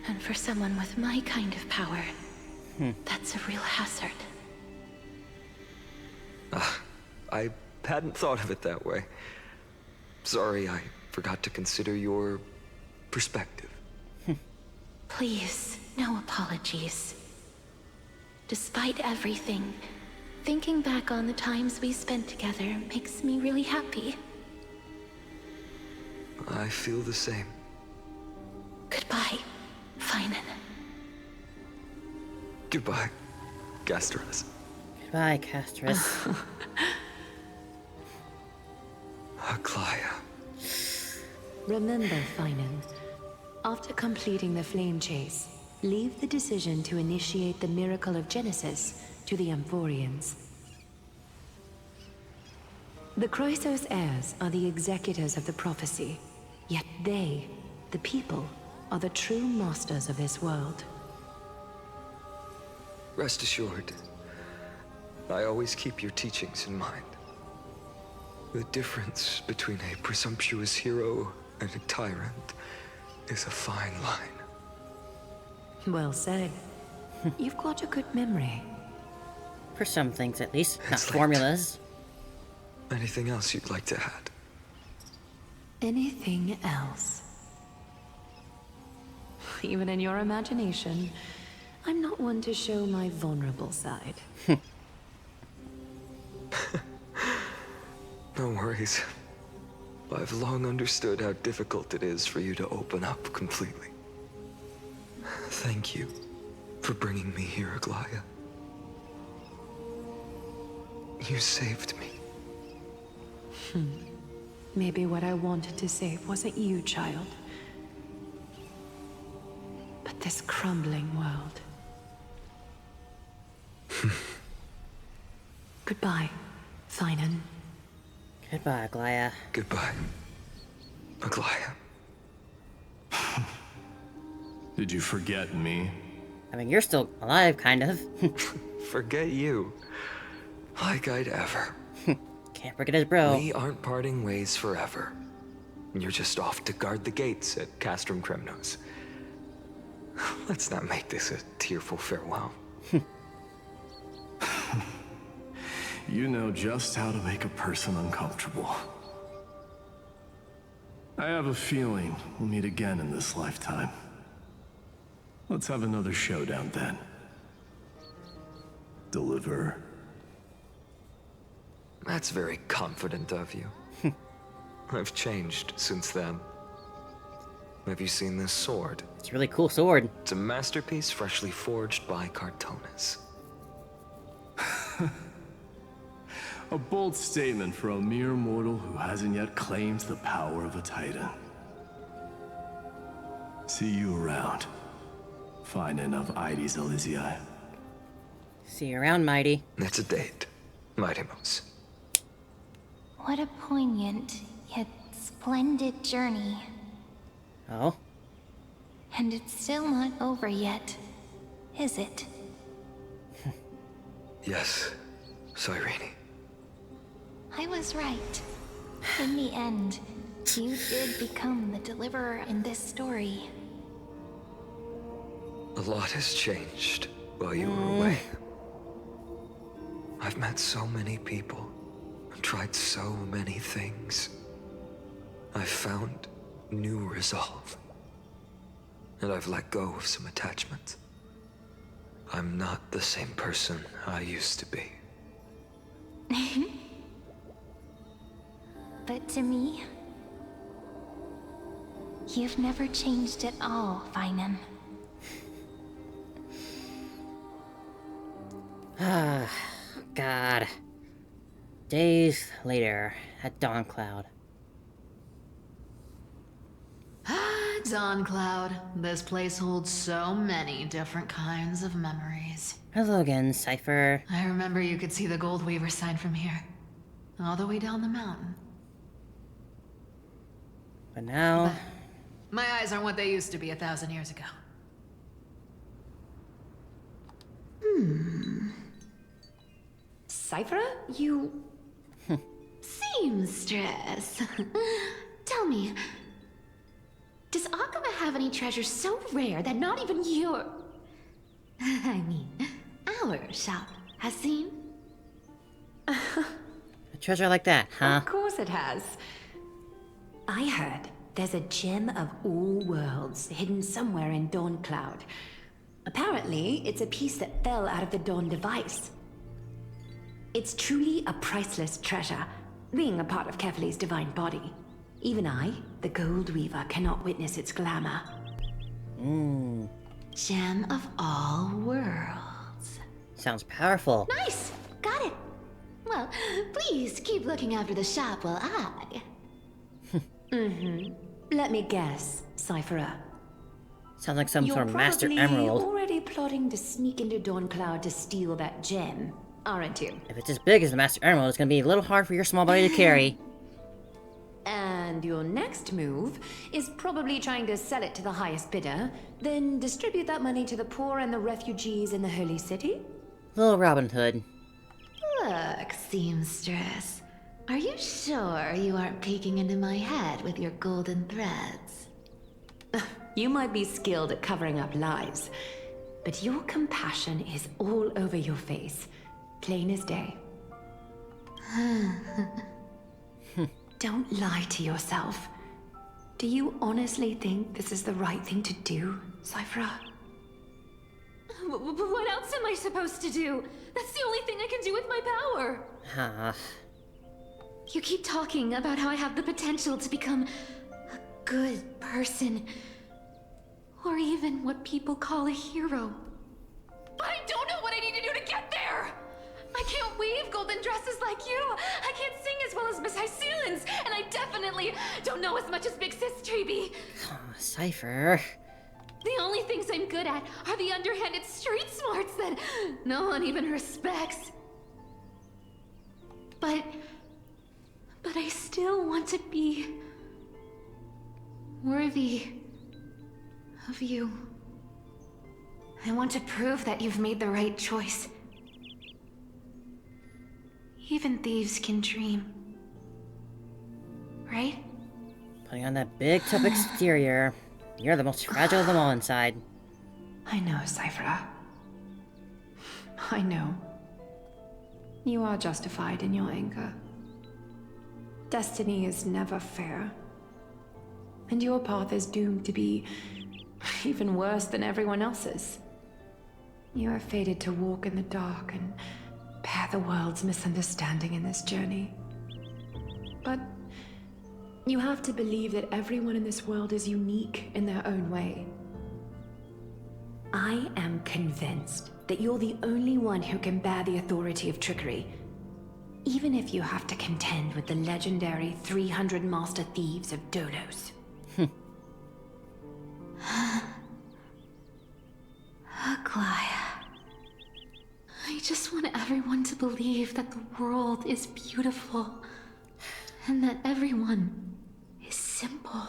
And for someone with my kind of power, that's a real hazard. I hadn't thought of it that way. Sorry, I forgot to consider your perspective. Please, no apologies. Despite everything, thinking back on the times we spent together makes me really happy. I feel the same. Goodbye, Finan. Goodbye, Castros. Goodbye, Castros. Aglaia. Remember, Finan, after completing the flame chase, leave the decision to initiate the miracle of Genesis to the Amphorians. The Chrysos heirs are the executors of the prophecy, yet they, the people, are the true masters of this world. Rest assured, I always keep your teachings in mind. The difference between a presumptuous hero and a tyrant is a fine line. Well said. You've got a good memory. For some things, at least. Not It's late. formulas. Anything else you'd like to add? Anything else? Even in your imagination, I'm not one to show my vulnerable side. No worries. I've long understood how difficult it is for you to open up completely. Thank you for bringing me here, Aglaia. You saved me. Maybe what I wanted to save wasn't you, child, but this crumbling world. Goodbye, Finan. Goodbye, Aglaia. Goodbye, Aglaia. Did you forget me? I mean, you're still alive, kind of. Forget you. Like I'd ever. Can't forget his bro. We aren't parting ways forever. You're just off to guard the gates at Castrum Kremnos. Let's not make this a tearful farewell. You know just how to make a person uncomfortable. I have a feeling we'll meet again in this lifetime. Let's have another showdown then. Deliver. That's very confident of you. I've changed since then. Have you seen this sword? It's a really cool sword. It's a masterpiece freshly forged by Cartonis. A bold statement for a mere mortal who hasn't yet claimed the power of a Titan. See you around. Finan of Aides Elysiae. See you around, Mighty. That's a date, Mightimos. What a poignant, yet splendid journey. Oh? And it's still not over yet, is it? Yes, Cyrene. I was right. In the end, you did become the deliverer in this story. A lot has changed while you were away. I've met so many people, and tried so many things. I've found new resolve. And I've let go of some attachments. I'm not the same person I used to be. But to me, you've never changed at all, Finan. Ah, God. Days later, at Dawncloud. Dawncloud. This place holds so many different kinds of memories. Hello again, Cypher. I remember you could see the Goldweaver sign from here. All the way down the mountain. But now... But my eyes aren't what they used to be 1,000 years ago. Cypher, you... Seamstress. Tell me, does Akama have any treasures so rare that not even your... I mean, our shop has seen? A treasure like that, huh? Of course it has. I heard there's a gem of all worlds hidden somewhere in Dawncloud. Apparently, it's a piece that fell out of the Dawn device. It's truly a priceless treasure, being a part of Kefali's divine body. Even I, the Goldweaver, cannot witness its glamour. Gem of all worlds. Sounds powerful. Nice! Got it! Well, please keep looking after the shop while I... Let me guess, Cypher. Sounds like some You're sort of Master probably Emerald. already plotting to sneak into Dawncloud to steal that gem, aren't you? If it's as big as the Master Emerald, it's gonna be a little hard for your small body to carry. And your next move is probably trying to sell it to the highest bidder, then distribute that money to the poor and the refugees in the Holy City? Little Robin Hood. Look, Seamstress. Are you sure you aren't peeking into my head with your golden threads? You might be skilled at covering up lies, but your compassion is all over your face, plain as day. Don't lie to yourself. Do you honestly think this is the right thing to do, Cypher? What else am I supposed to do? That's the only thing I can do with my power. You keep talking about how I have the potential to become a good person. Or even what people call a hero. But I don't know what I need to do to get there! I can't weave golden dresses like you! I can't sing as well as Miss Hyceelens! And I definitely don't know as much as Big Sis Treeby! Cypher. The only things I'm good at are the underhanded street smarts that no one even respects. But I still want to be worthy of you. I want to prove that you've made the right choice. Even thieves can dream. Right? Putting on that big tough exterior. You're the most fragile of them all inside. I know, Cypher. I know. You are justified in your anger. Destiny is never fair. And your path is doomed to be even worse than everyone else's. You are fated to walk in the dark and bear the world's misunderstanding in this journey. But you have to believe that everyone in this world is unique in their own way. I am convinced that you're the only one who can bear the authority of trickery, even if you have to contend with the legendary 300 master thieves of Dolos. Aglaya. I just want everyone to believe that the world is beautiful. And that everyone is simple.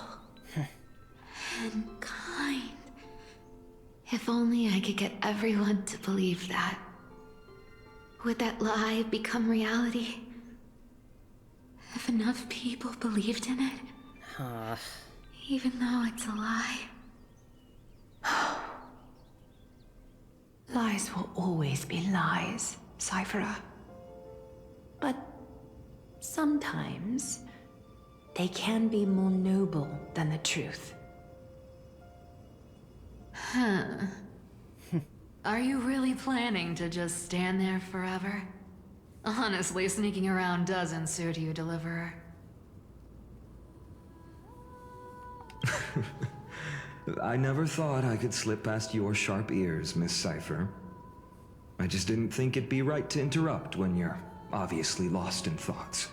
And kind. If only I could get everyone to believe that. Would that lie become reality? If enough people believed in it? Even though it's a lie. Lies will always be lies, Cyphera. But sometimes they can be more noble than the truth. Huh. Are you really planning to just stand there forever? Honestly, sneaking around doesn't suit you, Deliverer. I never thought I could slip past your sharp ears, Miss Cypher. I just didn't think it'd be right to interrupt when you're obviously lost in thoughts.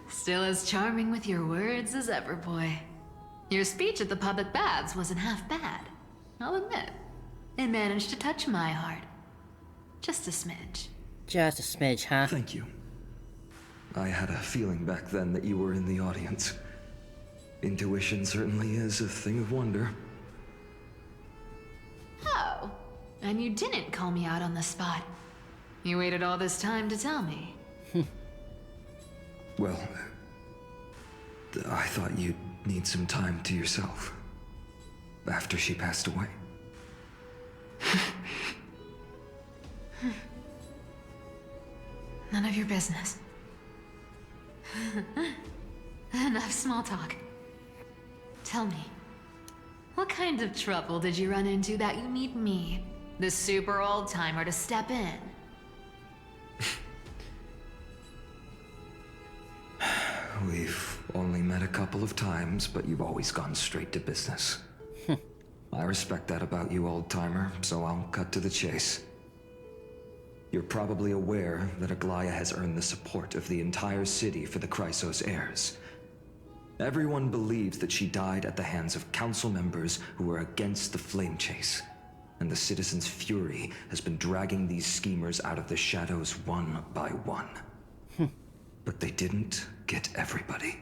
Still as charming with your words as ever, boy. Your speech at the public baths wasn't half bad. I'll admit. It managed to touch my heart. Just a smidge. Just a smidge, huh? Thank you. I had a feeling back then that you were in the audience. Intuition certainly is a thing of wonder. Oh, and you didn't call me out on the spot. You waited all this time to tell me. Well, I thought you'd need some time to yourself. After she passed away. None of your business. Enough small talk. Tell me, what kind of trouble did you run into that you need me, the super old-timer, to step in? We've only met a couple of times, but you've always gone straight to business. I respect that about you, old-timer, so I'll cut to the chase. You're probably aware that Aglaya has earned the support of the entire city for the Chrysos heirs. Everyone believes that she died at the hands of council members who were against the flame chase, and the citizens' fury has been dragging these schemers out of the shadows one by one. But they didn't get everybody.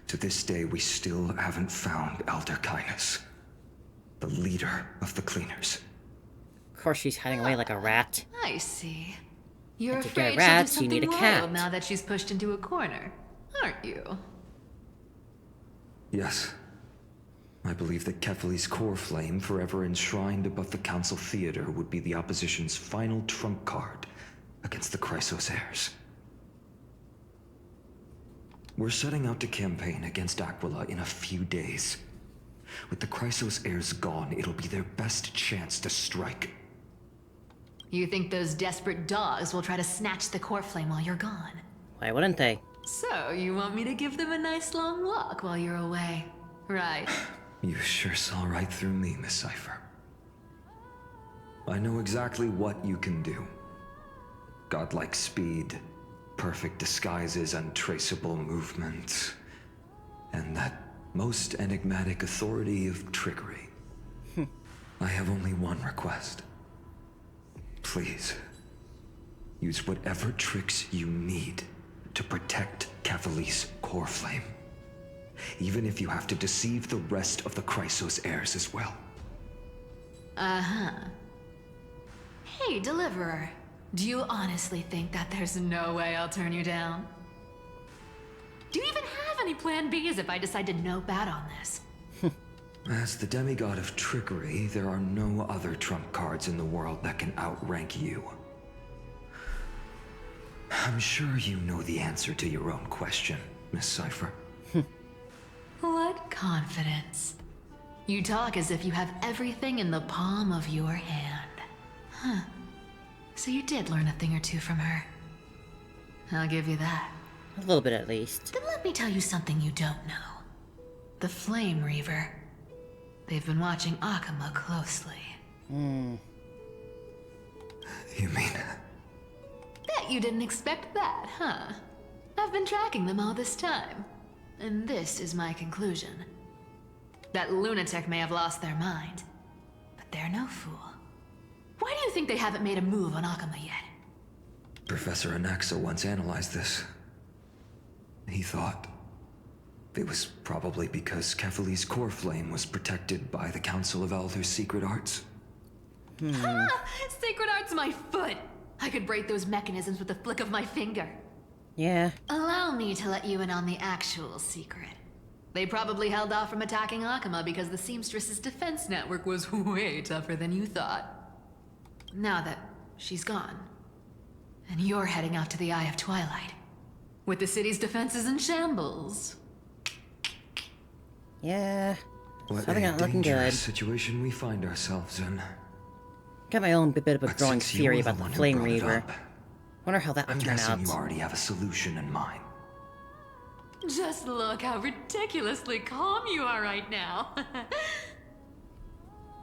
To this day, we still haven't found Elder Kynus, the leader of the cleaners. Of course she's hiding away like a rat. I see. You're And to afraid get rats, she'll you do need something a cat. wild now that she's pushed into a corner, aren't you? Yes. I believe that Kefali's core flame, forever enshrined above the council theater, would be the opposition's final trump card against the Chrysos heirs. We're setting out to campaign against Aquila in a few days. With the Chrysos heirs gone, it'll be their best chance to strike. You think those desperate dogs will try to snatch the core flame while you're gone? Why wouldn't they? So, you want me to give them a nice long walk while you're away, right? You sure saw right through me, Miss Cypher. I know exactly what you can do. Godlike speed, perfect disguises, untraceable movement, and that most enigmatic authority of trickery. I have only one request. Please, use whatever tricks you need to protect Kefali's core flame. Even if you have to deceive the rest of the Chrysos heirs as well. Uh-huh. Hey, Deliverer. Do you honestly think that there's no way I'll turn you down? Do you even have any plan Bs if I decide to nope out on this? As the demigod of trickery, there are no other trump cards in the world that can outrank you. I'm sure you know the answer to your own question, Miss Cypher. What confidence. You talk as if you have everything in the palm of your hand. Huh. So you did learn a thing or two from her. I'll give you that. A little bit at least. Then let me tell you something you don't know. The Flame Reaver. They've been watching Akama closely. You mean... Bet you didn't expect that, huh? I've been tracking them all this time. And this is my conclusion. That lunatic may have lost their mind, but they're no fool. Why do you think they haven't made a move on Akama yet? Professor Anaxa once analyzed this. He thought it was probably because Kefali's core flame was protected by the Council of Elders' secret arts. Ha! Sacred art's my foot! I could break those mechanisms with a flick of my finger. Yeah. Allow me to let you in on the actual secret. They probably held off from attacking Akama because the Seamstress's defense network was way tougher than you thought. Now that she's gone, and you're heading out to the Eye of Twilight, with the city's defenses in shambles. Yeah, what something a not looking good. dangerous situation we find ourselves in. Got my own bit of a But growing since theory you're the about the one who Flame brought it Reaver. up, Wonder how that I'm would turn guessing out. you already have a solution in mind. Just look how ridiculously calm you are right now.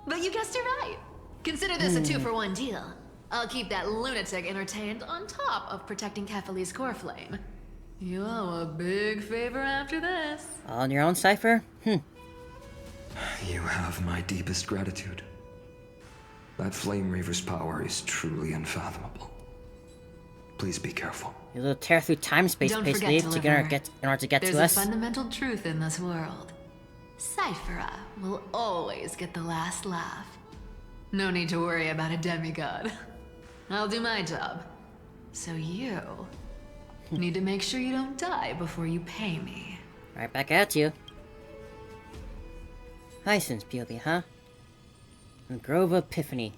But you guessed it right. Consider this a 2-for-1 deal. I'll keep that lunatic entertained on top of protecting Kefali's core flame. You owe a big favor after this. All on your own, Cypher? You have my deepest gratitude. That Flame Reaver's power is truly unfathomable. Please be careful. You'll tear through time-space Don't basically forget, in order Deliverer. to get There's to us. a fundamental truth in this world. Cyphera will always get the last laugh. No need to worry about a demigod. I'll do my job. So you need to make sure you don't die before you pay me. Right back at you. Hyacinth's beauty, huh? The Grove of Epiphany.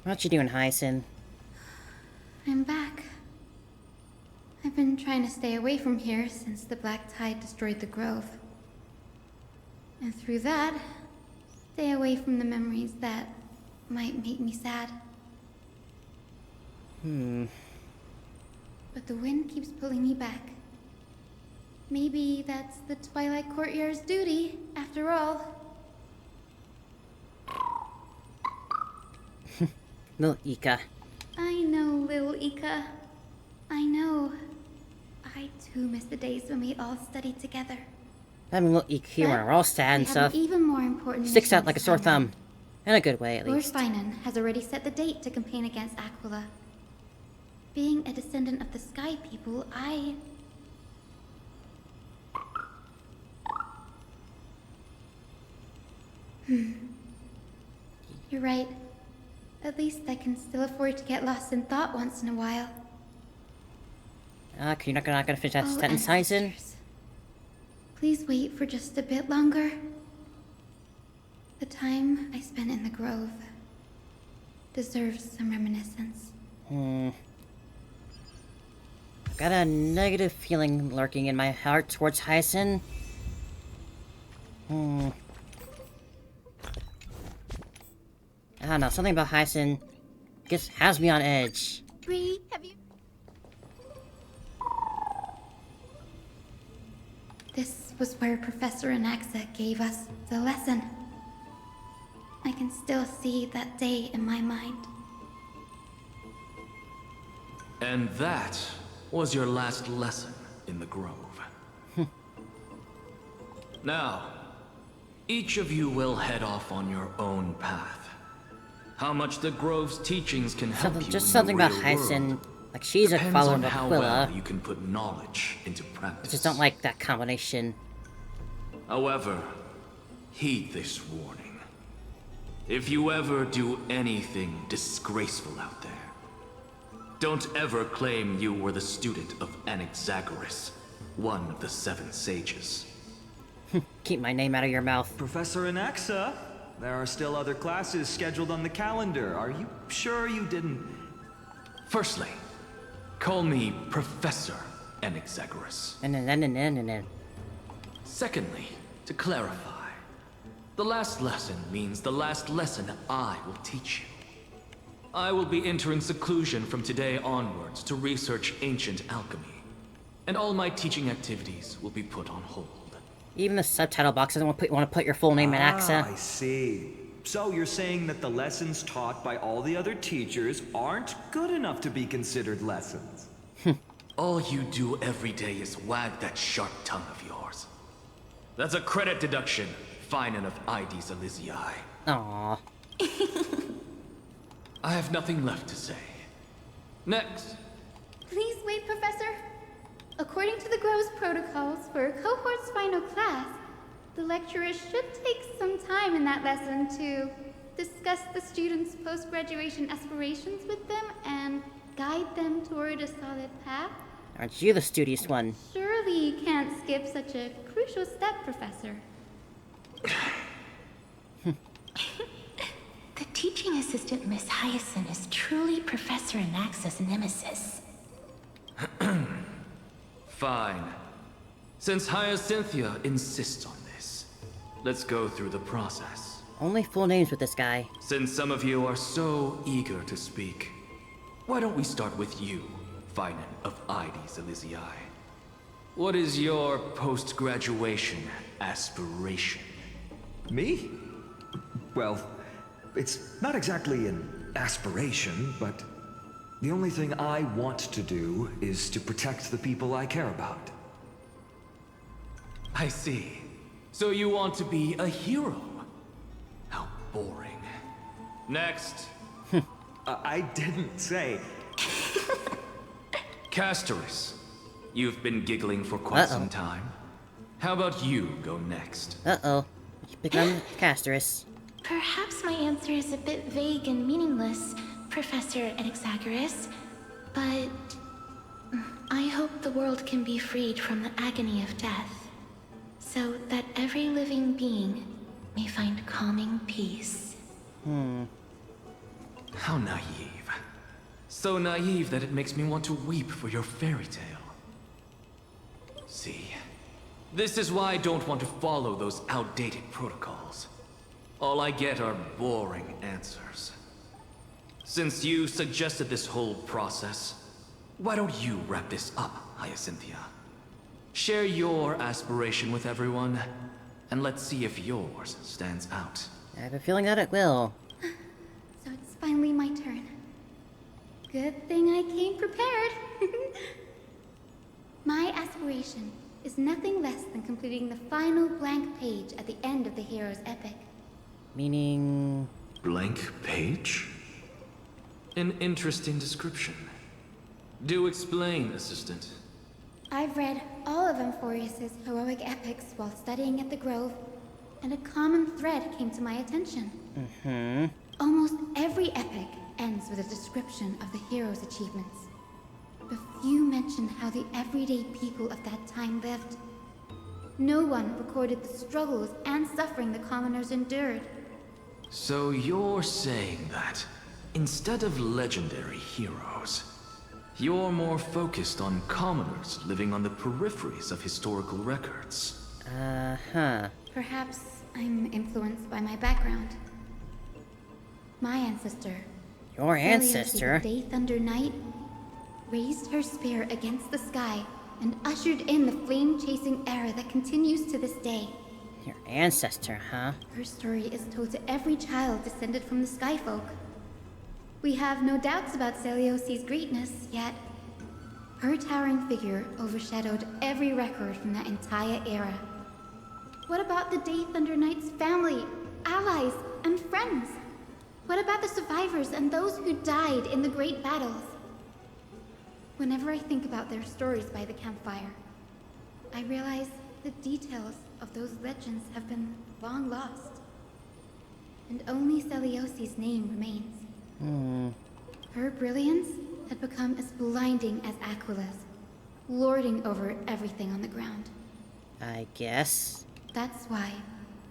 What you doing, Hyacinth? I'm back. I've been trying to stay away from here since the Black Tide destroyed the Grove. And through that, stay away from the memories that might make me sad. But the wind keeps pulling me back. Maybe that's the Twilight Courtyard's duty, after all. Little Ika. I know, little Ika. I know. I too miss the days when we all studied together. I mean, little Ika here when we're all sad and We have stuff. an even more important Sticks out mission like a to sore find. thumb. In a good way, at Lord least. Finan has already set the date to campaign against Aquila. Being a descendant of the Sky People, You're right. At least I can still afford to get lost in thought once in a while. You're not gonna finish that sentence, Hyacinth? Please wait for just a bit longer. The time I spent in the Grove deserves some reminiscence. Got a negative feeling lurking in my heart towards Hyacinth. I don't know, something about Hyacinth just has me on edge. Bree, have you... This was where Professor Anaxa gave us the lesson. I can still see that day in my mind. And that was your last lesson in the Grove. Now, each of you will head off on your own path. How much the Grove's teachings can help you Just in something the about real Hyacinth. world Like, she's a depends follower on of how Aquila. well you can put knowledge into I practice. just don't like that combination. However, heed this warning. If you ever do anything disgraceful out there, don't ever claim you were the student of Anaxagoras, one of the 7 sages. Keep my name out of your mouth. Professor Anaxa, there are still other classes scheduled on the calendar. Are you sure you didn't... Firstly, call me Professor Anaxagoras. Secondly, to clarify, the last lesson means the last lesson I will teach you. I will be entering seclusion from today onwards to research ancient alchemy, and all my teaching activities will be put on hold. Even the subtitle box doesn't want to put your full name in Axa. I see. So you're saying that the lessons taught by all the other teachers aren't good enough to be considered lessons? All you do every day is wag that sharp tongue of yours. That's a credit deduction, Finan of Ides Elysiae. Aww. I have nothing left to say. Next. Please wait, Professor. According to the Grove's protocols for a cohort's final class, the lecturer should take some time in that lesson to discuss the students' post-graduation aspirations with them and guide them toward a solid path. Aren't you the studious one? Surely you can't skip such a crucial step, Professor. The teaching assistant, Miss Hyacinth, is truly Professor Anaxa's nemesis. Fine. Since Hyacinthia insists on this, let's go through the process. Only full names with this guy. Since some of you are so eager to speak, why don't we start with you, Finan of Ides Elysiae? What is your post-graduation aspiration? Me? Well, it's not exactly an aspiration, but the only thing I want to do is to protect the people I care about. I see. So you want to be a hero? How boring. Next. I didn't say. Castoris, you've been giggling for quite some time. How about you go next? Uh-oh. You pick on Castoris. Perhaps my answer is a bit vague and meaningless, Professor Anaxagoras, but I hope the world can be freed from the agony of death, so that every living being may find calming peace. How naive. So naive that it makes me want to weep for your fairy tale. See, this is why I don't want to follow those outdated protocols. All I get are boring answers. Since you suggested this whole process, why don't you wrap this up, Hyacinthia? Share your aspiration with everyone, and let's see if yours stands out. I have a feeling that it will. So it's finally my turn. Good thing I came prepared. My aspiration is nothing less than completing the final blank page at the end of the hero's epic. Meaning... Blank page? An interesting description. Do explain, assistant. I've read all of Amphorius's heroic epics while studying at the Grove, and a common thread came to my attention. Almost every epic ends with a description of the hero's achievements. But few mention how the everyday people of that time lived. No one recorded the struggles and suffering the commoners endured. So you're saying that, instead of legendary heroes, you're more focused on commoners living on the peripheries of historical records. Perhaps I'm influenced by my background. My ancestor, Your ancestor? Day Thunder Knight, raised her spear against the sky and ushered in the flame-chasing era that continues to this day. Your ancestor, huh? Her story is told to every child descended from the Skyfolk. We have no doubts about Celiosi's greatness, yet her towering figure overshadowed every record from that entire era. What about the Day Thunder Knight's family, allies, and friends? What about the survivors and those who died in the great battles? Whenever I think about their stories by the campfire, I realize the details of those legends have been long lost. And only Celiosi's name remains. Her brilliance had become as blinding as Aquila's, lording over everything on the ground. I guess. That's why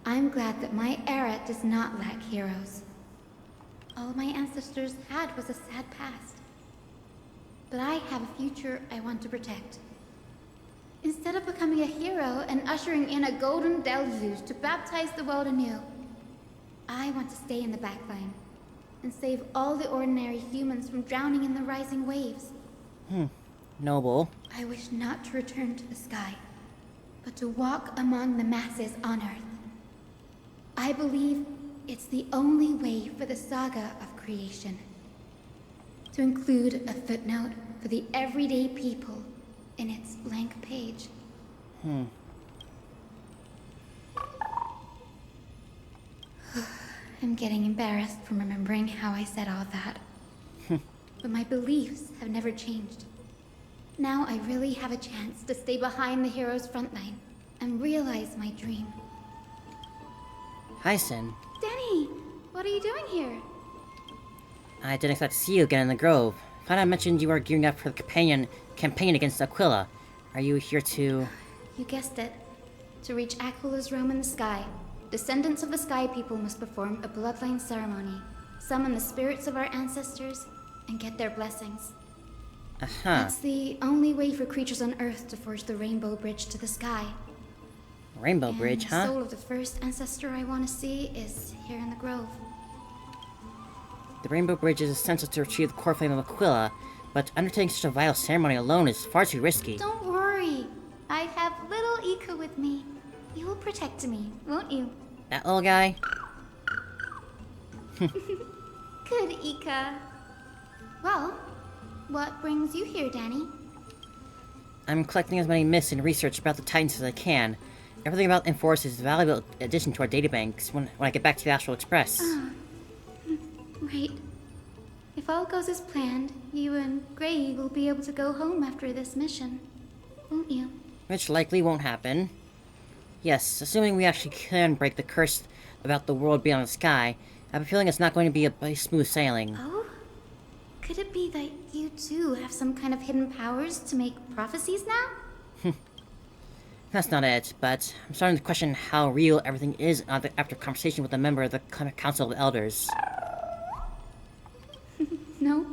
I'm glad that my era does not lack heroes. All my ancestors had was a sad past. But I have a future I want to protect. Instead of becoming a hero and ushering in a golden deluge to baptize the world anew, I want to stay in the backline and save all the ordinary humans from drowning in the rising waves. Noble. I wish not to return to the sky, but to walk among the masses on Earth. I believe it's the only way for the saga of creation. To include a footnote for the everyday people in its blank page. I'm getting embarrassed from remembering how I said all that. But my beliefs have never changed. Now I really have a chance to stay behind the hero's front line and realize my dream. Hi, Sin. Danny, what are you doing here? I didn't expect to see you again in the Grove. Finan mentioned you are gearing up for the companion campaign against Aquila. Are you here to... You guessed it. To reach Aquila's realm in the sky, descendants of the Sky People must perform a bloodline ceremony, summon the spirits of our ancestors, and get their blessings. That's the only way for creatures on Earth to forge the Rainbow Bridge to the sky. Rainbow Bridge, huh? The soul of the first ancestor I want to see is here in the grove. The Rainbow Bridge is essential to retrieve the core flame of Aquila, but undertaking such a vital ceremony alone is far too risky. Don't worry. I have little Ika with me. You will protect me, won't you? That little guy? Good, Ika. Well, what brings you here, Danny? I'm collecting as many myths and research about the Titans as I can. Everything about Enforce is a valuable addition to our databanks when I get back to the Astral Express. Right. If all goes as planned, you and Gray will be able to go home after this mission, won't you? Which likely won't happen. Yes, assuming we actually can break the curse about the world beyond the sky, I have a feeling it's not going to be a smooth sailing. Oh? Could it be that you too have some kind of hidden powers to make prophecies now? That's not it, but I'm starting to question how real everything is after conversation with a member of the Council of Elders. Nope.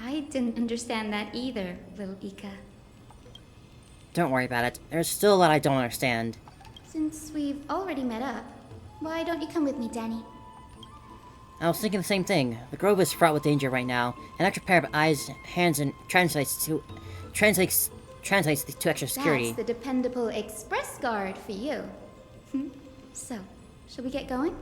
I didn't understand that either, little Ika. Don't worry about it. There's still a lot I don't understand. Since we've already met up, why don't you come with me, Danny? I was thinking the same thing. The grove is fraught with danger right now. An extra pair of eyes, hands, and translates to extra security. That's the dependable express guard for you. So, shall we get going?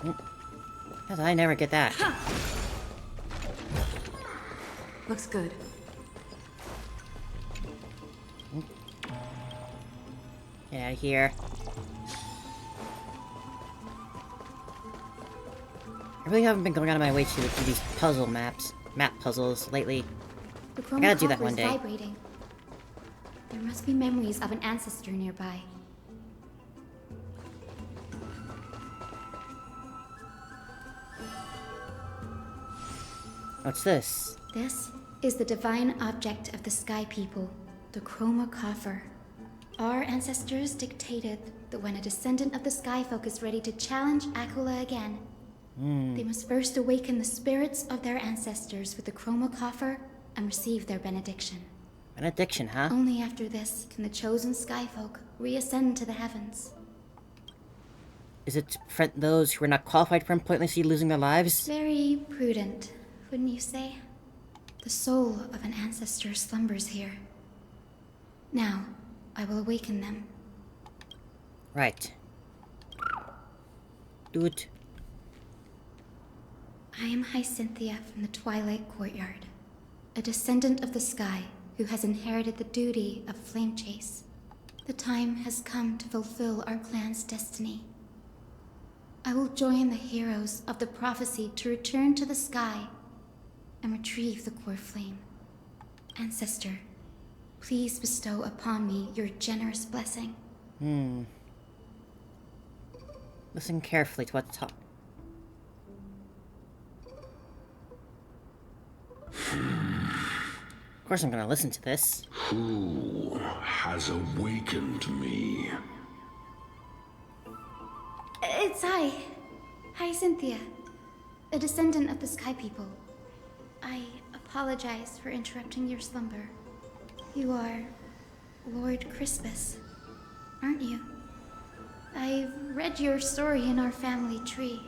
How did I never get that? Looks good. Get out of here. I really haven't been going out of my way to do these map puzzles lately. I gotta do that one day. Vibrating. There must be memories of an ancestor nearby. What's this? This is the divine object of the Sky People, the Chroma Coffer. Our ancestors dictated that when a descendant of the Sky Folk is ready to challenge Aquila again, they must first awaken the spirits of their ancestors with the Chroma Coffer and receive their benediction. Benediction, huh? Only after this can the chosen Sky Folk reascend to the heavens. Is it to prevent those who are not qualified from pointlessly losing their lives? Very prudent, wouldn't you say? The soul of an ancestor slumbers here. Now, I will awaken them. Right. Do it. I am Hyacinthia from the Twilight Courtyard, a descendant of the sky who has inherited the duty of Flame Chase. The time has come to fulfill our clan's destiny. I will join the heroes of the prophecy to return to the sky and retrieve the core flame. Ancestor, please bestow upon me your generous blessing. Listen carefully to what's taught. Of course I'm gonna listen to this. Who has awakened me? It's I, Hyacinthia, a descendant of the Sky People. I apologize for interrupting your slumber. You are Lord Crispus, aren't you? I've read your story in our family tree.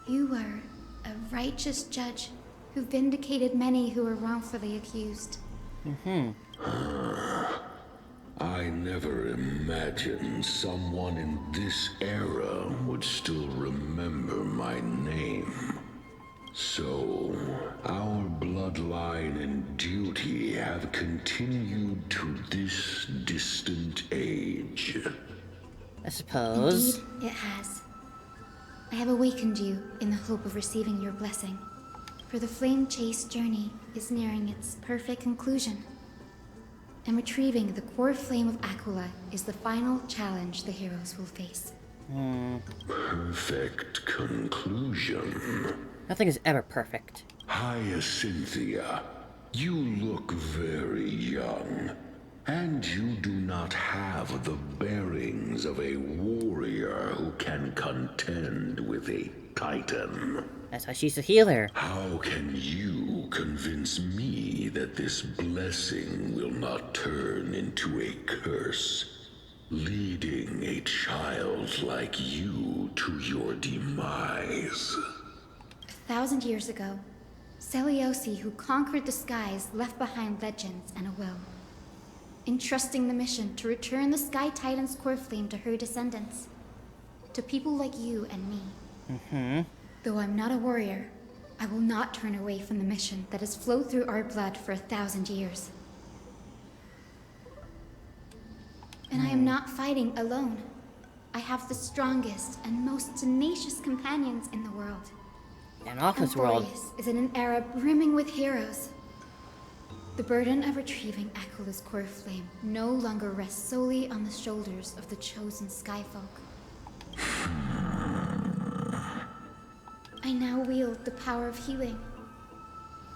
You were a righteous judge who vindicated many who were wrongfully accused. I never imagined someone in this era would still remember my name. So, our bloodline and duty have continued to this distant age. I suppose. Indeed, it has. I have awakened you in the hope of receiving your blessing. For the Flame Chase journey is nearing its perfect conclusion. And retrieving the core flame of Aquila is the final challenge the heroes will face. Perfect conclusion. Nothing is ever perfect. Hyacinthia, you look very young. And you do not have the bearings of a warrior who can contend with a titan. That's why she's a healer. How can you convince me that this blessing will not turn into a curse, leading a child like you to your demise? 1,000 years ago, Seliosi, who conquered the skies, left behind legends and a will, entrusting the mission to return the Sky Titan's core flame to her descendants, to people like you and me. Though I'm not a warrior, I will not turn away from the mission that has flowed through our blood for 1,000 years. And I am not fighting alone. I have the strongest and most tenacious companions in the world. And off this world is in an era brimming with heroes. The burden of retrieving Aquala's core flame no longer rests solely on the shoulders of the chosen Skyfolk. I now wield the power of healing.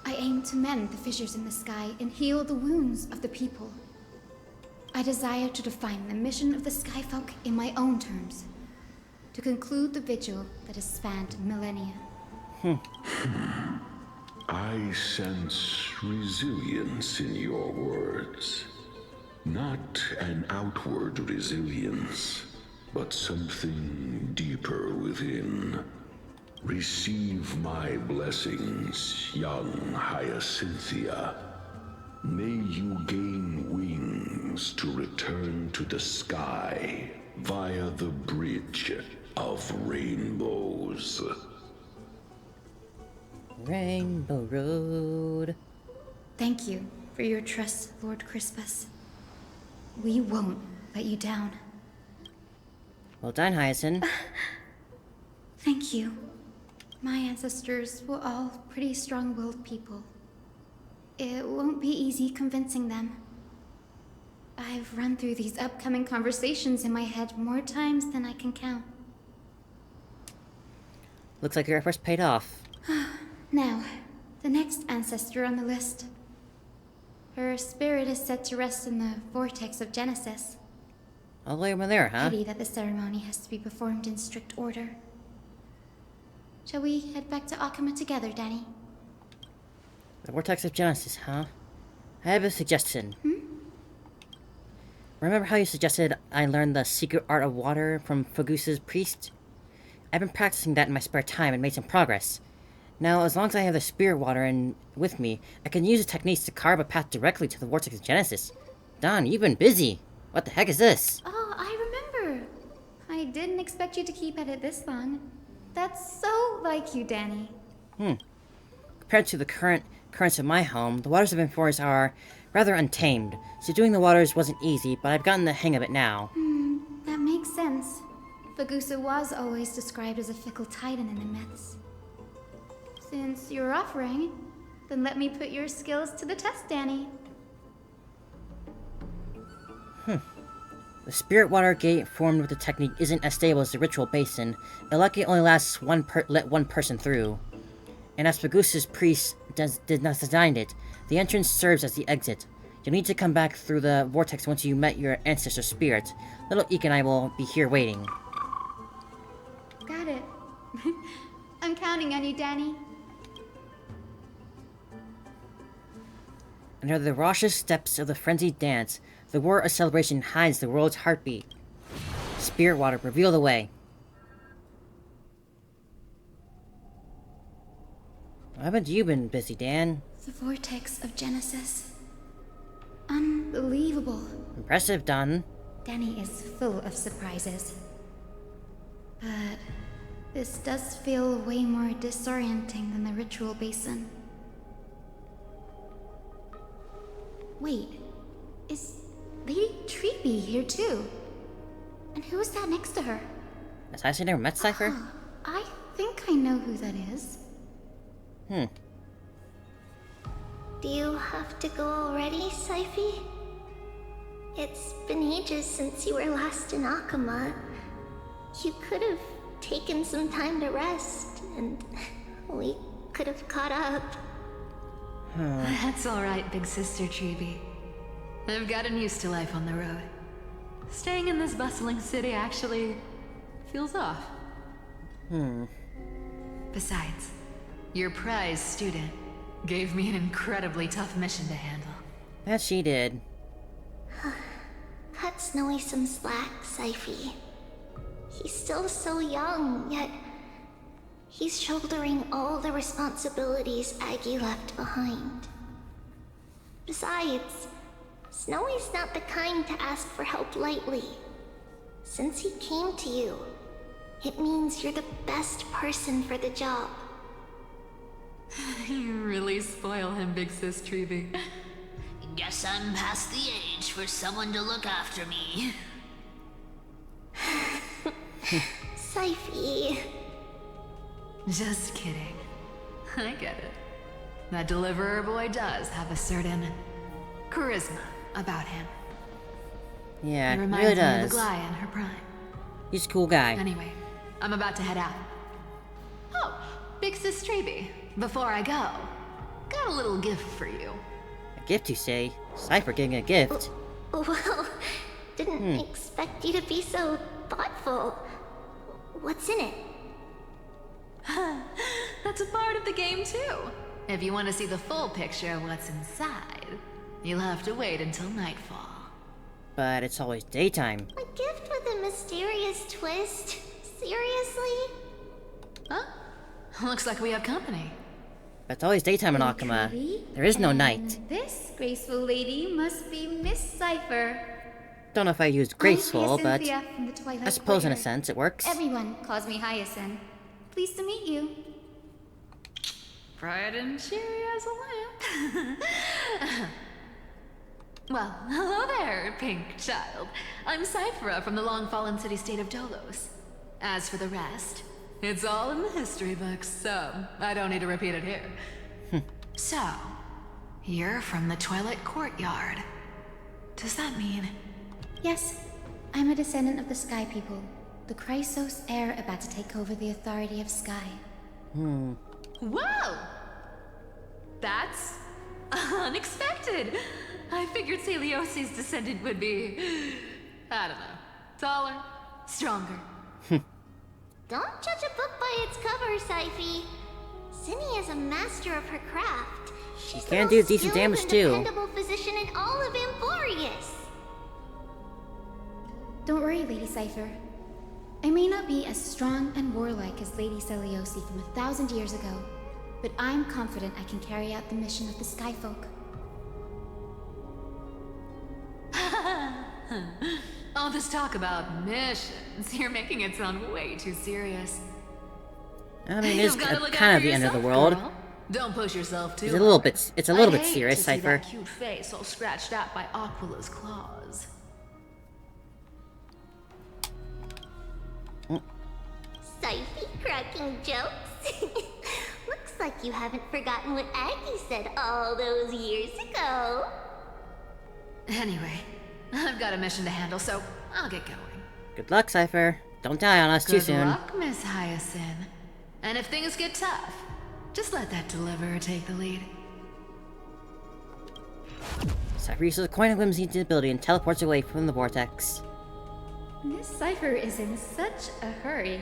I aim to mend the fissures in the sky and heal the wounds of the people. I desire to define the mission of the Skyfolk in my own terms, to conclude the vigil that has spanned millennia. I sense resilience in your words. Not an outward resilience, but something deeper within. Receive my blessings, young Hyacinthia. May you gain wings to return to the sky via the Bridge of Rainbows. Rainbow Road. Thank you for your trust, Lord Crispus. We won't let you down. Well done, Hyacinth. Thank you. My ancestors were all pretty strong-willed people. It won't be easy convincing them. I've run through these upcoming conversations in my head more times than I can count. Looks like your efforts paid off. Now, the next ancestor on the list. Her spirit is set to rest in the vortex of Genesis. All the way over there, huh? Pity that the ceremony has to be performed in strict order. Shall we head back to Akama together, Danny? The vortex of Genesis, huh? I have a suggestion. Remember how you suggested I learn the secret art of water from Fagusa's priest? I've been practicing that in my spare time and made some progress. Now, as long as I have the spirit water with me, I can use the techniques to carve a path directly to the vortex of Genesis. Don, you've been busy. What the heck is this? Oh, I remember. I didn't expect you to keep at it this long. That's so like you, Danny. Compared to the currents of my home, the waters of Emphorius are rather untamed, so doing the waters wasn't easy, but I've gotten the hang of it now. That makes sense. Fagusa was always described as a fickle titan in the myths. Since you're offering, then let me put your skills to the test, Danny. The spirit water gate formed with the technique isn't as stable as the ritual basin. It likely only lasts let one person through. And as Fagusa's priest did not design it, the entrance serves as the exit. You'll need to come back through the vortex once you met your ancestor spirit. Little Eek and I will be here waiting. Got it. I'm counting on you, Danny. Under the raucous steps of the frenzied dance, the war of celebration hides the world's heartbeat. Spirit water, reveal the way. Haven't you been busy, Dan? The vortex of Genesis. Unbelievable. Impressive, Don. Danny is full of surprises. But this does feel way more disorienting than the ritual basin. Wait, is Lady Treepy here too? And who is that next to her? Has I never met Cypher? I think I know who that is. Do you have to go already, Syphy? It's been ages since you were last in Akama. You could have taken some time to rest and we could have caught up. That's alright, big sister Treeby. I've gotten used to life on the road. Staying in this bustling city actually feels off. Besides, your prize student gave me an incredibly tough mission to handle. That she did. Cut Snowy some slack, Siphi. He's still so young, yet he's shouldering all the responsibilities Aggie left behind. Besides, Snowy's not the kind to ask for help lightly. Since he came to you, it means you're the best person for the job. You really spoil him, big sis Treeby. Guess I'm past the age for someone to look after me. Siphi. Just kidding. I get it. That deliverer boy does have a certain charisma about him. Yeah, He it reminds really me does. of the Glaya in her prime. He's a cool guy. Anyway, I'm about to head out. Oh, big sis Treeby. Before I go, got a little gift for you. A gift, you say? Cypher getting a gift. Well, didn't expect you to be so thoughtful. What's in it? That's a part of the game too. If you want to see the full picture of what's inside, you'll have to wait until nightfall. But it's always daytime. A gift with a mysterious twist? Seriously? Huh? Looks like we have company. But it's always daytime in Akuma. There is no night. This graceful lady must be Miss Cypher. Don't know if I used graceful, I'm but Hyacinthia from the Twilight I suppose in a Courtyard. sense it works. Everyone calls me Hyacinth. Pleased to meet you. Bright and cheery as a lamp. Well, hello there, pink child. I'm Cyphera from the long-fallen city-state of Dolos. As for the rest, it's all in the history books, so I don't need to repeat it here. So, you're from the Twilight Courtyard. Does that mean... Yes, I'm a descendant of the Sky People, the Chrysos heir about to take over the authority of Sky. Whoa! That's unexpected. I figured Celiosi's descendant would be, I don't know, taller, stronger. Don't judge a book by its cover, Siphi. Cinny is a master of her craft. She's the can do most decent skilled damage, and too. dependable physician in all of Amphorius. Don't worry, Lady Cypher. I may not be as strong and warlike as Lady Celiosi from 1,000 years ago, but I'm confident I can carry out the mission of the Skyfolk. All this talk about missions, you're making it sound way too serious. I mean, it's You've gotta look kind of after the end of the yourself, world. girl. Don't push yourself too It's a little hard. bit. It's a little I'd bit hate serious, to see Cypher. that cute face all scratched out by Aquila's claws. Siphi cracking jokes? Looks like you haven't forgotten what Aggie said all those years ago. Anyway, I've got a mission to handle, so I'll get going. Good luck, Cypher. Don't die on us too Good soon. luck, Miss Hyacinth. And if things get tough, just let that deliverer take the lead. Cypher uses a coin of whimsy's ability and teleports away from the vortex. Miss Cypher is in such a hurry.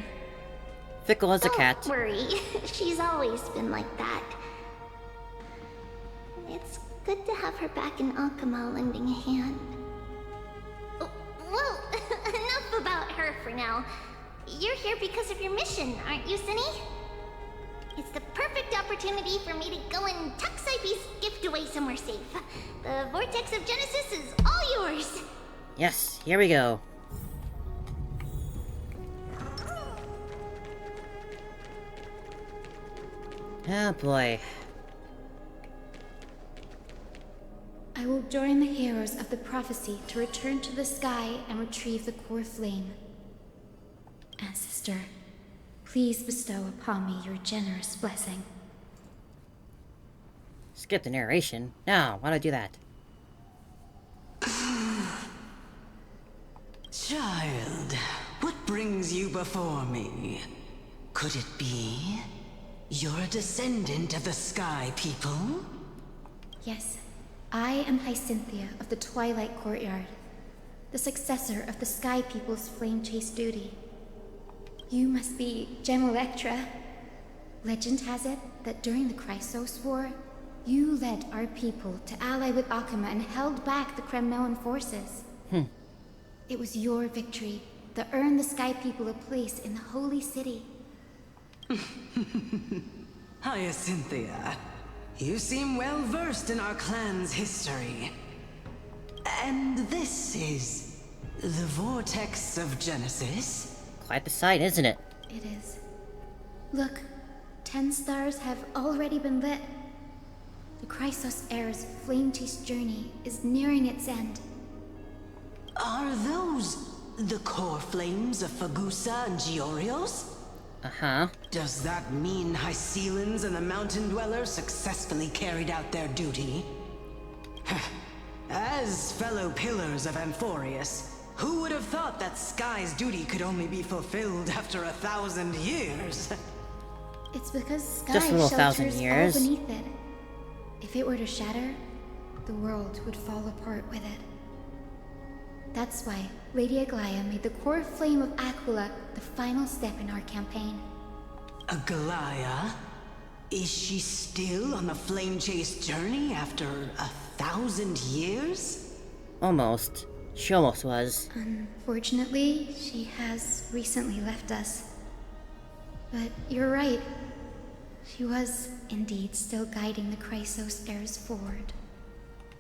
Fickle as a Don't cat. worry, she's always been like that. It's good to have her back in Akuma lending a hand. Oh, well, enough about her for now. You're here because of your mission, aren't you, Cinny? It's the perfect opportunity for me to go and tuck Siphi's gift away somewhere safe. The Vortex of Genesis is all yours. Yes, here we go. Oh boy. I will join the heroes of the prophecy to return to the sky and retrieve the core flame. Ancestor, please bestow upon me your generous blessing. Skip the narration. No, why'd I do that? Child, what brings you before me? Could it be You're a descendant of the Sky People? Yes. I am Hyacinthia of the Twilight Courtyard, the successor of the Sky People's Flame Chase duty. You must be Gem Electra. Legend has it that during the Chrysos War, you led our people to ally with Akuma and held back the Kremnoan forces. It was your victory that earned the Sky People a place in the Holy City. Hyacinthia, you seem well versed in our clan's history. And this is the Vortex of Genesis? Quite the sight, isn't it? It is. Look, 10 stars have already been lit. The Chrysos Heir's flame chase journey is nearing its end. Are those the core flames of Fagusa and Giorios? Uh-huh. Does that mean Hycelans and the Mountain Dwellers successfully carried out their duty? As fellow pillars of Amphorius, who would have thought that Sky's duty could only be fulfilled after 1,000 years? It's because Sky Just a little shelters 1,000 years. all beneath it. If it were to shatter, the world would fall apart with it. That's why Lady Aglaya made the core flame of Aquila the final step in our campaign. Aglaya? Is she still on the flame chase journey after 1,000 years? Almost. She almost was. Unfortunately, she has recently left us. But you're right. She was indeed still guiding the Chrysos heirs forward.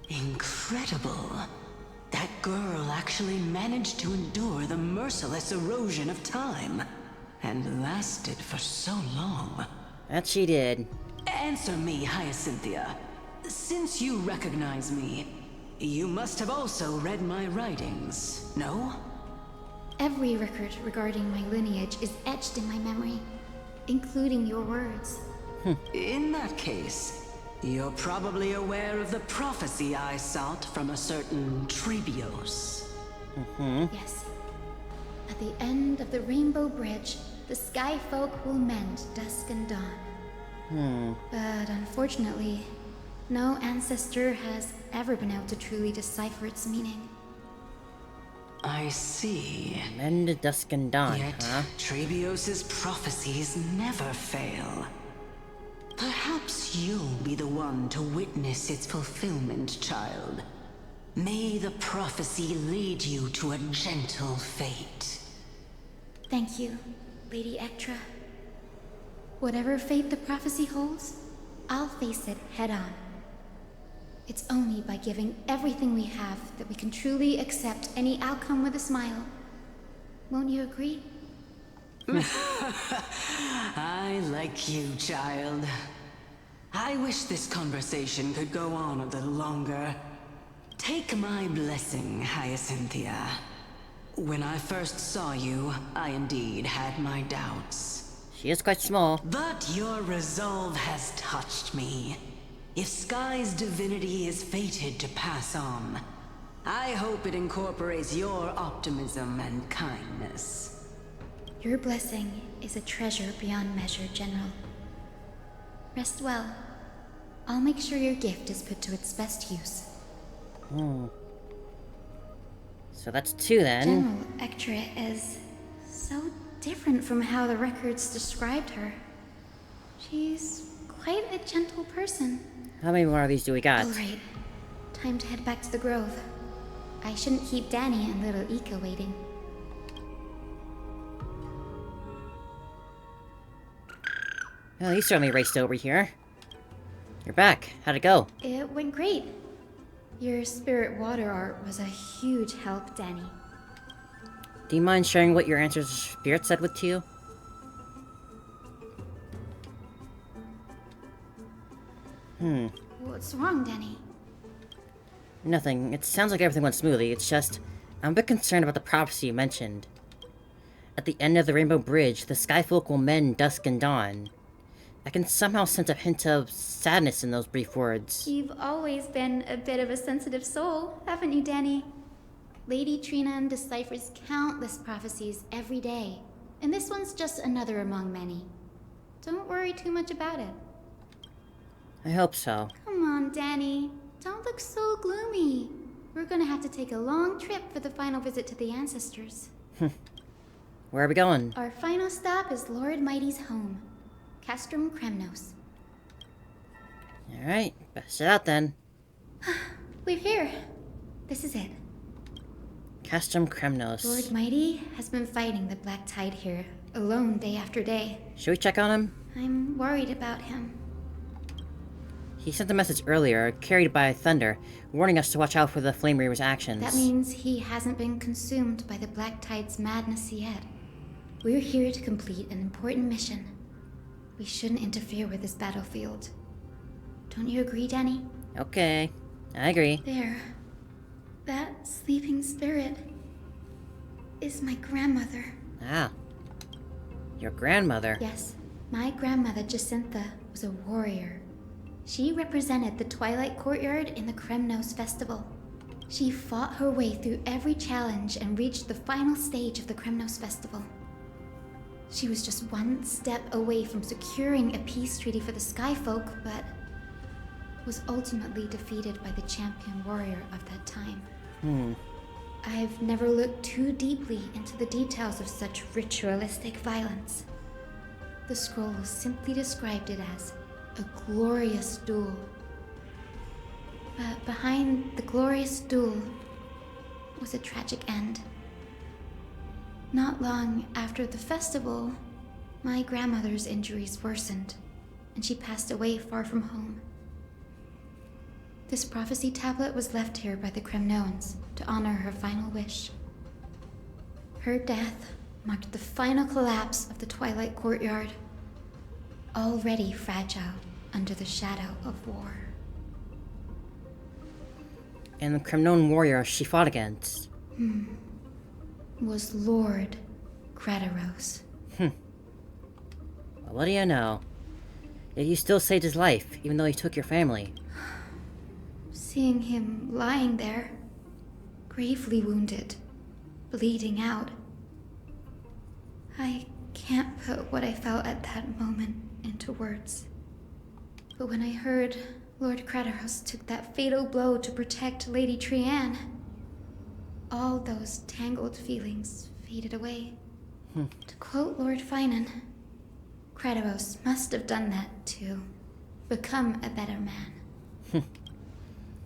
Incredible. That girl actually managed to endure the merciless erosion of time, and lasted for so long. That she did. Answer me, Hyacinthia. Since you recognize me, you must have also read my writings, no? Every record regarding my lineage is etched in my memory, including your words. In that case, you're probably aware of the prophecy I sought from a certain Trebios. Yes. At the end of the Rainbow Bridge, the Sky Folk will mend dusk and dawn. But unfortunately, no ancestor has ever been able to truly decipher its meaning. I see. Mend dusk and dawn, Yet, huh? Trebios's prophecies never fail. Perhaps you'll be the one to witness its fulfillment, child. May the prophecy lead you to a gentle fate. Thank you, Lady Ectra. Whatever fate the prophecy holds, I'll face it head on. It's only by giving everything we have that we can truly accept any outcome with a smile. Won't you agree? I like you, child. I wish this conversation could go on a little longer. Take my blessing, Hyacinthia. When I first saw you, I indeed had my doubts. She is quite small. But your resolve has touched me. If Sky's divinity is fated to pass on, I hope it incorporates your optimism and kindness. Your blessing is a treasure beyond measure, General. Rest well. I'll make sure your gift is put to its best use. So that's 2 then. General Ectra is so different from how the records described her. She's quite a gentle person. How many more of these do we got? Alright, time to head back to the Grove. I shouldn't keep Danny and little Ika waiting. Well, you certainly raced over here. You're back. How'd it go? It went great. Your spirit water art was a huge help, Danny. Do you mind sharing what your answers to Spirit said with you? What's wrong, Danny? Nothing. It sounds like everything went smoothly. It's just, I'm a bit concerned about the prophecy you mentioned. At the end of the Rainbow Bridge, the Skyfolk will mend dusk and dawn. I can somehow sense a hint of sadness in those brief words. You've always been a bit of a sensitive soul, haven't you, Danny? Lady Trinan deciphers countless prophecies every day, and this one's just another among many. don't worry too much about it. I hope so. Come on, Danny. Don't look so gloomy. We're gonna have to take a long trip for the final visit to the ancestors. Where are we going? Our final stop is Lord Mighty's home, Castrum Kremnos. Alright, best it out then. We're here. This is it. Castrum Kremnos. Lord Mighty has been fighting the Black Tide here, alone day after day. Should we check on him? I'm worried about him. He sent a message earlier, carried by thunder, warning us to watch out for the Flame Reaver's actions. That means he hasn't been consumed by the Black Tide's madness yet. We're here to complete an important mission. We shouldn't interfere with this battlefield. Don't you agree, Danny? Okay, I agree. There. That sleeping spirit is my grandmother. Ah. Your grandmother? Yes. My grandmother, Jacintha, was a warrior. She represented the Twilight Courtyard in the Kremnos Festival. She fought her way through every challenge and reached the final stage of the Kremnos Festival. She was just one step away from securing a peace treaty for the Skyfolk, but was ultimately defeated by the champion warrior of that time. I've never looked too deeply into the details of such ritualistic violence. The scroll simply described it as a glorious duel. But behind the glorious duel was a tragic end. Not long after the festival, my grandmother's injuries worsened, and she passed away far from home. This prophecy tablet was left here by the Kremnoans to honor her final wish. Her death marked the final collapse of the Twilight Courtyard, already fragile under the shadow of war. And the Kremnon warrior she fought against? Was Lord Crataros. Well, what do you know? Yet you still saved his life, even though he took your family. Seeing him lying there, gravely wounded, bleeding out, I can't put what I felt at that moment into words. But when I heard Lord Crataros took that fatal blow to protect Lady Trianne, all those tangled feelings faded away. To quote Lord Finan, Crataros must have done that to become a better man.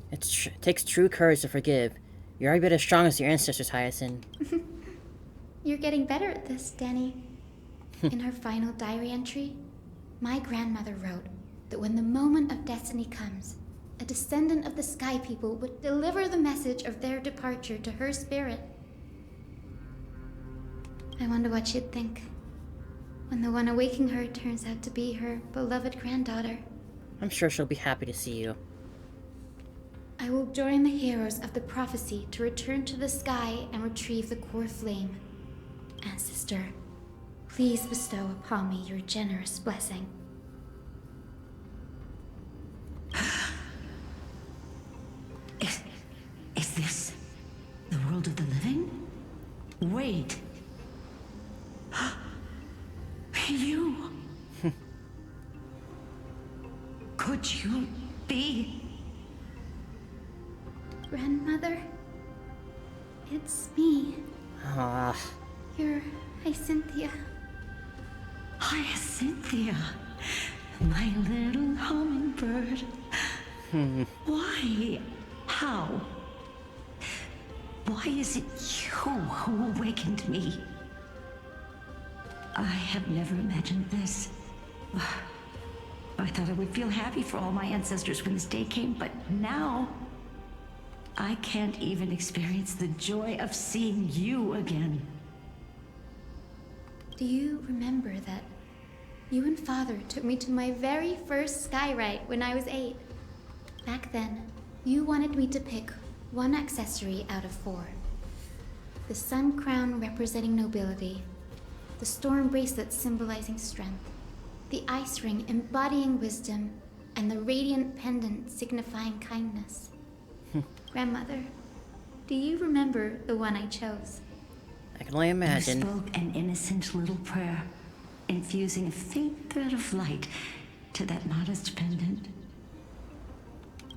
It takes true courage to forgive. You're every bit as strong as your ancestors, Hyacinth. You're getting better at this, Danny. In her final diary entry, my grandmother wrote that when the moment of destiny comes, a descendant of the Sky People would deliver the message of their departure to her spirit. I wonder what she'd think when the one awaking her turns out to be her beloved granddaughter. I'm sure she'll be happy to see you. I will join the heroes of the prophecy to return to the sky and retrieve the core flame. Ancestor, please bestow upon me your generous blessing. Is this the world of the living? Wait. You? Could you be? Grandmother? It's me. You're Hyacinthia. Hyacinthia, my little hummingbird. Why? How? Why is it you who awakened me? I have never imagined this. I thought I would feel happy for all my ancestors when this day came, but now I can't even experience the joy of seeing you again. Do you remember that you and Father took me to my very first skyrite when I was 8? Back then, you wanted me to pick one accessory out of 4. The sun crown representing nobility, the storm bracelet symbolizing strength, the ice ring embodying wisdom, and the radiant pendant signifying kindness. Grandmother, do you remember the one I chose? I can only imagine. You spoke an innocent little prayer, infusing a faint thread of light to that modest pendant.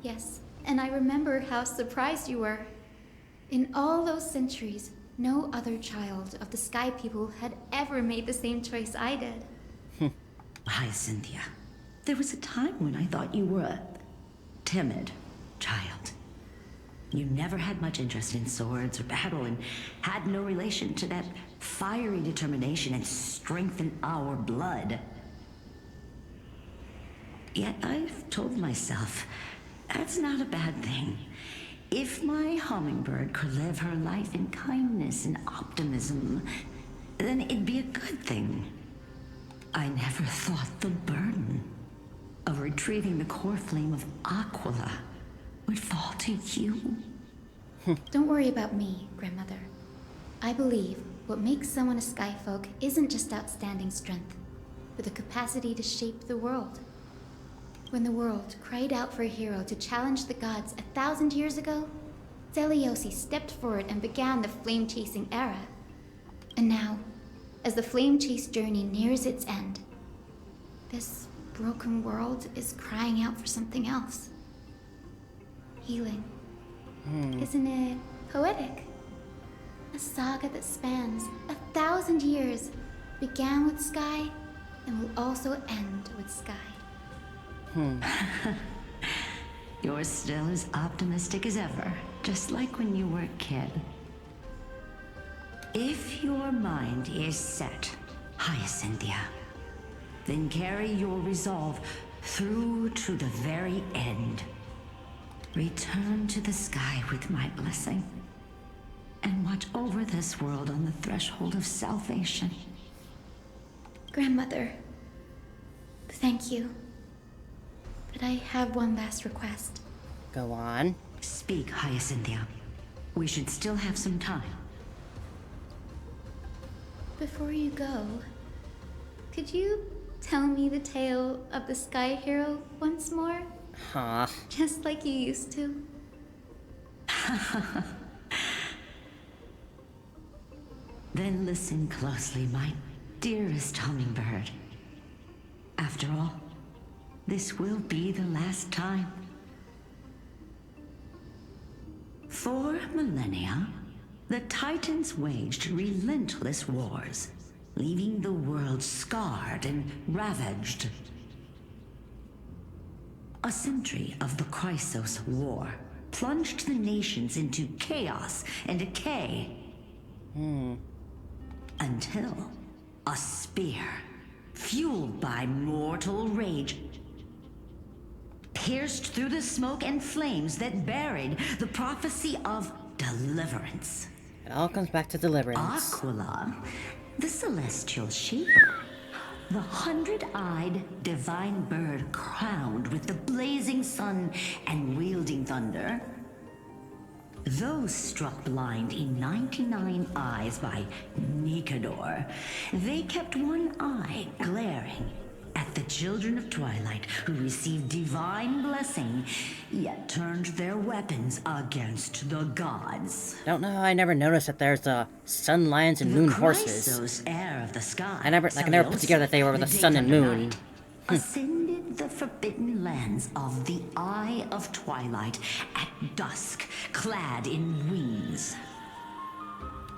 Yes, and I remember how surprised you were. In all those centuries, no other child of the Sky People had ever made the same choice I did. Hyacinthia, there was a time when I thought you were a timid child. You never had much interest in swords or battle and had no relation to that fiery determination and strength in our blood. Yet I've told myself, that's not a bad thing. If my hummingbird could live her life in kindness and optimism, then it'd be a good thing. I never thought the burden of retrieving the core flame of Aquila would fall to you. Don't worry about me, Grandmother. I believe what makes someone a Skyfolk isn't just outstanding strength, but the capacity to shape the world. When the world cried out for a hero to challenge the gods 1,000 years ago, Zeliosi stepped forward and began the flame-chasing era. And now, as the flame-chase journey nears its end, this broken world is crying out for something else. Healing. Isn't it poetic? A saga that spans 1,000 years, began with Sky, and will also end with Sky. You're still as optimistic as ever, just like when you were a kid. If your mind is set, Hyacinthia, then carry your resolve through to the very end. Return to the sky with my blessing, and watch over this world on the threshold of salvation. Grandmother, thank you. But I have one last request. Go on. Speak, Hyacinthia. We should still have some time. Before you go, could you tell me the tale of the Sky Hero once more? Huh. Just like you used to. Then listen closely, my dearest hummingbird. After all, this will be the last time. For millennia, the Titans waged relentless wars, leaving the world scarred and ravaged. A century of the Chrysos War plunged the nations into chaos and decay. Until a spear, fueled by mortal rage, pierced through the smoke and flames that buried the prophecy of deliverance. It all comes back to deliverance. Aquila, the celestial shaper, the 100-eyed divine bird crowned with the blazing sun and wielding thunder. Those struck blind in 99 eyes by Nikador, they kept one eye glaring at the children of Twilight who received divine blessing, yet turned their weapons against the gods. Don't know how I never noticed that there's sun lions and moon horses. Heir of the sky, I never put together that they were the sun and moon. Ascended the forbidden lands of the Eye of Twilight at dusk, clad in wings.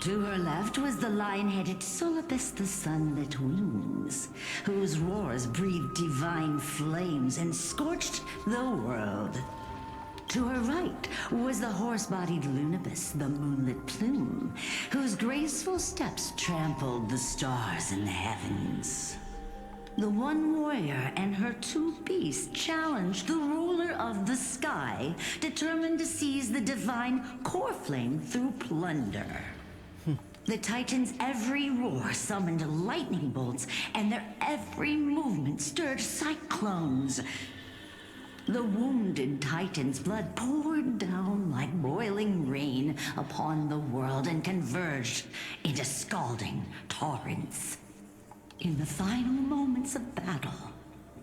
To her left was the lion-headed Solipus the sunlit wings, whose roars breathed divine flames and scorched the world. To her right was the horse-bodied Lunibus, the moonlit plume, whose graceful steps trampled the stars in the heavens. The one warrior and her two beasts challenged the ruler of the sky, determined to seize the divine core flame through plunder. The Titans' every roar summoned lightning bolts, and their every movement stirred cyclones. The wounded Titan's blood poured down like boiling rain upon the world and converged into scalding torrents. In the final moments of battle,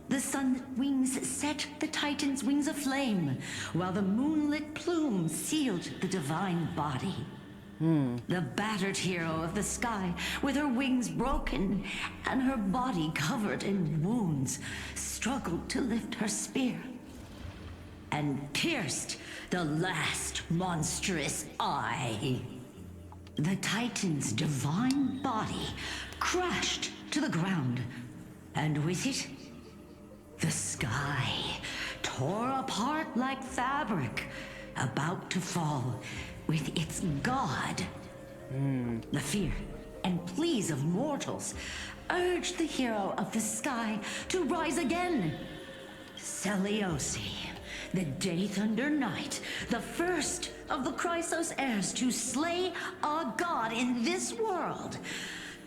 the sunlit wings set the Titan's wings aflame, while the moonlit plume sealed the divine body. The battered hero of the sky, with her wings broken and her body covered in wounds, struggled to lift her spear and pierced the last monstrous eye. The Titan's divine body crashed to the ground, and with it, the sky tore apart like fabric, about to fall with its god. The fear and pleas of mortals urged the hero of the sky to rise again. Seliosi, the Day Thunder Knight, the first of the Chrysos heirs to slay a god in this world,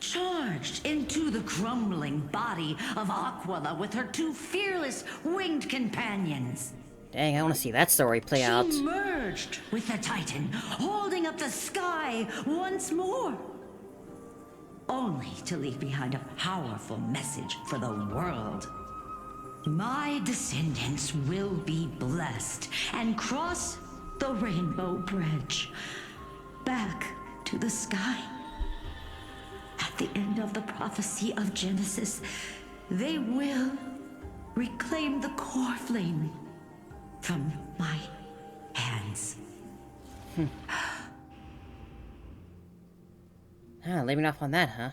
charged into the crumbling body of Aquila with her two fearless winged companions. Dang, I want to see that story play out. She merged with the Titan, holding up the sky once more, only to leave behind a powerful message for the world. My descendants will be blessed and cross the Rainbow Bridge back to the sky. At the end of the prophecy of Genesis, they will reclaim the core flame from my hands. Leaving off on that, huh?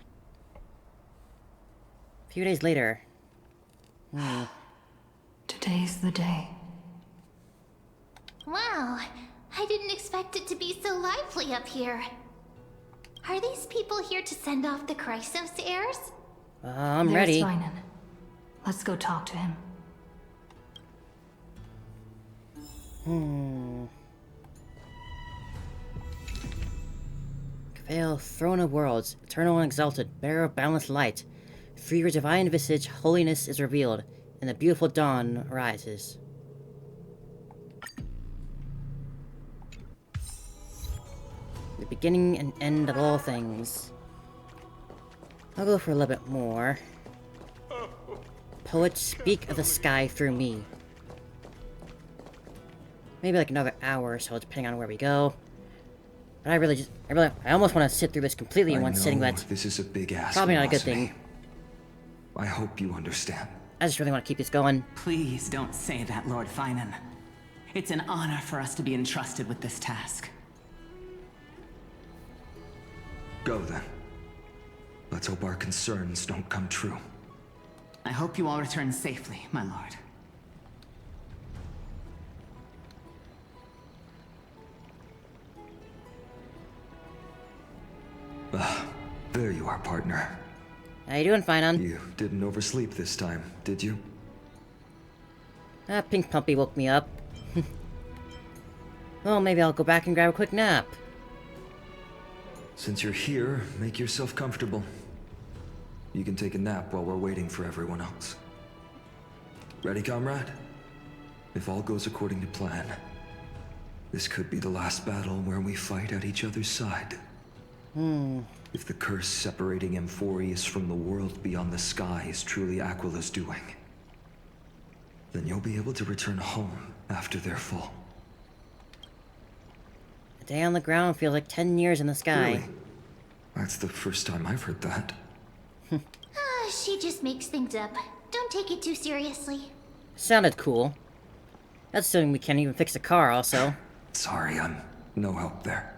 A few days later. Today's the day. Wow, I didn't expect it to be so lively up here. Are these people here to send off the Chrysos heirs? I'm ready. There's Finan. Let's go talk to him. Cavail, throne of worlds, eternal and exalted, bearer of boundless light. Through your divine visage, holiness is revealed, and the beautiful dawn arises. The beginning and end of all things. I'll go for a little bit more. Poets, speak of the sky through me. Maybe like another hour or so, depending on where we go. But I almost want to sit through this completely in one sitting, but this is a big ask. Probably not a good thing. I hope you understand. I just really want to keep this going. Please don't say that, Lord Finan. It's an honor for us to be entrusted with this task. Go then. Let's hope our concerns don't come true. I hope you all return safely, my lord. There you are, partner. How you doing, Finan? You didn't oversleep this time, did you? Pink Pumpy woke me up. Well, maybe I'll go back and grab a quick nap. Since you're here, make yourself comfortable. You can take a nap while we're waiting for everyone else. Ready, comrade? If all goes according to plan, this could be the last battle where we fight at each other's side. If the curse separating Amphorius from the world beyond the sky is truly Aquila's doing, then you'll be able to return home after their fall. A day on the ground feels like 10 years in the sky. Really? That's the first time I've heard that. She just makes things up. Don't take it too seriously. Sounded cool. That's assuming we can't even fix a car, also. Sorry, I'm no help there.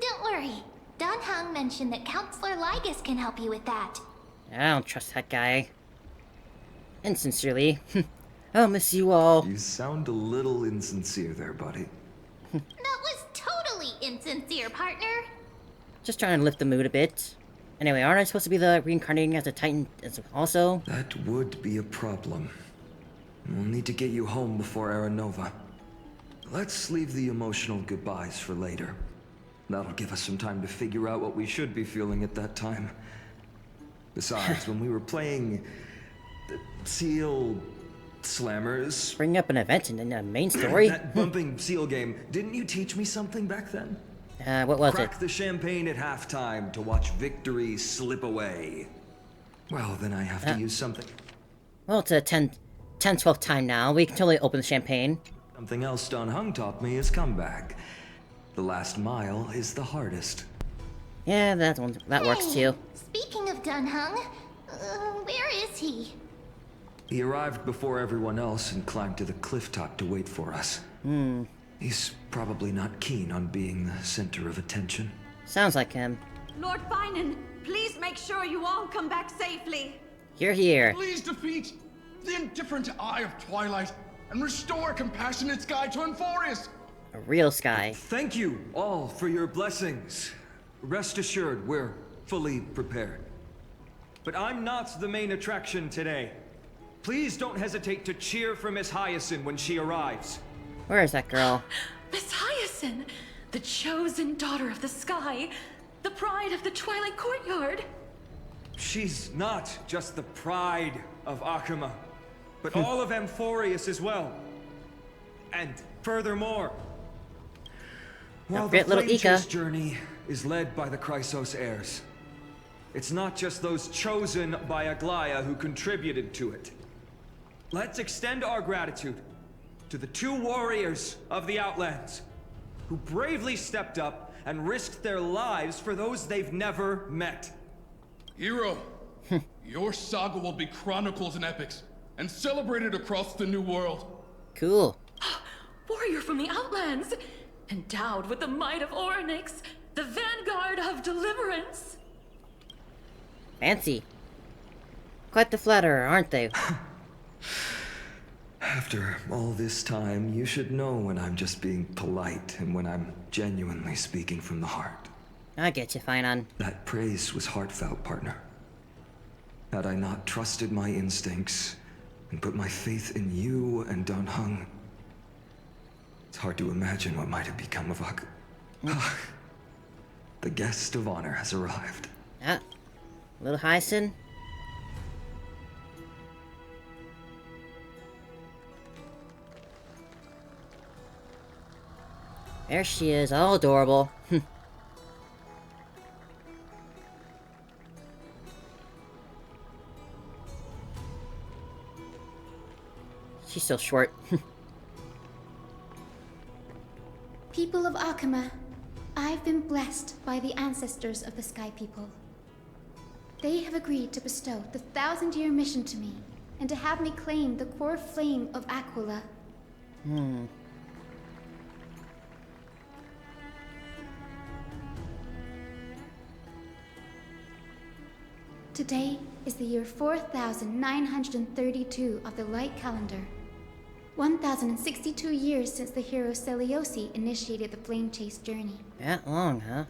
Don't worry. Dan Heng mentioned that Counselor Lygus can help you with that. I don't trust that guy. And sincerely, I'll miss you all. You sound a little insincere there, buddy. That was totally insincere, partner. Just trying to lift the mood a bit. Anyway, aren't I supposed to be the reincarnating as a Titan also? That would be a problem. We'll need to get you home before Aranova. Let's leave the emotional goodbyes for later. That'll give us some time to figure out what we should be feeling at that time. Besides, when we were playing the Seal Slammers... Bring up an event in the main story? That bumping seal game, didn't you teach me something back then? What was Crack the champagne at halftime to watch victory slip away. Well, then I have to use something... Well, it's a 12th time now. We can totally open the champagne. Something else Don Hung taught me is comeback. The last mile is the hardest. Yeah, that works too. Speaking of Dunhung, where is he? He arrived before everyone else and climbed to the cliff top to wait for us. He's probably not keen on being the center of attention. Sounds like him. Lord Finan, please make sure you all come back safely. You're here. Please defeat the indifferent Eye of Twilight and restore a compassionate sky to Amphorius. A real sky. Thank you all for your blessings. Rest assured, we're fully prepared. But I'm not the main attraction today. Please don't hesitate to cheer for Miss Hyacinth when she arrives. Where is that girl? Miss Hyacinth, the chosen daughter of the sky, the pride of the Twilight Courtyard. She's not just the pride of Akuma, but all of Amphorius as well. And furthermore, while the little Flame Ika Chase journey is led by the Chrysos heirs, it's not just those chosen by Aglaya who contributed to it. Let's extend our gratitude to the 2 warriors of the Outlands who bravely stepped up and risked their lives for those they've never met. Hero, your saga will be chronicled in epics and celebrated across the New World. Cool. Warrior from the Outlands, endowed with the might of Orynyx, the vanguard of deliverance. Fancy. Quite the flatterer, aren't they? After all this time, you should know when I'm just being polite and when I'm genuinely speaking from the heart. I get you, Finan. That praise was heartfelt, partner. Had I not trusted my instincts and put my faith in you and Dunhung, it's hard to imagine what might have become of Ak. The guest of honor has arrived. Ah, little Hyacinth. There she is, all adorable. She's so short. People of Akuma, I've been blessed by the ancestors of the Sky People. They have agreed to bestow the 1,000-year mission to me, and to have me claim the core flame of Aquila. Today is the year 4932 of the Light Calendar. 1,062 years since the hero Seliosi initiated the Flame Chase journey. That long, huh?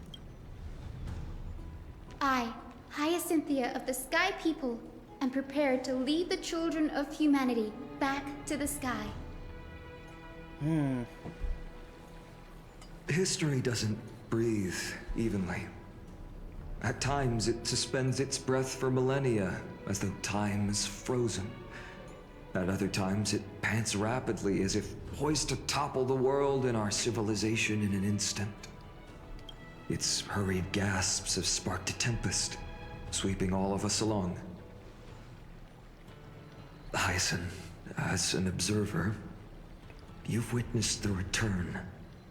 I, Hyacinthia of the Sky People, am prepared to lead the children of humanity back to the sky. History doesn't breathe evenly. At times, it suspends its breath for millennia, as though time is frozen. At other times, it pants rapidly, as if poised to topple the world and our civilization in an instant. Its hurried gasps have sparked a tempest, sweeping all of us along. Hyacinth, as an observer, you've witnessed the return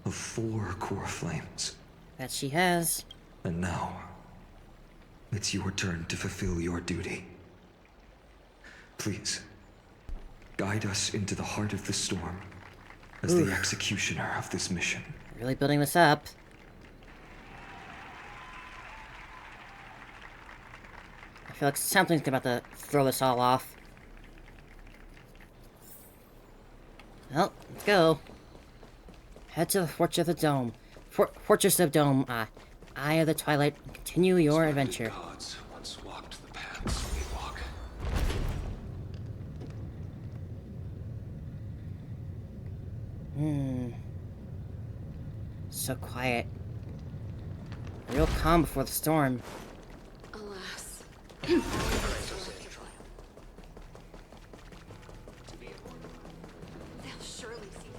of 4 core flames. That she has. And now, it's your turn to fulfill your duty. Please, guide us into the heart of the storm as the executioner of this mission. Really building this up. I feel like something's about to throw this all off. Well, let's go. Head to the Fortress of the Dome. Fortress of Dome, Eye of the Twilight. Continue your adventure. Gods once walked the paths we walk. So quiet. Real calm before the storm. Alas. They'll surely see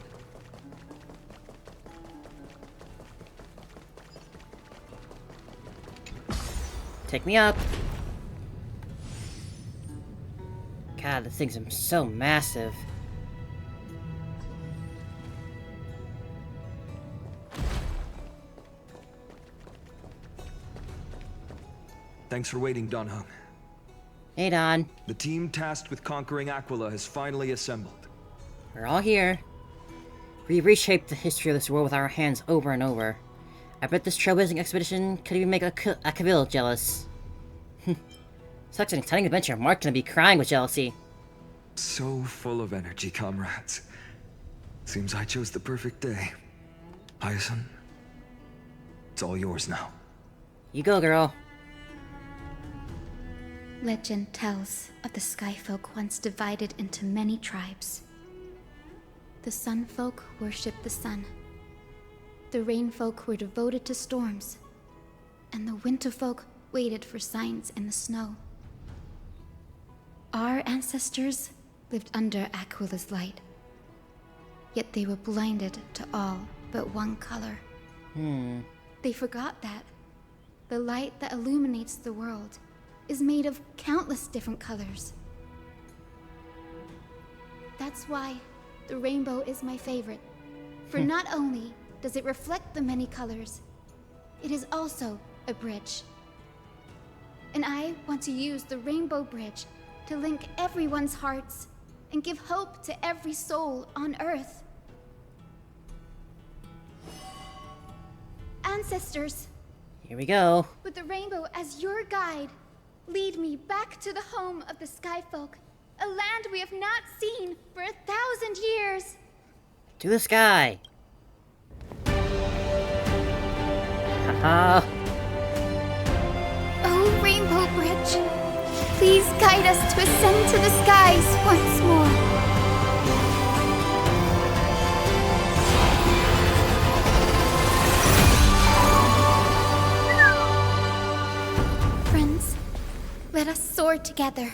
Take me up. God, this thing's so massive. Thanks for waiting, Don Hung. Hey, Don. The team tasked with conquering Aquila has finally assembled. We're all here. We reshaped the history of this world with our hands over and over. I bet this trailblazing expedition could even make a Cavill jealous. Such an exciting adventure. Mark's gonna be crying with jealousy. So full of energy, comrades. Seems I chose the perfect day. Hyacinth, it's all yours now. You go, girl. Legend tells of the Sky Folk once divided into many tribes. The Sun Folk worshipped the sun. The Rain Folk were devoted to storms. And the Winter Folk waited for signs in the snow. Our ancestors lived under Aquila's light. Yet they were blinded to all but one color. They forgot that the light that illuminates the world is made of countless different colors. That's why the rainbow is my favorite. For not only does it reflect the many colors, it is also a bridge. And I want to use the Rainbow Bridge to link everyone's hearts and give hope to every soul on Earth. Ancestors, here we go. With the rainbow as your guide, lead me back to the home of the Sky Folk, a land we have not seen for 1,000 years. To the sky. Haha. Oh, Rainbow Bridge, please guide us to ascend to the skies once more. Friends, let us soar together.